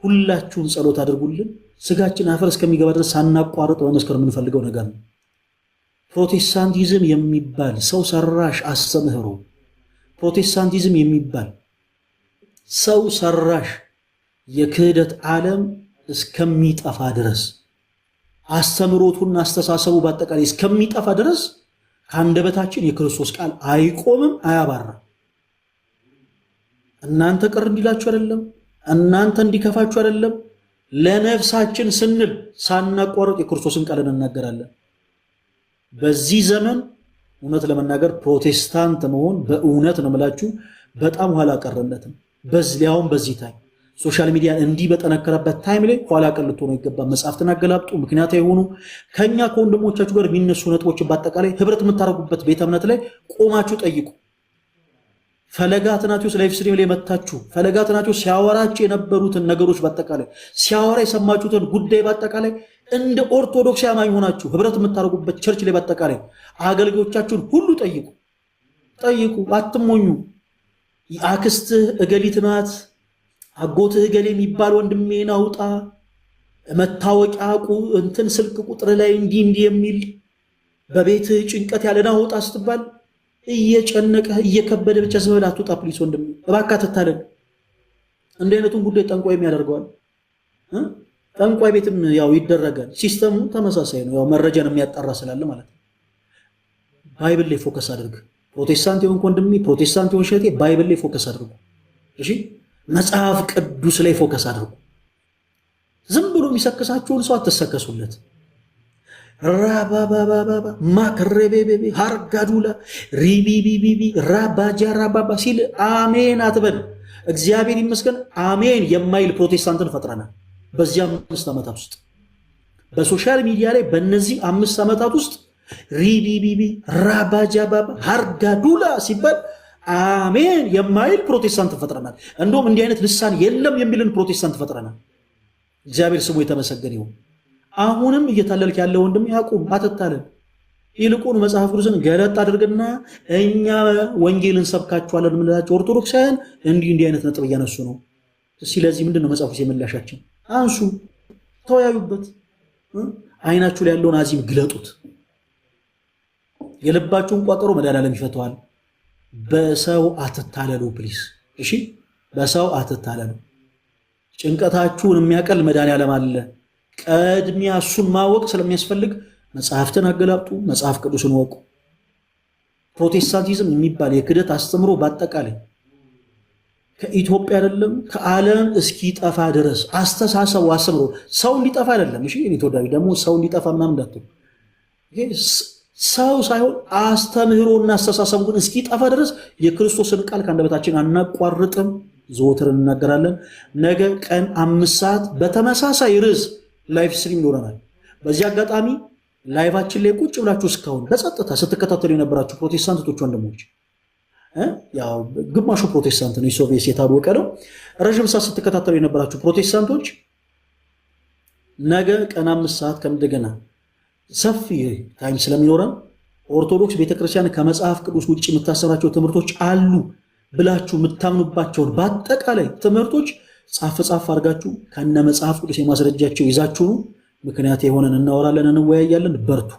ሁላችሁም ጸሎት አድርጉልን። ስጋችን አፈር እስከሚገባ ድረስ ሳናቋርጥ በመስከር የምንፈልገው ነገር ነው። ፕሮቴስታንቲዝም የሚባል ሰው ሰራሽ አስተምህሮ፣ ፕሮቴስታንቲዝም የሚባል ሰው ሰራሽ የክህደት ዓለም እስከሚጠፋ ድረስ አስተምህሮቱና አስተሳሰቡ በአጠቃላይ እስከሚጠፋ ድረስ ከአንደበታችን የክርስቶስ ቃል አይቆምም፣ አያባራም። እናንተ ቅር እንዲላችሁ አይደለም፣ እናንተ እንዲከፋችሁ አይደለም። ለነፍሳችን ስንል ሳናቋርጥ የክርስቶስን ቃል እንናገራለን። በዚህ ዘመን እውነት ለመናገር ፕሮቴስታንት መሆን በእውነት ነው የምላችሁ በጣም ኋላ ቀርነትም። በዚያውም በዚህ ታይም ሶሻል ሚዲያ እንዲህ በጠነከረበት ታይም ላይ ኋላ ቀር ልትሆኑ ይገባል። መጽሐፍትን አገላብጡ፣ ምክንያታዊ የሆኑ ከኛ ከወንድሞቻችሁ ጋር የሚነሱ ነጥቦችን በአጠቃላይ ህብረት የምታደርጉበት ቤተ እምነት ላይ ቆማችሁ ጠይቁ። ፈለገ አትናቴዎስ ላይቭ ስትሪም ላይ መታችሁ ፈለገ አትናቴዎስ ሲያወራችሁ የነበሩትን ነገሮች በአጠቃላይ ሲያወራ የሰማችሁትን ጉዳይ በአጠቃላይ እንደ ኦርቶዶክስ አማኝ ሆናችሁ ህብረት የምታደርጉበት ቸርች ላይ በአጠቃላይ አገልጋዮቻችሁን ሁሉ ጠይቁ፣ አትሞኙ። አክስትህ እገሊት ናት፣ አጎትህ እገሌ የሚባል ወንድሜን አውጣ፣ መታወቂያ እንትን ስልክ ቁጥር ላይ እንዲህ የሚል በቤትህ ጭንቀት ያለን አውጣ ስትባል እየጨነቀህ እየከበደ ብቻ ዝም ብለህ አትውጣ። ፕሊስ ወንድም እባክህ አትታለል። እንዲህ አይነቱን ጉዳይ ጠንቋይም ያደርገዋል። ጠንቋይ ቤትም ያው ይደረጋል። ሲስተሙ ተመሳሳይ ነው። ያው መረጃን የሚያጣራ ስላለ ማለት ነው። ባይብል ላይ ፎከስ አድርግ። ፕሮቴስታንት የሆንክ ወንድሜ፣ ፕሮቴስታንት የሆንሽ እህቴ ባይብል ላይ ፎከስ አድርጉ። እሺ፣ መጽሐፍ ቅዱስ ላይ ፎከስ አድርጉ። ዝም ብሎ የሚሰክሳችሁን ሰው አትሰከሱለት። ራባባባባ ማክረቤቤቤ ሃርጋዱላ ሪቢቢቢቢ ራባጃ ራባባ ሲል አሜን አትበል። እግዚአብሔር ይመስገን አሜን የማይል ፕሮቴስታንትን ፈጥረናል። በዚህ 5 ዓመታት ውስጥ በሶሻል ሚዲያ ላይ በእነዚህ 5 ዓመታት ውስጥ ሪቢቢቢ ራባጃ ባባ ሃርጋዱላ ሲባል አሜን የማይል ፕሮቴስታንትን ፈጥረናል። እንደውም እንዲህ አይነት ልሳን የለም የሚልን ፕሮቴስታንት ፈጥረናል። እግዚአብሔር ስሙ የተመሰገነ ይሁን። አሁንም እየታለልክ ያለ ወንድም ያቁም፣ አትታለል። ይልቁን መጽሐፍ ቅዱስን ገለጥ አድርግና እኛ ወንጌልን ሰብካችኋለን የምንላቸው ኦርቶዶክሳውያን እንዲህ አይነት ነጥብ እያነሱ ነው። ስለዚህ ምንድነው መጽሐፍ ቅዱስ የምላሻችን? አንሱ፣ ተወያዩበት። አይናችሁ ላይ ያለውን አዚም ግለጡት። የልባችሁን ቋጠሮ መድኃኒዓለም ይፈተዋል። በሰው አትታለሉ ፕሊስ። እሺ፣ በሰው አትታለሉ። ጭንቀታችሁን የሚያቀል መድኃኒዓለም አለ። ቀድሚያ እሱን ማወቅ ስለሚያስፈልግ መጽሐፍትን አገላብጡ፣ መጽሐፍ ቅዱስን ወቁ። ፕሮቴስታንቲዝም የሚባል የክደት አስተምሮ በአጠቃላይ ከኢትዮጵያ አይደለም ከዓለም እስኪጠፋ ድረስ አስተሳሰቡ አስተምሮ ሰው እንዲጠፋ አይደለም። እሺ እኔ ተወዳጅ ደግሞ ሰው እንዲጠፋ ምናምን እንዳትሉ። ሰው ሳይሆን አስተምህሮና አስተሳሰቡ ግን እስኪጠፋ ድረስ የክርስቶስን ቃል ከአንደበታችን አናቋርጥም፣ ዘወትር እንናገራለን። ነገ ቀን 5 ሰዓት በተመሳሳይ ርዕስ ላይቭ ስትሪም ይኖረናል። በዚህ አጋጣሚ ላይቫችን ላይ ቁጭ ብላችሁ እስካሁን በጸጥታ ስትከታተሉ የነበራችሁ ፕሮቴስታንቶች ወንድሞች፣ ያው ግማሹ ፕሮቴስታንት ነው፣ የሶቪየት የታወቀ ነው። ረዥም ሰዓት ስትከታተሉ የነበራችሁ ፕሮቴስታንቶች ነገ ቀን 5 ሰዓት ከእንደገና ሰፊ ታይም ስለሚኖረን ኦርቶዶክስ ቤተክርስቲያን ከመጽሐፍ ቅዱስ ውጭ የምታሰራቸው ትምህርቶች አሉ ብላችሁ የምታምኑባቸውን በአጠቃላይ ትምህርቶች ጻፍ አድርጋችሁ ከነ መጽሐፍ ቅዱስ የማስረጃቸው ይዛችሁ ነው። ምክንያት የሆነን እናወራለን፣ እንወያያለን። በርቱ።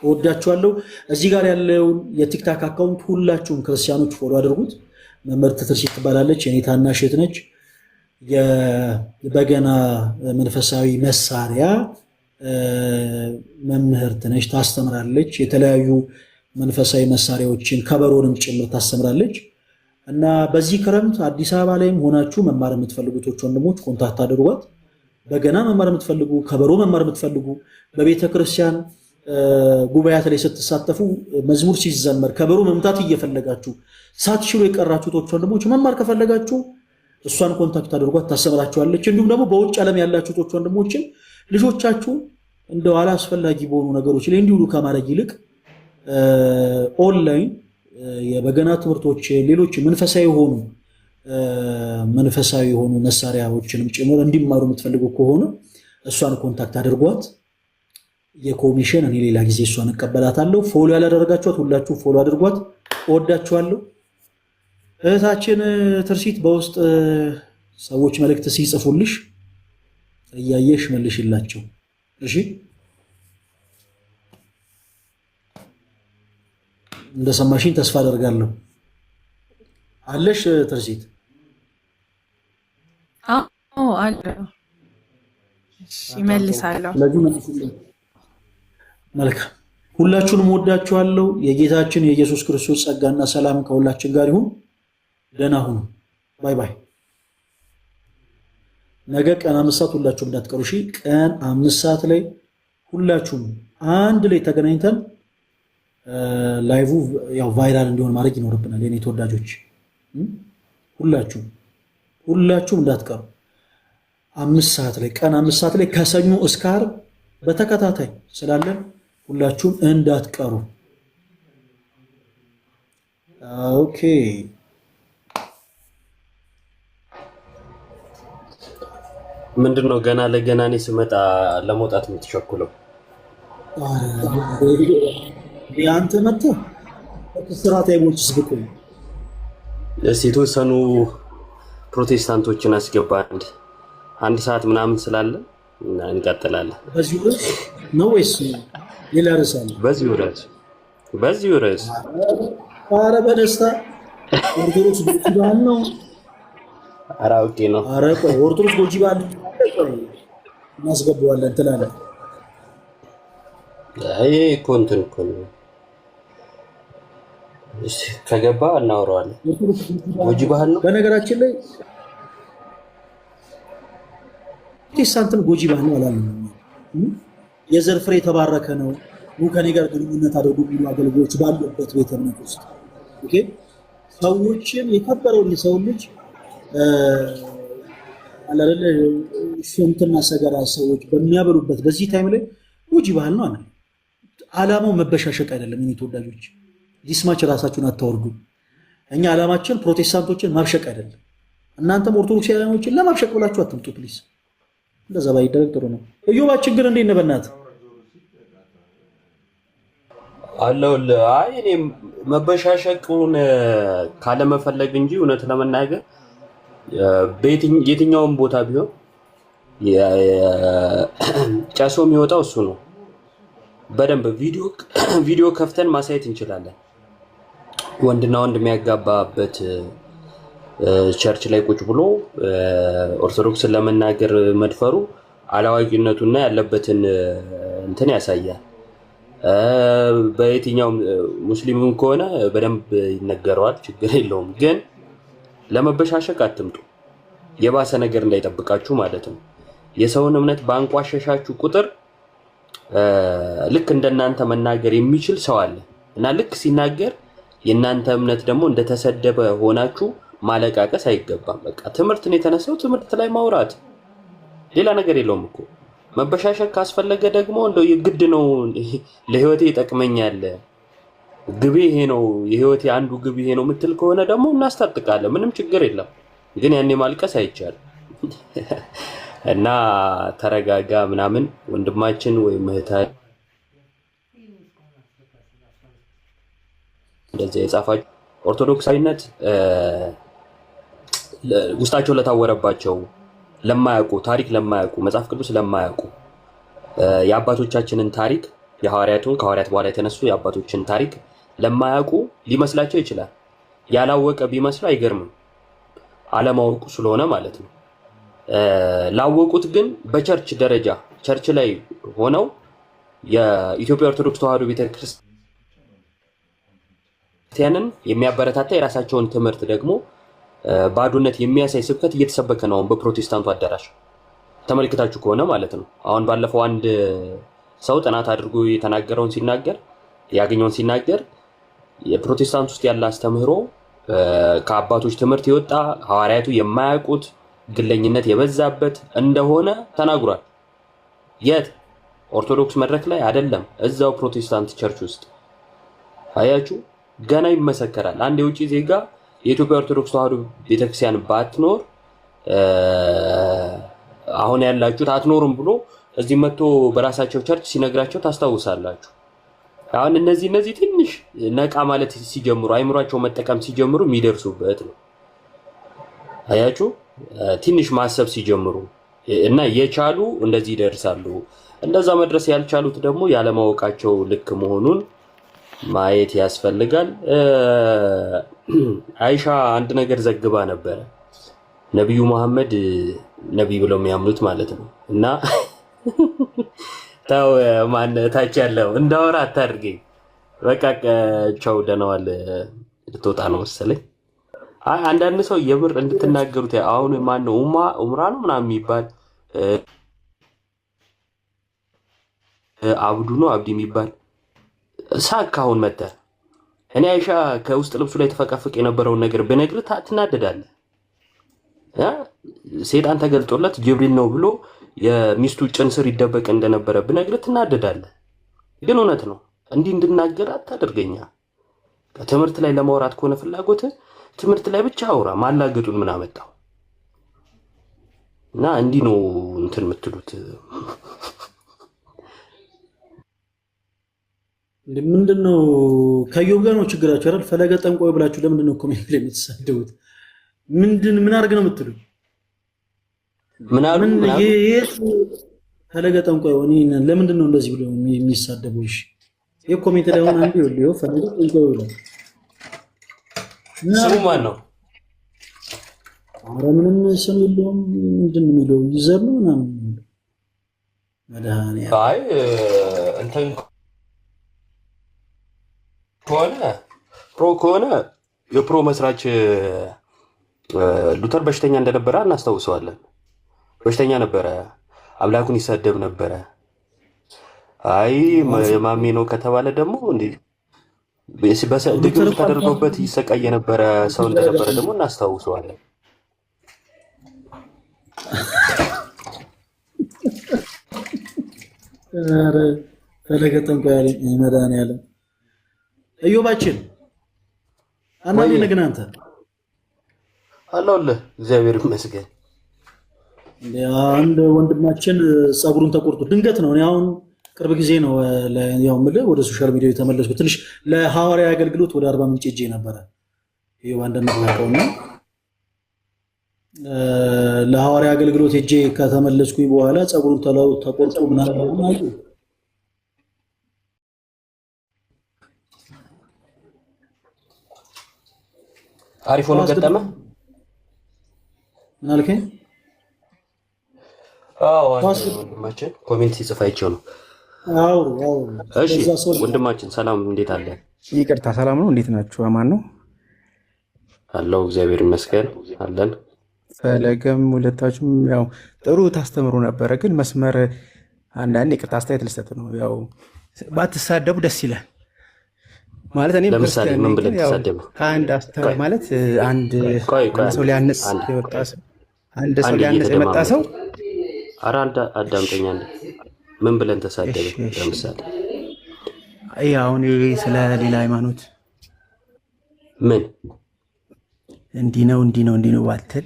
እወዳችኋለሁ። እዚህ ጋር ያለውን የቲክታክ አካውንት ሁላችሁም ክርስቲያኖች ፎሎ አድርጉት። መምህርት ትርሲት ትባላለች። የኔ ታናሽ እህት ነች። የበገና መንፈሳዊ መሳሪያ መምህርት ነች። ታስተምራለች። የተለያዩ መንፈሳዊ መሳሪያዎችን ከበሮንም ጭምር ታስተምራለች። እና በዚህ ክረምት አዲስ አበባ ላይም ሆናችሁ መማር የምትፈልጉት ወንድሞች ኮንታክት አድርጓት። በገና መማር የምትፈልጉ፣ ከበሮ መማር የምትፈልጉ፣ በቤተ ክርስቲያን ጉባኤያት ላይ ስትሳተፉ መዝሙር ሲዘመር ከበሮ መምታት እየፈለጋችሁ ሳትችሉ የቀራችሁት ወንድሞች መማር ከፈለጋችሁ እሷን ኮንታክት አድርጓት፣ ታስተምራችኋለች። እንዲሁም ደግሞ በውጭ ዓለም ያላችሁት ወንድሞችን ልጆቻችሁ እንደው አላስፈላጊ በሆኑ ነገሮች ላይ እንዲውሉ ከማድረግ ይልቅ ኦንላይን የበገና ትምህርቶች፣ ሌሎች መንፈሳዊ የሆኑ መሳሪያዎችንም ጭምር እንዲማሩ የምትፈልጉ ከሆነ እሷን ኮንታክት አድርጓት። የኮሚሽን እኔ ሌላ ጊዜ እሷን እቀበላታለሁ። ፎሎ ያላደረጋችኋት ሁላችሁ ፎሎ አድርጓት። እወዳችኋለሁ። እህታችን ትርሲት በውስጥ ሰዎች መልእክት ሲጽፉልሽ እያየሽ መልሽላቸው። እሺ፣ እንደሰማሽኝ ተስፋ አደርጋለሁ። አለሽ ትርሲት? አዎ አለ። እሺ መልሳለሁ። መልካም። ሁላችሁንም ወዳችኋለሁ። የጌታችን የኢየሱስ ክርስቶስ ጸጋና ሰላም ከሁላችን ጋር ይሁን። ደህና ሁኑ። ባይ ባይ። ነገ ቀን 5 ሰዓት ሁላችሁም እንዳትቀሩ እሺ። ቀን 5 ሰዓት ላይ ሁላችሁም አንድ ላይ ተገናኝተን ላይቭ ያው ቫይራል እንዲሆን ማድረግ ይኖርብናል። የኔ ተወዳጆች ሁላችሁም እንዳትቀሩ። 5 ሰዓት ላይ ቀን 5 ሰዓት ላይ ከሰኞ እስከ ዓርብ በተከታታይ ስላለን ሁላችሁም እንዳትቀሩ። ኦኬ። ምንድነው ገና ለገና እኔ ስመጣ ለመውጣት የምትቸኩለው? ያንተ መጥተህ ስራት አይሞችስ ብቁ። እስቲ የተወሰኑ ፕሮቴስታንቶችን አስገባ። አንድ ሰዓት ምናምን ስላለ እንቀጥላለን። በዚሁ ርዕስ ነው ወይስ ሌላ ርዕስ አለ? በዚሁ ርዕስ። ኧረ በደስታ ኦርቶዶክስ ጎጂ ባህል ነው። ኧረ አውቄ ነው። ኧረ ቆይ ኦርቶዶክስ ጎጂ ባህል እናስገባዋለን ትላለህ? ይሄ እኮ እንትን እኮ ነው። እሺ ከገባ እናወራዋለን። ጎጂ ባህል ነው። በነገራችን ላይ ፕሮቴስታንትም ጎጂ ባህል ነው አላለም። የዘር ፍሬ የተባረከ ነው። ከኔ ጋር ግንኙነት አድርጉ የሚሉ አገልጋዮች ባሉበት ቤተ እምነት ውስጥ ኦኬ፣ ሰዎችን የከበረውን የሰው ልጅ አላለ ሽንትና ሰገራ ሰዎች በሚያበሉበት በዚህ ታይም ላይ ጎጂ ባህል ነው አለ። ዓላማው መበሻሸቅ አይደለም። እኔ ተወዳጆች ዲስማች ራሳችሁን አታወርዱ። እኛ ዓላማችን ፕሮቴስታንቶችን ማብሸቅ አይደለም። እናንተም ኦርቶዶክሳውያኖችን ለማብሸቅ ብላችሁ አትምጡ ፕሊዝ። እንደዛ ባይደረግ ጥሩ ነው። እዮባ ችግር እንዴት ነው በእናትህ? አለሁልህ። አይ እኔ መበሻሸቁን ካለመፈለግ እንጂ እውነት ለመናገር የትኛውም ቦታ ቢሆን ጨሶ የሚወጣው እሱ ነው። በደንብ ቪዲዮ ከፍተን ማሳየት እንችላለን። ወንድና ወንድ የሚያጋባበት ቸርች ላይ ቁጭ ብሎ ኦርቶዶክስን ለመናገር መድፈሩ አላዋቂነቱና ያለበትን እንትን ያሳያል። በየትኛውም ሙስሊምም ከሆነ በደንብ ይነገረዋል፣ ችግር የለውም። ግን ለመበሻሸቅ አትምጡ፣ የባሰ ነገር እንዳይጠብቃችሁ ማለት ነው። የሰውን እምነት ባንቋሸሻችሁ ቁጥር ልክ እንደናንተ መናገር የሚችል ሰው አለ እና ልክ ሲናገር የእናንተ እምነት ደግሞ እንደተሰደበ ሆናችሁ ማለቃቀስ አይገባም። በቃ ትምህርት ነው የተነሳው፣ ትምህርት ላይ ማውራት፣ ሌላ ነገር የለውም እኮ። መበሻሸቅ ካስፈለገ ደግሞ እንደው የግድ ነው ለህይወቴ ይጠቅመኛል ግቤ ይሄ ነው የህይወቴ አንዱ ግብ ይሄ ነው የምትል ከሆነ ደግሞ እናስታጥቃለን፣ ምንም ችግር የለም። ግን ያኔ ማልቀስ አይቻልም። እና ተረጋጋ ምናምን ወንድማችን ወይ እህታችን እንደዚህ የጻፋችሁ ኦርቶዶክሳዊነት ውስጣቸው ለታወረባቸው ለማያውቁ ታሪክ ለማያውቁ መጽሐፍ ቅዱስ ለማያውቁ የአባቶቻችንን ታሪክ የሐዋርያቱን ከሐዋርያት በኋላ የተነሱ የአባቶችን ታሪክ ለማያውቁ ሊመስላቸው ይችላል። ያላወቀ ቢመስለው አይገርምም፣ አለማወቁ ስለሆነ ማለት ነው። ላወቁት ግን በቸርች ደረጃ ቸርች ላይ ሆነው የኢትዮጵያ ኦርቶዶክስ ተዋሕዶ ቤተክርስቲያንን የሚያበረታታ የራሳቸውን ትምህርት ደግሞ ባዶነት የሚያሳይ ስብከት እየተሰበከ ነው በፕሮቴስታንቱ አዳራሽ። ተመልክታችሁ ከሆነ ማለት ነው። አሁን ባለፈው አንድ ሰው ጥናት አድርጎ የተናገረውን ሲናገር ያገኘውን ሲናገር የፕሮቴስታንት ውስጥ ያለ አስተምህሮ ከአባቶች ትምህርት የወጣ ሐዋርያቱ የማያውቁት ግለኝነት የበዛበት እንደሆነ ተናግሯል። የት? ኦርቶዶክስ መድረክ ላይ አይደለም፣ እዛው ፕሮቴስታንት ቸርች ውስጥ። አያችሁ፣ ገና ይመሰከራል። አንድ የውጭ ዜጋ የኢትዮጵያ ኦርቶዶክስ ተዋሕዶ ቤተክርስቲያን ባትኖር አሁን ያላችሁት አትኖርም ብሎ እዚህ መጥቶ በራሳቸው ቸርች ሲነግራቸው ታስታውሳላችሁ። አሁን እነዚህ ትንሽ ነቃ ማለት ሲጀምሩ አይምሯቸው መጠቀም ሲጀምሩ የሚደርሱበት ነው። አያችሁ፣ ትንሽ ማሰብ ሲጀምሩ እና የቻሉ እንደዚህ ይደርሳሉ። እንደዛ መድረስ ያልቻሉት ደግሞ ያለማወቃቸው ልክ መሆኑን ማየት ያስፈልጋል። አይሻ አንድ ነገር ዘግባ ነበረ። ነብዩ መሐመድ ነብይ ብለው የሚያምኑት ማለት ነው። እና ታው ማን ታች ያለው እንዳወራ አታድርገኝ። በቃ ቻው ደህናዋል ልትወጣ ነው መሰለኝ። አንዳንድ ሰው የምር እንድትናገሩት አሁን ማን ነው ኡምራ ነው ምናምን የሚባል አብዱ ነው አብዲ የሚባል ሳክ አሁን መጣ። እኔ አይሻ ከውስጥ ልብሱ ላይ ተፈቀፈቀ የነበረውን ነገር በነግር ትናደዳለህ። ሰይጣን ተገልጦለት ጅብሪል ነው ብሎ የሚስቱ ጭን ስር ይደበቅ እንደነበረ በነግር ትናደዳለህ። ግን እውነት ነው። እንዲህ እንድናገር አታደርገኛ። ከትምህርት ላይ ለማውራት ከሆነ ፍላጎት ትምህርት ላይ ብቻ አውራ። ማላገጡን ምን አመጣው? እና እንዲህ ነው እንትን የምትሉት። ምንድነው ከዮብ ጋር ነው ችግራችሁ አይደል? ፈለገ ጠንቋይ ብላችሁ ለምንድን ነው ኮሜንት ላይ የምትሳደቡት? ምን አድርግ ነው የምትሉት? ምን ፈለገ ጠንቋይ ለምንድን ነው እንደዚህ ብሎ የሚሳደበው? እሺ የኮሜንት ላይ ሆነ አንዱ ይኸው ፈለገ ጠንቋይ ብሎ ስሙ ማን ነው? ኧረ ምንም ስም የለውም። ምንድን ነው የሚለው? ይዘር ነው ምናምን መድኃኒዓለም። አይ እንትን ከሆነ የፕሮ መስራች ሉተር በሽተኛ እንደነበረ እናስታውሰዋለን። በሽተኛ ነበረ፣ አምላኩን ይሳደብ ነበረ። አይ ማሜ ነው ከተባለ ደግሞ እንዴ ድግም ተደርጎበት ይሰቃይ የነበረ ሰው እንደነበረ ደግሞ እናስታውሰዋለን። ኧረ ፈለገ ጠንቋይ ያለኝ መድኃኒዓለም። እዮባችን አንዳንዴ ነግን አንተ አለሁልህ። እግዚአብሔር ይመስገን። አንድ ወንድማችን ጸጉሩን ተቆርጦ ድንገት ነው። እኔ አሁን ቅርብ ጊዜ ነው ያው ወደ ሶሻል ሚዲያ የተመለስኩት። ትንሽ ለሐዋርያ አገልግሎት ወደ አርባ ምንጭ ሄጄ ነበረ። ይኸው እንደምታውቀውና ለሐዋርያ አገልግሎት ሄጄ ከተመለስኩኝ በኋላ ጸጉሩን ተቆርጦ ምናምን አሪፍ ሆኖ ገጠመ። ምን አልከኝ? አዎ ወንድማችን ኮሜንት ሲጽፍ አይቼው ነው። እሺ ወንድማችን ሰላም፣ እንዴት አለ? ይቅርታ ሰላም ነው። እንዴት ናችሁ? አማን ነው አለው። እግዚአብሔር ይመስገን አለን። ፈለገም ሁለታችሁም ያው ጥሩ ታስተምሩ ነበረ፣ ግን መስመር አንዳንድ ይቅርታ አስተያየት ልሰጥ ነው። ያው ባትሳደቡ ደስ ይላል ማለት እኔ ለምሳሌ ምን ብለን ተሳደቡ? ከአንድ አስተማሪ ማለት አንድ ሰው ሊያነጽ የወጣ ሰው አንድ ሰው ሊያነጽ የመጣ ሰው አንድ አዳምጠኛ እንደ ምን ብለን ተሳደበ? ለምሳሌ አሁን ስለ ሌላ ሃይማኖት ምን እንዲህ ነው ባትል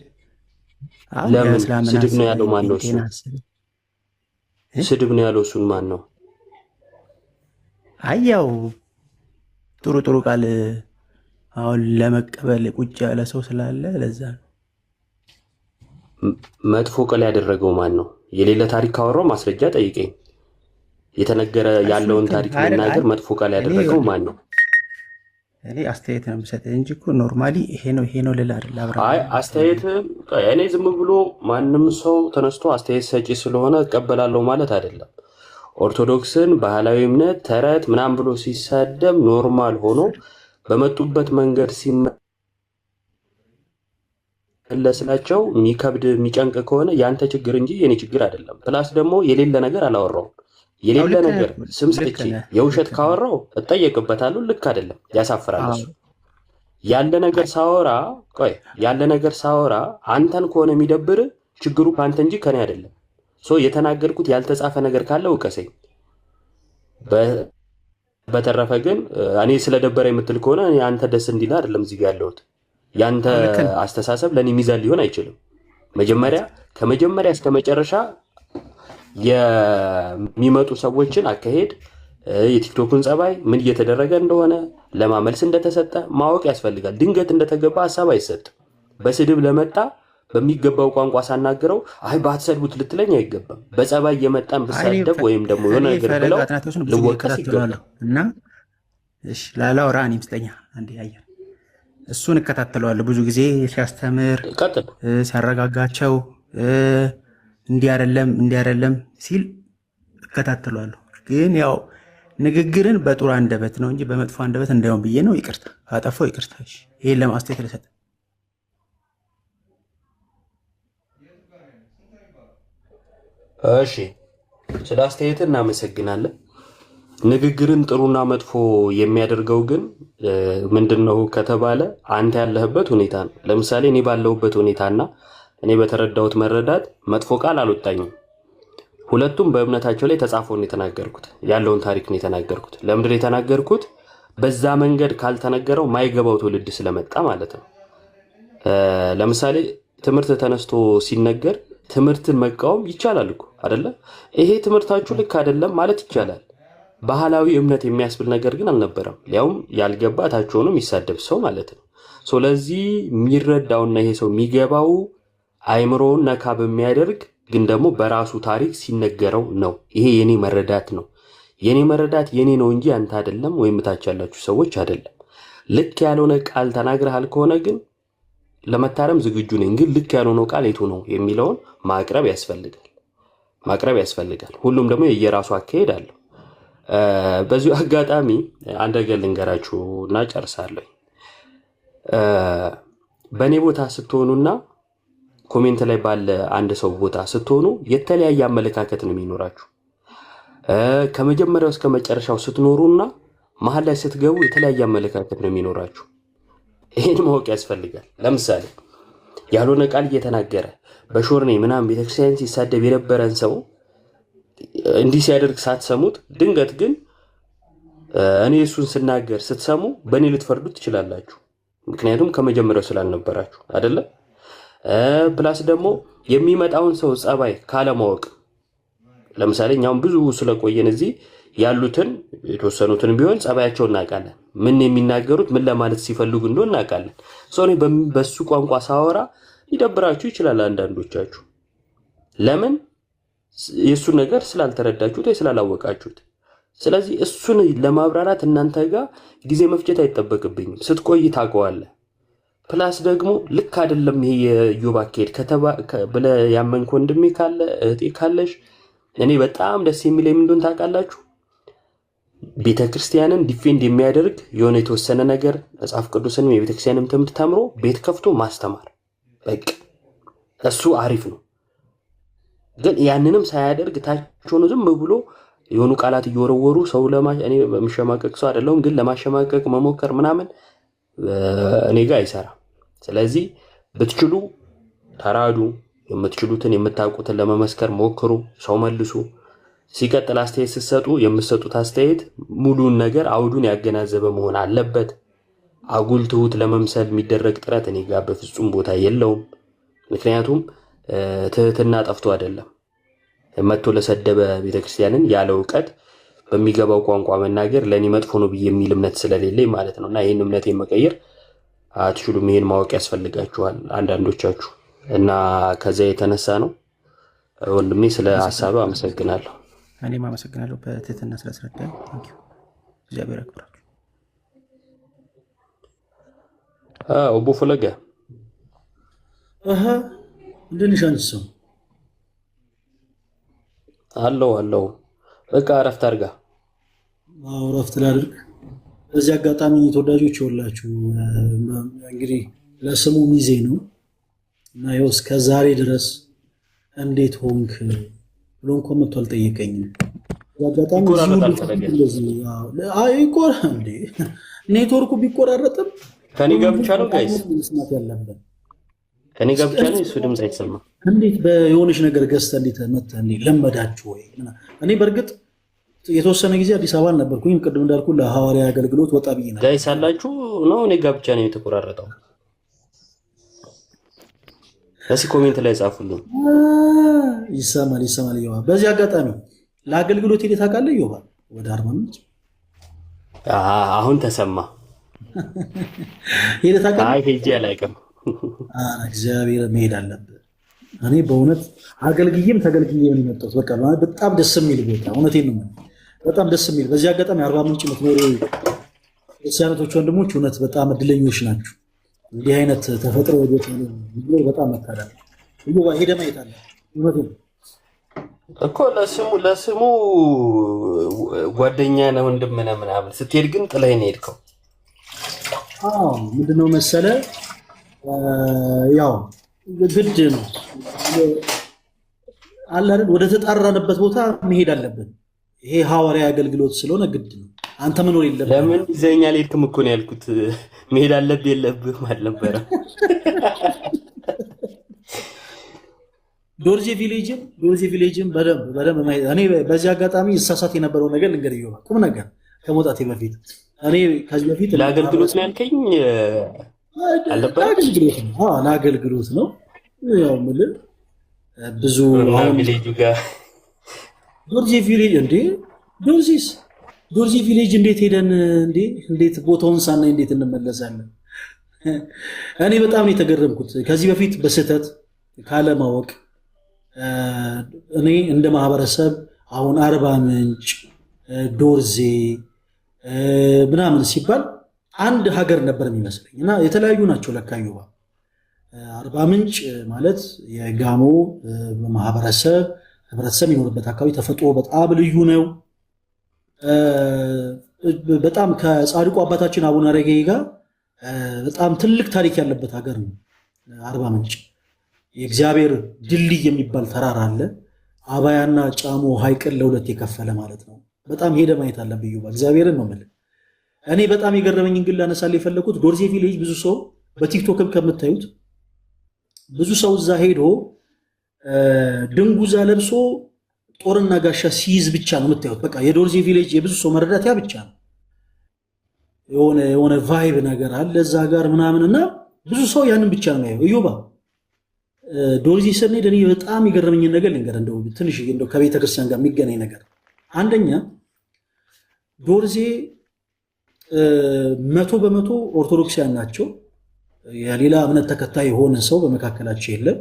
ለምን ስድብ ነው ያለው? ማን ነው እሱ? ስድብ ነው ያለው እሱን ማን ነው? ያው ጥሩ ቃል አሁን ለመቀበል ቁጭ ያለ ሰው ስላለ ለዛ ነው። መጥፎ ቃል ያደረገው ማን ነው? የሌለ ታሪክ ካወራው ማስረጃ ጠይቀኝ። የተነገረ ያለውን ታሪክ መናገር መጥፎ ቃል ያደረገው ማን ነው? እኔ አስተያየት ነው የምሰጥህ እንጂ እኮ ኖርማሊ ይሄ ነው ልል አይደል። አስተያየት እኔ ዝም ብሎ ማንም ሰው ተነስቶ አስተያየት ሰጪ ስለሆነ እቀበላለሁ ማለት አይደለም። ኦርቶዶክስን ባህላዊ እምነት ተረት ምናምን ብሎ ሲሳደብ ኖርማል ሆኖ በመጡበት መንገድ ሲመለስላቸው የሚከብድ የሚጨንቅ ከሆነ ያንተ ችግር እንጂ የኔ ችግር አይደለም። ፕላስ ደግሞ የሌለ ነገር አላወራውም። የሌለ ነገር ስም ሰጥቼ የውሸት ካወራው እጠየቅበታለሁ። ልክ አይደለም፣ ያሳፍራል። እሱ ያለ ነገር ሳወራ አንተን ከሆነ የሚደብር ችግሩ ከአንተ እንጂ ከኔ አይደለም። የተናገርኩት ያልተጻፈ ነገር ካለ እውቀሰኝ። በተረፈ ግን እኔ ስለደበረ የምትል ከሆነ አንተ ደስ እንዲል አይደለም እዚህ ጋር ያለሁት። ያንተ አስተሳሰብ ለኔ ሚዛን ሊሆን አይችልም። ከመጀመሪያ እስከ መጨረሻ የሚመጡ ሰዎችን አካሄድ፣ የቲክቶክን ጸባይ፣ ምን እየተደረገ እንደሆነ ለማመልስ እንደተሰጠ ማወቅ ያስፈልጋል። ድንገት እንደተገባ ሐሳብ አይሰጥም። በስድብ ለመጣ በሚገባው ቋንቋ ሳናገረው ባትሰድቡት ልትለኝ አይገባም። በጸባይ የመጣን ብሳደብ ወይም ደግሞ የሆነ ነገር ብለው ልወቀስ ይገባል። እና እሺ ላላውራ እኔ ይመስለኛ አንዴ ያየር እሱን እከታተለዋለሁ ብዙ ጊዜ ሲያስተምር ሲያረጋጋቸው እንዲህ አይደለም ሲል እከታተለዋለሁ። ግን ያው ንግግርን በጥሩ አንደበት ነው እንጂ በመጥፎ አንደበት እንዳይሆን ብዬ ነው። ይቅርታ አጠፋው፣ ይቅርታ። እሺ ይሄን ለማስተያየት ልሰጥ። እሺ ስለ አስተያየት እናመሰግናለን። ንግግርን ጥሩና መጥፎ የሚያደርገው ግን ምንድነው ከተባለ አንተ ያለህበት ሁኔታ ነው። ለምሳሌ እኔ ባለሁበት ሁኔታና እኔ በተረዳሁት መረዳት መጥፎ ቃል አልወጣኝም። ሁለቱም በእምነታቸው ላይ ተጻፈው ነው የተናገርኩት። ያለውን ታሪክ ነው የተናገርኩት። ለምንድን ነው የተናገርኩት? በዛ መንገድ ካልተነገረው ማይገባው ትውልድ ስለመጣ ማለት ነው። ለምሳሌ ትምህርት ተነስቶ ሲነገር ትምህርትን መቃወም ይቻላል እኮ አይደለ? ይሄ ትምህርታችሁ ልክ አይደለም ማለት ይቻላል። ባህላዊ እምነት የሚያስብል ነገር ግን አልነበረም። ሊያውም ያልገባ ታች ሆኖ የሚሳደብ ሰው ማለት ነው። ስለዚህ የሚረዳውና ይሄ ሰው የሚገባው አይምሮውን ነካ በሚያደርግ ግን ደግሞ በራሱ ታሪክ ሲነገረው ነው። ይሄ የኔ መረዳት ነው። የኔ መረዳት የኔ ነው እንጂ አንተ አይደለም ወይም ታች ያላችሁ ሰዎች አይደለም። ልክ ያልሆነ ቃል ተናግረሃል ከሆነ ግን ለመታረም ዝግጁ ነኝ። ግን ልክ ያልሆነው ቃል የቱ ነው የሚለውን ማቅረብ ያስፈልጋል። ሁሉም ደግሞ የየራሱ አካሄድ አለው። በዚሁ አጋጣሚ አንድ ነገር ልንገራችሁ እና ጨርሳለሁ። በእኔ ቦታ ስትሆኑና ኮሜንት ላይ ባለ አንድ ሰው ቦታ ስትሆኑ የተለያየ አመለካከት ነው የሚኖራችሁ። ከመጀመሪያው እስከ መጨረሻው ስትኖሩና መሀል ላይ ስትገቡ የተለያየ አመለካከት ነው የሚኖራችሁ። ይሄን ማወቅ ያስፈልጋል። ለምሳሌ ያልሆነ ቃል እየተናገረ በሾርኔ ምናምን ቤተክርስቲያን ሲሳደብ የነበረን ሰው እንዲህ ሲያደርግ ሳትሰሙት ድንገት ግን እኔ እሱን ስናገር ስትሰሙ በእኔ ልትፈርዱ ትችላላችሁ። ምክንያቱም ከመጀመሪያው ስላልነበራችሁ አይደለም። ፕላስ ደግሞ የሚመጣውን ሰው ጸባይ ካለማወቅ፣ ለምሳሌ እኛም ብዙ ስለቆየን እዚህ ያሉትን የተወሰኑትን ቢሆን ጸባያቸውን እናውቃለን። ምን የሚናገሩት ምን ለማለት ሲፈልጉ እንደሆነ እናውቃለን። እኔ በሱ ቋንቋ ሳወራ ሊደብራችሁ ይችላል አንዳንዶቻችሁ። ለምን? የእሱን ነገር ስላልተረዳችሁት ወይ ስላላወቃችሁት። ስለዚህ እሱን ለማብራራት እናንተ ጋር ጊዜ መፍጀት አይጠበቅብኝም። ስትቆይ ታውቀዋለህ። ፕላስ ደግሞ ልክ አይደለም ይሄ የኢዮብ አካሄድ ብለህ ያመንክ ወንድሜ ካለ እህቴ ካለሽ እኔ በጣም ደስ የሚለኝ ምን እንደሆነ ታውቃላችሁ? ቤተክርስቲያንን ዲፌንድ የሚያደርግ የሆነ የተወሰነ ነገር መጽሐፍ ቅዱስንም የቤተክርስቲያንም ትምህርት ተምሮ ቤት ከፍቶ ማስተማር በቃ እሱ አሪፍ ነው። ግን ያንንም ሳያደርግ ታች ሆኖ ዝም ብሎ የሆኑ ቃላት እየወረወሩ ሰው እኔ የሚሸማቀቅ ሰው አይደለሁም፣ ግን ለማሸማቀቅ መሞከር ምናምን እኔ ጋር አይሰራም። ስለዚህ ብትችሉ ተራዱ፣ የምትችሉትን የምታውቁትን ለመመስከር ሞክሩ፣ ሰው መልሱ። ሲቀጥል አስተያየት ስትሰጡ የምትሰጡት አስተያየት ሙሉን ነገር አውዱን ያገናዘበ መሆን አለበት። አጉል ትሁት ለመምሰል የሚደረግ ጥረት እኔ ጋር በፍጹም ቦታ የለውም። ምክንያቱም ትህትና ጠፍቶ አይደለም መጥቶ ለሰደበ ቤተክርስቲያንን ያለ እውቀት በሚገባው ቋንቋ መናገር ለእኔ መጥፎ ነው ብዬ የሚል እምነት ስለሌለኝ ማለት ነው። እና ይህን እምነት መቀየር አትችሉም። ይህን ማወቅ ያስፈልጋችኋል አንዳንዶቻችሁ። እና ከዚያ የተነሳ ነው ወንድሜ ስለ ሀሳብ አመሰግናለሁ። እኔም አመሰግናለሁ በትህትና ስለስረዳኝ። እግዚአብሔር ያክብራችሁ። ኦቦ ፈለገ እንደንሽ አንድ ሰው አለው በቃ እረፍት አድርጋ። እረፍት ላድርግ። በዚህ አጋጣሚ ተወዳጆች ይኸውላችሁ እንግዲህ ለስሙ ሚዜ ነው እና ይኸው እስከ ዛሬ ድረስ እንዴት ሆንክ ብሎ እንኳን መጥቶ አልጠየቀኝም። አጋጣሚ ኔትወርኩ ቢቆራረጥም ከኔ ጋር ብቻ ነው ጋይስ፣ ከኔ ጋር ብቻ ነው እሱ ድምፅ አይሰማም። እንዴት በየሆነች ነገር ገዝተህ እንዴት መጥተህ እንዴት ለመዳችሁ ወይ? እኔ በእርግጥ የተወሰነ ጊዜ አዲስ አበባ ነበርኩኝ። ቅድም እንዳልኩ ለሐዋርያ አገልግሎት ወጣ ብዬ ነበር። ጋይስ አላችሁ ነው? እኔ ጋር ብቻ ነው የተቆራረጠው? እስኪ ኮሜንት ላይ ጻፉልኝ። ይሰማል ይዋ። በዚህ አጋጣሚ ለአገልግሎት ሄደህ ታውቃለህ? ይዋ ወደ አርባ ምንጭ አሁን ተሰማ። ሄደህ ታውቃለህ? አይ ሄጄ አላውቅም። እግዚአብሔር መሄድ አለብህ። እኔ በእውነት አገልግዬም ተገልግዬም የመጣሁት በቃ በጣም ደስ የሚል ቦታ፣ እውነቴን ነው፣ በጣም ደስ የሚል። በዚህ አጋጣሚ አርባ ምንጭ የምትኖሩ ክርስቲያኖች ወንድሞች እውነት በጣም እድለኞች ናችሁ። እንዲህ አይነት ተፈጥሮ ወዴት ነው በጣም መታደል ነው። ሄደህ ማየት አለ። እውነቴን ነው እኮ ለስሙ ጓደኛ ነው ወንድም ነህ ምናምን ስትሄድ ግን ጥለኸኝ ሄድከው። ምንድነው መሰለህ ያው ግድ ነው አለ አይደል? ወደ ተጣራንበት ቦታ መሄድ አለብን። ይሄ ሐዋርያ አገልግሎት ስለሆነ ግድ ነው። አንተ መኖር የለብህም። ለምን ይዘኸኝ አልሄድክም እኮ ነው ያልኩት። መሄድ አለብህ የለብህም አልነበረም። ዶርዜ ቪሌጅን በደንብ ማየት። እኔ በዚህ አጋጣሚ እሳሳት የነበረው ነገር ልንገር ይሆናል ቁም ነገር ከመውጣቴ በፊት እኔ ከዚህ በፊት ለአገልግሎት ነው ያልከኝ ለአገልግሎት ነው። ያው የምልህ ብዙ ዶርዜ ቪሌጅ እንዴ ዶርዜ ቪሌጅ እንዴት ሄደን እንዴት ቦታውን ሳናይ እንዴት እንመለሳለን? እኔ በጣም ነው የተገረምኩት። ከዚህ በፊት በስህተት ካለማወቅ እኔ እንደ ማህበረሰብ አሁን አርባ ምንጭ ዶርዜ ምናምን ሲባል አንድ ሀገር ነበር የሚመስለኝ እና የተለያዩ ናቸው ለካ። አርባ ምንጭ ማለት የጋሞ ህብረተሰብ የሚኖርበት አካባቢ ተፈጥሮ በጣም ልዩ ነው። በጣም ከጻድቁ አባታችን አቡነ አረጋዊ ጋር በጣም ትልቅ ታሪክ ያለበት ሀገር ነው አርባ ምንጭ። የእግዚአብሔር ድልድይ የሚባል ተራራ አለ። አባያና ጫሞ ሐይቅን ለሁለት የከፈለ ማለት ነው። በጣም ሄደ ማየት አለብህ። እግዚአብሔርን ነው የምልህ። እኔ በጣም የገረመኝን ግን ላነሳልህ የፈለኩት ዶርዜ ቪሌጅ ብዙ ሰው በቲክቶክም ከምታዩት ብዙ ሰው እዛ ሄዶ ድንጉዛ ለብሶ ጦርና ጋሻ ሲይዝ ብቻ ነው የምታዩት። በቃ የዶርዜ ቪሌጅ የብዙ ሰው መረዳት ያ ብቻ ነው። የሆነ ቫይብ ነገር አለ እዛ ጋር ምናምን እና ብዙ ሰው ያንን ብቻ ነው ያየው። እዮባ ዶርዜ ስንሄድ እኔ በጣም የገረመኝን ነገር ልንገር፣ እንደው ትንሽ እንደው ከቤተ ክርስቲያን ጋር የሚገናኝ ነገር። አንደኛ ዶርዜ 100% ኦርቶዶክሳውያን ናቸው። የሌላ እምነት ተከታይ የሆነ ሰው በመካከላቸው የለም።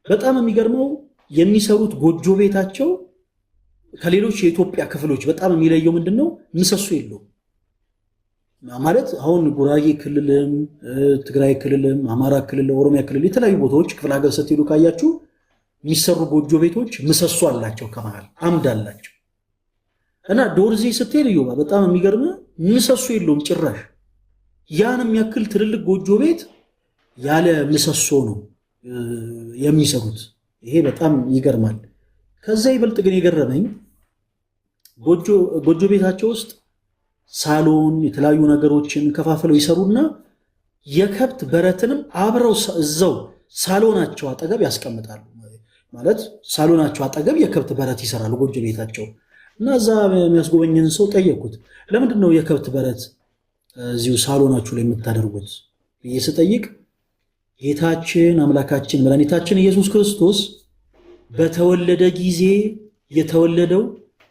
በጣም የሚገርመው የሚሰሩት ጎጆ ቤታቸው ከሌሎች የኢትዮጵያ ክፍሎች በጣም የሚለየው ምንድነው? ምሰሶ የለውም። ማለት አሁን ጉራጌ ክልልም ትግራይ ክልልም አማራ ክልል ኦሮሚያ ክልል የተለያዩ ቦታዎች ክፍለ ሀገር ስትሄዱ ካያችሁ የሚሰሩ ጎጆ ቤቶች ምሰሶ አላቸው፣ ከመሃል አምድ አላቸው። እና ዶርዜ ስትሄድ ይዮባ በጣም የሚገርም ምሰሶ የለውም ጭራሽ። ያን የሚያክል ትልልቅ ጎጆ ቤት ያለ ምሰሶ ነው የሚሰሩት። ይሄ በጣም ይገርማል። ከዛ ይበልጥ ግን የገረመኝ ጎጆ ቤታቸው ውስጥ ሳሎን የተለያዩ ነገሮችን ከፋፍለው ይሰሩና የከብት በረትንም አብረው እዛው ሳሎናቸው አጠገብ ያስቀምጣሉ። ማለት ሳሎናቸው አጠገብ የከብት በረት ይሰራሉ ጎጆ ቤታቸው። እና እዛ የሚያስጎበኝን ሰው ጠየቅኩት፣ ለምንድን ነው የከብት በረት እዚሁ ሳሎናችሁ ላይ የምታደርጉት ብዬ ስጠይቅ ጌታችን አምላካችን መድኃኒታችን ኢየሱስ ክርስቶስ በተወለደ ጊዜ የተወለደው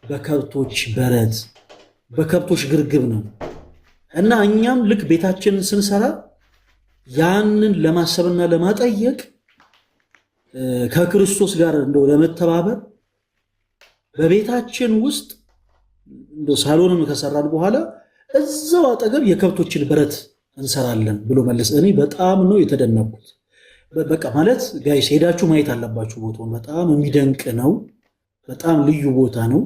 በከብቶች በረት በከብቶች ግርግብ ነው እና እኛም ልክ ቤታችንን ስንሰራ ያንን ለማሰብና ለማጠየቅ ከክርስቶስ ጋር እንደው ለመተባበር በቤታችን ውስጥ እንደው ሳሎንን ከሰራን በኋላ እዛው አጠገብ የከብቶችን በረት እንሰራለን ብሎ መለስ። እኔ በጣም ነው የተደነቅኩት። በቃ ማለት ጋይስ ሄዳችሁ ማየት አለባችሁ ቦታውን። በጣም የሚደንቅ ነው። በጣም ልዩ ቦታ ነው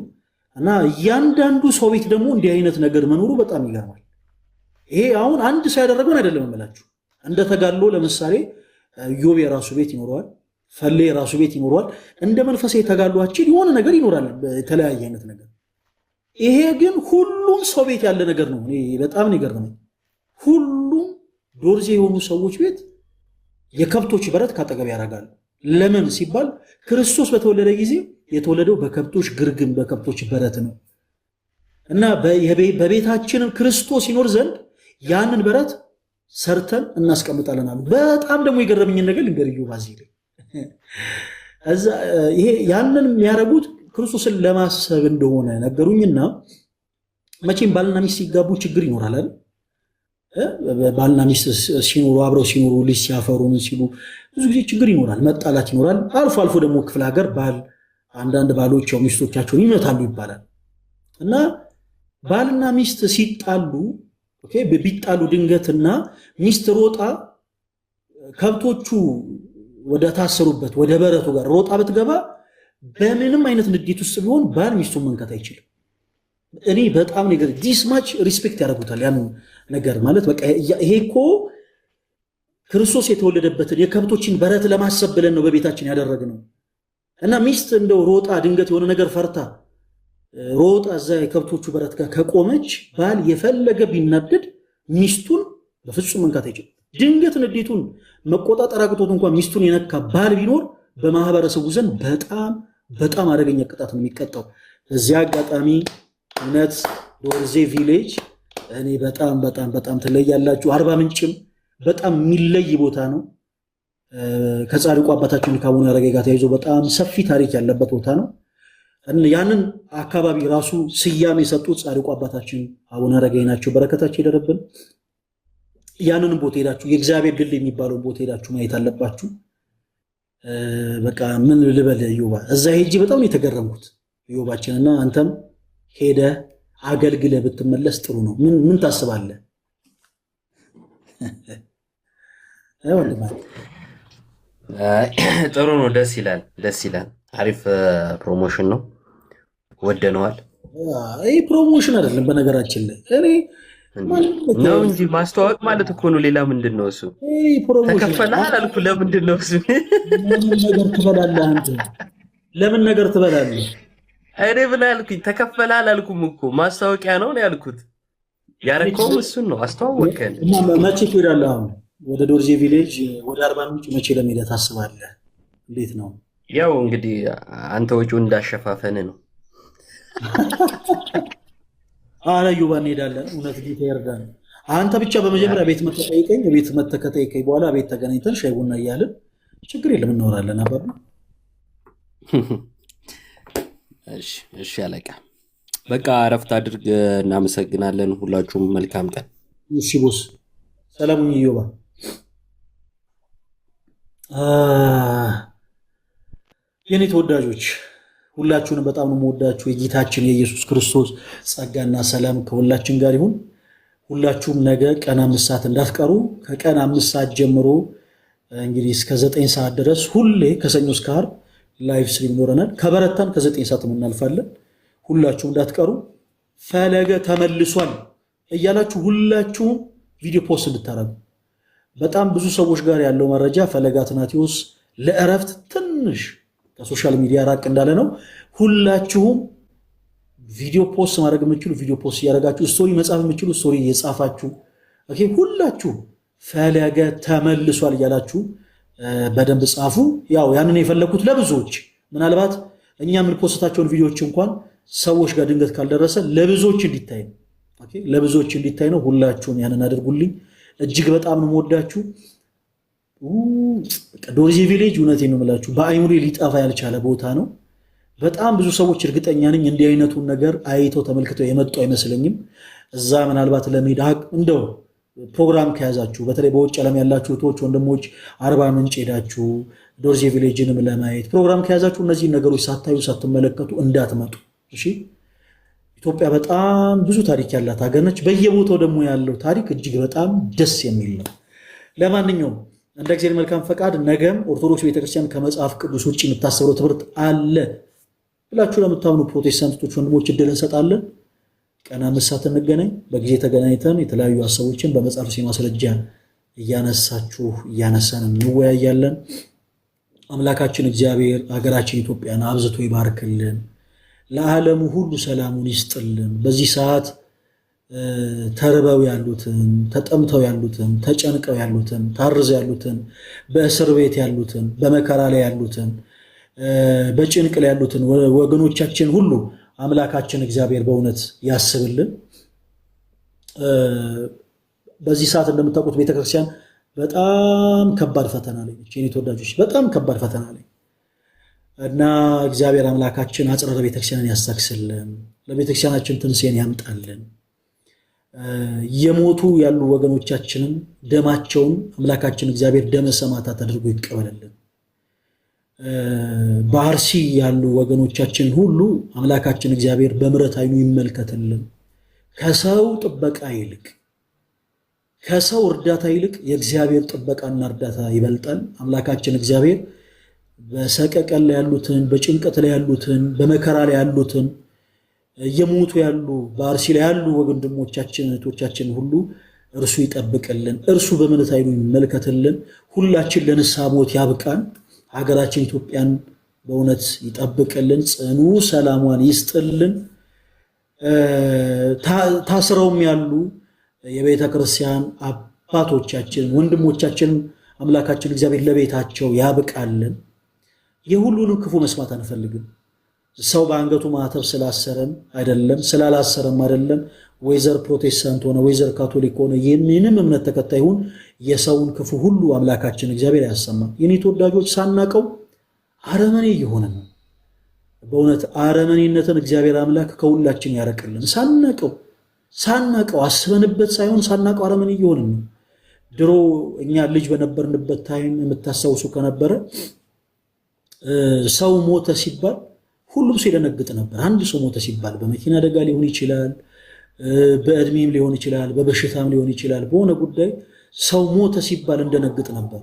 እና እያንዳንዱ ሰው ቤት ደግሞ እንዲህ አይነት ነገር መኖሩ በጣም ይገርማል። ይሄ አሁን አንድ ሰው ያደረገውን አይደለም እምላችሁ። እንደ ተጋድሎ ለምሳሌ ዮብ የራሱ ቤት ይኖረዋል፣ ፈሌ የራሱ ቤት ይኖረዋል። እንደ መንፈሳዊ ተጋድሏችን የሆነ ነገር ይኖራል፣ የተለያየ አይነት ነገር። ይሄ ግን ሁሉም ሰው ቤት ያለ ነገር ነው። እኔ በጣም ነው የገረመኝ። ሁሉም ዶርዜ የሆኑ ሰዎች ቤት የከብቶች በረት ካጠገብ ያደርጋሉ። ለምን ሲባል ክርስቶስ በተወለደ ጊዜ የተወለደው በከብቶች ግርግም በከብቶች በረት ነው እና በቤታችንም ክርስቶስ ይኖር ዘንድ ያንን በረት ሰርተን እናስቀምጣለን አሉ። በጣም ደግሞ የገረመኝን ነገር ልንገርዩ ባዚ ይሄ ያንን የሚያደርጉት ክርስቶስን ለማሰብ እንደሆነ ነገሩኝና መቼም ባልና ሚስት ሲጋቡ ችግር ይኖራል አይደል? ባልና ሚስት ሲኖሩ አብረው ሲኖሩ ልጅ ሲያፈሩ ምን ሲሉ ብዙ ጊዜ ችግር ይኖራል፣ መጣላት ይኖራል። አልፎ አልፎ ደግሞ ክፍለ ሀገር አንዳንድ ባሎች ያው ሚስቶቻቸውን ይመታሉ ይባላል እና ባልና ሚስት ሲጣሉ ቢጣሉ ድንገትና ሚስት ሮጣ ከብቶቹ ወደ ታሰሩበት ወደ በረቱ ጋር ሮጣ ብትገባ በምንም አይነት ንዴት ውስጥ ቢሆን ባል ሚስቱን መንካት አይችልም። እኔ በጣም ነገር ዲስ ማች ሪስፔክት ያደርጉታል ያን ነገር ማለት በቃ ይሄ እኮ ክርስቶስ የተወለደበትን የከብቶችን በረት ለማሰብ ብለን ነው በቤታችን ያደረግነው እና ሚስት እንደው ሮጣ ድንገት የሆነ ነገር ፈርታ ሮጣ እዛ የከብቶቹ በረት ጋር ከቆመች ባል የፈለገ ቢናደድ ሚስቱን በፍጹም መንካት አይችልም። ድንገት ንዴቱን መቆጣጠር አቅቶት እንኳን ሚስቱን የነካ ባል ቢኖር በማህበረሰቡ ዘንድ በጣም በጣም አደገኛ ቅጣት ነው የሚቀጣው። እዚያ አጋጣሚ እውነት ዶርዜ ቪሌጅ እኔ በጣም በጣም በጣም ትለያላችሁ። አርባ ምንጭም በጣም የሚለይ ቦታ ነው። ከጻድቁ አባታችን ከአቡነ አረጋዊ ጋር ተያይዞ በጣም ሰፊ ታሪክ ያለበት ቦታ ነው። ያንን አካባቢ ራሱ ስያሜ የሰጡት ጻድቁ አባታችን አቡነ አረጋዊ ናቸው። በረከታቸው ይደረብን። ያንንም ቦታ ሄዳችሁ የእግዚአብሔር ድል የሚባለውን ቦታ ሄዳችሁ ማየት አለባችሁ። በቃ ምን ልበል ዮባ፣ እዛ ሄጄ በጣም ነው የተገረምኩት ዮባችንና አንተም ሄደ አገልግለ ብትመለስ ጥሩ ነው። ምን ታስባለህ? ጥሩ ነው። ደስ ይላል፣ ደስ ይላል። አሪፍ ፕሮሞሽን ነው፣ ወደነዋል። ይህ ፕሮሞሽን አይደለም በነገራችን ላይ እኔ ነው እንጂ ማስተዋወቅ ማለት እኮ ነው። ሌላ ምንድን ነው እሱ? ተከፈለሃል አልኩ። ለምንድን ነው እሱ? ለምን ነገር ትበላለህ አንተ? ለምን ነገር ትበላለህ? እኔ ምን አልኩኝ? ተከፈለሃል አልኩም እኮ ማስታወቂያ ነው ነው ያልኩት። ያረከውም እሱን ነው። አስተዋወቀን። መቼ ትሄዳለህ አሁን ወደ ዶርዜ ቪሌጅ ወደ አርባ ምንጭ መቼ ለመሄድ ታስባለህ? እንዴት ነው? ያው እንግዲህ አንተ ወጪው እንዳሸፋፈን ነው። አረ ዩባ እንሄዳለን። እውነት ጌታ ይርዳን። አንተ ብቻ በመጀመሪያ ቤት መተህ ጠይቀኝ። ቤት መተህ ከጠይቀኝ በኋላ ቤት ተገናኝተን ሻይ ቡና እያልን ችግር የለም እናወራለን። አባባ እሺ አለቃ፣ በቃ እረፍት አድርግ። እናመሰግናለን። ሁላችሁም መልካም ቀን። እሺ ቦስ፣ ሰላም ሁኚ ዩባ። የኔ ተወዳጆች ሁላችሁንም በጣም ነው የምወዳችሁ። የጌታችን የኢየሱስ ክርስቶስ ጸጋና ሰላም ከሁላችን ጋር ይሁን። ሁላችሁም ነገ ቀን 5 ሰዓት እንዳትቀሩ። ከቀን 5 ሰዓት ጀምሮ እንግዲህ እስከ 9 ሰዓት ድረስ ሁሌ ከሰኞ እስከ ዓርብ ላይቭ ስትሪም ይኖረናል። ከበረታን ከ9 ሰዓት እናልፋለን። ሁላችሁም እንዳትቀሩ። ፈለገ ተመልሷል እያላችሁ ሁላችሁም ቪዲዮ ፖስት እንድታረጉ። በጣም ብዙ ሰዎች ጋር ያለው መረጃ ፈለገ አትናቴዎስ ለእረፍት ትንሽ ከሶሻል ሚዲያ ራቅ እንዳለ ነው። ሁላችሁም ቪዲዮ ፖስት ማድረግ የምችሉ ቪዲዮ ፖስት እያደረጋችሁ፣ ስቶሪ መጻፍ የምችሉ ስቶሪ እየጻፋችሁ፣ ኦኬ፣ ሁላችሁ ፈለገ ተመልሷል እያላችሁ በደንብ ጻፉ። ያው ያንን የፈለኩት ለብዙዎች ምናልባት እኛ የምንፖስታቸውን ቪዲዮዎች እንኳን ሰዎች ጋር ድንገት ካልደረሰ ለብዙዎች እንዲታይ ነው። ኦኬ፣ ለብዙዎች እንዲታይ ነው። ሁላችሁም ያንን አድርጉልኝ። እጅግ በጣም ነው የምወዳችሁ። ዶርዜ ቪሌጅ እውነቴን ነው የምላችሁ በአይምሮ ሊጠፋ ያልቻለ ቦታ ነው። በጣም ብዙ ሰዎች እርግጠኛ ነኝ እንዲህ አይነቱን ነገር አይተው ተመልክተው የመጡ አይመስለኝም። እዛ ምናልባት ለመሄድ እንደው ፕሮግራም ከያዛችሁ በተለይ በውጭ ዓለም ያላችሁ እህቶች ወንድሞች አርባ ምንጭ ሄዳችሁ ዶርዜ ቪሌጅንም ለማየት ፕሮግራም ከያዛችሁ እነዚህ ነገሮች ሳታዩ ሳትመለከቱ እንዳትመጡ እሺ። ኢትዮጵያ በጣም ብዙ ታሪክ ያላት ሀገር ነች። በየቦታው ደግሞ ያለው ታሪክ እጅግ በጣም ደስ የሚል ነው። ለማንኛውም እንደ እግዚአብሔር መልካም ፈቃድ ነገም ኦርቶዶክስ ቤተክርስቲያን ከመጽሐፍ ቅዱስ ውጭ የምታሰበው ትምህርት አለ ብላችሁ ለምታምኑ ፕሮቴስታንቶች ወንድሞች እድል እንሰጣለን። ቀን 5 ሰዓት እንገናኝ። በጊዜ ተገናኝተን የተለያዩ ሀሳቦችን በመጽሐፍ ማስረጃ እያነሳን እንወያያለን። አምላካችን እግዚአብሔር ሀገራችን ኢትዮጵያን አብዝቶ ይባርክልን፣ ለዓለሙ ሁሉ ሰላሙን ይስጥልን። በዚህ ሰዓት ተርበው ያሉትን፣ ተጠምተው ያሉትን፣ ተጨንቀው ያሉትን፣ ታርዘው ያሉትን፣ በእስር ቤት ያሉትን፣ በመከራ ላይ ያሉትን፣ በጭንቅ ላይ ያሉትን ወገኖቻችን ሁሉ አምላካችን እግዚአብሔር በእውነት ያስብልን። በዚህ ሰዓት እንደምታውቁት ቤተክርስቲያን በጣም ከባድ ፈተና ላይ ነች። የኔ ተወዳጆች በጣም ከባድ ፈተና ላይ እና እግዚአብሔር አምላካችን አጽራረ ቤተክርስቲያንን ያሳክስልን፣ ለቤተክርስቲያናችን ትንሣኤን ያምጣልን። የሞቱ ያሉ ወገኖቻችንን ደማቸውን አምላካችን እግዚአብሔር ደመ ሰማዕታት አድርጎ ይቀበልልን። በአርሲ ያሉ ወገኖቻችን ሁሉ አምላካችን እግዚአብሔር በምሕረት ዓይኑ ይመልከትልን። ከሰው ጥበቃ ይልቅ ከሰው እርዳታ ይልቅ የእግዚአብሔር ጥበቃና እርዳታ ይበልጣል። አምላካችን እግዚአብሔር በሰቀቀን ላይ ያሉትን፣ በጭንቀት ላይ ያሉትን፣ በመከራ ላይ ያሉትን፣ እየሞቱ ያሉ በአርሲ ላይ ያሉ ወንድሞቻችን እህቶቻችን ሁሉ እርሱ ይጠብቅልን። እርሱ በምሕረት ዓይኑ ይመልከትልን። ሁላችን ለንስሐ ሞት ያብቃን። ሀገራችን ኢትዮጵያን በእውነት ይጠብቅልን፣ ጽኑ ሰላሟን ይስጥልን። ታስረውም ያሉ የቤተ ክርስቲያን አባቶቻችን ወንድሞቻችን አምላካችን እግዚአብሔር ለቤታቸው ያብቃልን። የሁሉንም ክፉ መስማት አንፈልግም። ሰው በአንገቱ ማተብ ስላሰረም አይደለም ስላላሰረም አይደለም፣ ወይዘር ፕሮቴስታንት ሆነ ወይዘር ካቶሊክ ሆነ የምንም እምነት ተከታይ ሁን የሰውን ክፉ ሁሉ አምላካችን እግዚአብሔር ያሰማል። የኔ ተወዳጆች ሳናቀው አረመኔ እየሆነ ነው። በእውነት አረመኔነትን እግዚአብሔር አምላክ ከሁላችን ያረቅልን። ሳናቀው አስበንበት ሳይሆን ሳናቀው አረመኔ እየሆነ ነው። ድሮ እኛ ልጅ በነበርንበት ታይም የምታስታውሱ ከነበረ ሰው ሞተ ሲባል ሁሉም ሰው ይደነግጥ ነበር። አንድ ሰው ሞተ ሲባል በመኪና አደጋ ሊሆን ይችላል፣ በእድሜም ሊሆን ይችላል፣ በበሽታም ሊሆን ይችላል። በሆነ ጉዳይ ሰው ሞተ ሲባል እንደነግጥ ነበር።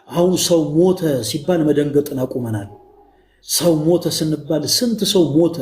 አሁን ሰው ሞተ ሲባል መደንገጥን አቁመናል። ሰው ሞተ ስንባል ስንት ሰው ሞተ